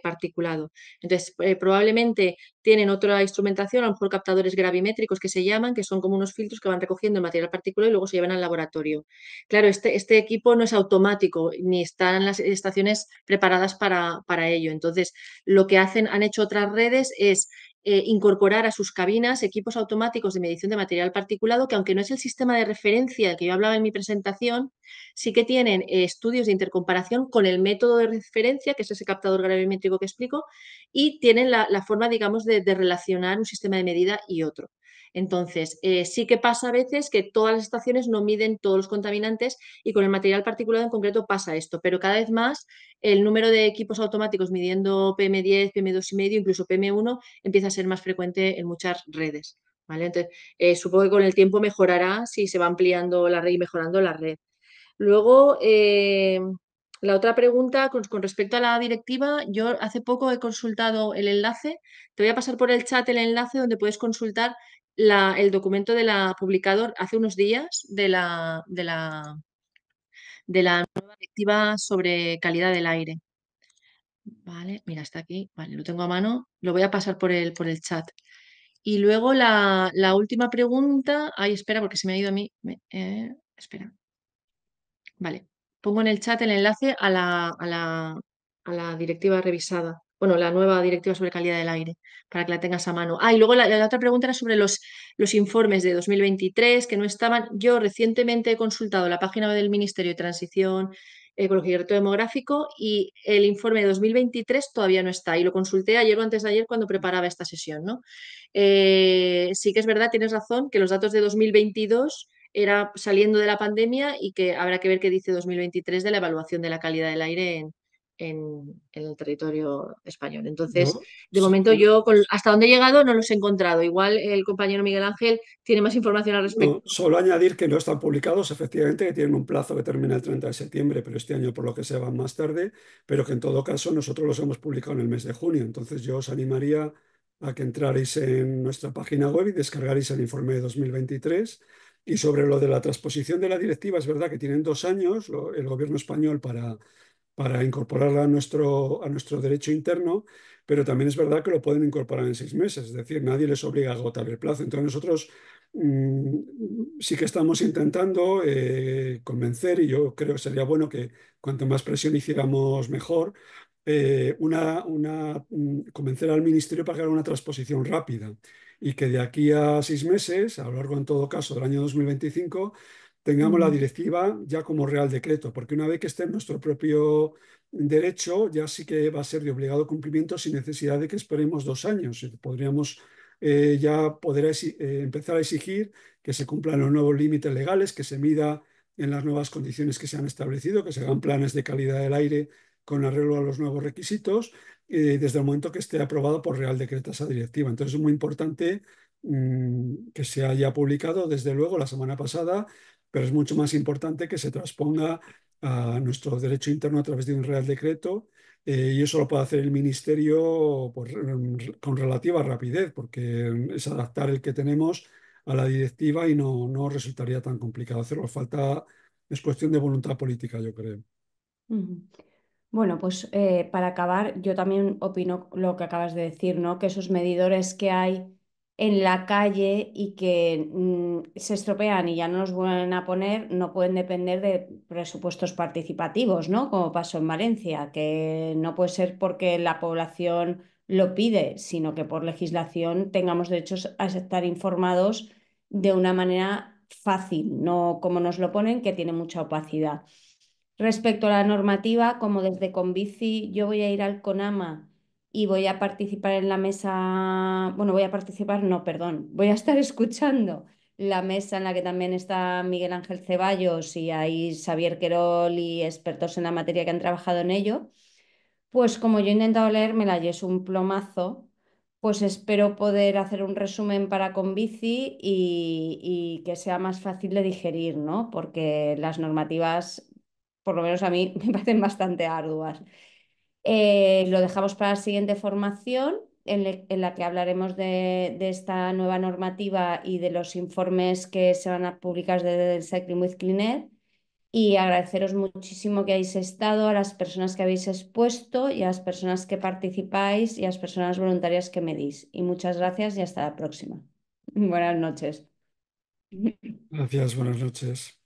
particulado. Entonces, probablemente tienen otra instrumentación, a lo mejor captadores gravimétricos que se llaman, que son como unos filtros que van recogiendo el material particulado y luego se llevan al laboratorio. Claro, este equipo no es automático, ni están las estaciones preparadas para ello. Entonces, lo que han hecho otras redes es incorporar a sus cabinas equipos automáticos de medición de material particulado, que aunque no es el sistema de referencia del que yo hablaba en mi presentación, sí que tienen estudios de intercomparación con el método de referencia, que es ese captador gravimétrico que explico, y tienen la forma, digamos, de relacionar un sistema de medida y otro. Entonces, sí que pasa a veces que todas las estaciones no miden todos los contaminantes y con el material particulado en concreto pasa esto, pero cada vez más el número de equipos automáticos midiendo PM10, PM2,5, incluso PM1 empieza a ser más frecuente en muchas redes. ¿Vale? Entonces, supongo que con el tiempo mejorará si se va ampliando la red y mejorando la red. Luego, la otra pregunta con respecto a la directiva, yo hace poco he consultado el enlace, te voy a pasar por el chat el enlace donde puedes consultar el documento de la publicado hace unos días de la nueva directiva sobre calidad del aire. Vale, mira, está aquí, vale, lo tengo a mano, lo voy a pasar por el chat. Y luego la última pregunta, ay, espera, porque se me ha ido a mí, espera. Vale, pongo en el chat el enlace a la directiva revisada. Bueno, la nueva directiva sobre calidad del aire, para que la tengas a mano. Y luego la otra pregunta era sobre los informes de 2023 que no estaban. Yo recientemente he consultado la página web del Ministerio de Transición Ecológica y Reto Demográfico y el informe de 2023 todavía no está. Y lo consulté ayer o antes de ayer cuando preparaba esta sesión, ¿no? Sí que es verdad, tienes razón, que los datos de 2022 era saliendo de la pandemia y que habrá que ver qué dice 2023 de la evaluación de la calidad del aire en el territorio español. Entonces, Yo, de sí, momento yo hasta donde he llegado no los he encontrado. Igual el compañero Miguel Ángel tiene más información al respecto. no, solo añadir que no están publicados, efectivamente, que tienen un plazo que termina el 30 de septiembre, pero este año por lo que se van más tarde, pero que en todo caso nosotros los hemos publicado en el mes de junio. Entonces yo os animaría a que entrarais en nuestra página web y descargarais el informe de 2023. Y sobre lo de la transposición de la directiva, es verdad que tienen 2 años el gobierno español para incorporarla a nuestro derecho interno, pero también es verdad que lo pueden incorporar en 6 meses, es decir, nadie les obliga a agotar el plazo. Entonces nosotros sí que estamos intentando convencer, y yo creo que sería bueno que cuanto más presión hiciéramos mejor, convencer al Ministerio para que haga una transposición rápida y que de aquí a 6 meses, a lo largo en todo caso del año 2025, tengamos la directiva ya como Real Decreto, porque una vez que esté en nuestro propio derecho, ya sí que va a ser de obligado cumplimiento sin necesidad de que esperemos 2 años. Podríamos ya poder empezar a exigir que se cumplan los nuevos límites legales, que se mida en las nuevas condiciones que se han establecido, que se hagan planes de calidad del aire con arreglo a los nuevos requisitos, desde el momento que esté aprobado por Real Decreto esa directiva. Entonces es muy importante que se haya publicado, desde luego, la semana pasada, pero es mucho más importante que se transponga a nuestro derecho interno a través de un Real Decreto, y eso lo puede hacer el Ministerio pues, con relativa rapidez, porque es adaptar el que tenemos a la directiva y no resultaría tan complicado hacerlo. Es cuestión de voluntad política, yo creo. Ujú. Bueno, pues para acabar, yo también opino lo que acabas de decir, ¿no? Que esos medidores que hay en la calle y que se estropean y ya no los vuelven a poner, no pueden depender de presupuestos participativos, ¿no? Como pasó en Valencia, que no puede ser porque la población lo pide, sino que por legislación tengamos derechos a estar informados de una manera fácil, no como nos lo ponen, que tiene mucha opacidad. Respecto a la normativa, como desde Convici yo voy a ir al CONAMA y voy a participar en la mesa, bueno, voy a participar, no, perdón, voy a estar escuchando la mesa en la que también está Miguel Ángel Ceballos y hay Xavier Querol y expertos en la materia que han trabajado en ello. Pues como yo he intentado leérmela y es un plomazo, pues espero poder hacer un resumen para Convici y que sea más fácil de digerir, ¿no? Porque las normativas, por lo menos a mí, me parecen bastante arduas. Lo dejamos para la siguiente formación, en la que hablaremos de esta nueva normativa y de los informes que se van a publicar desde el Cycling with Clean Air. Y agradeceros muchísimo que hayáis estado, a las personas que habéis expuesto y a las personas que participáis y a las personas voluntarias que medís. Y muchas gracias y hasta la próxima. Buenas noches. Gracias, buenas noches.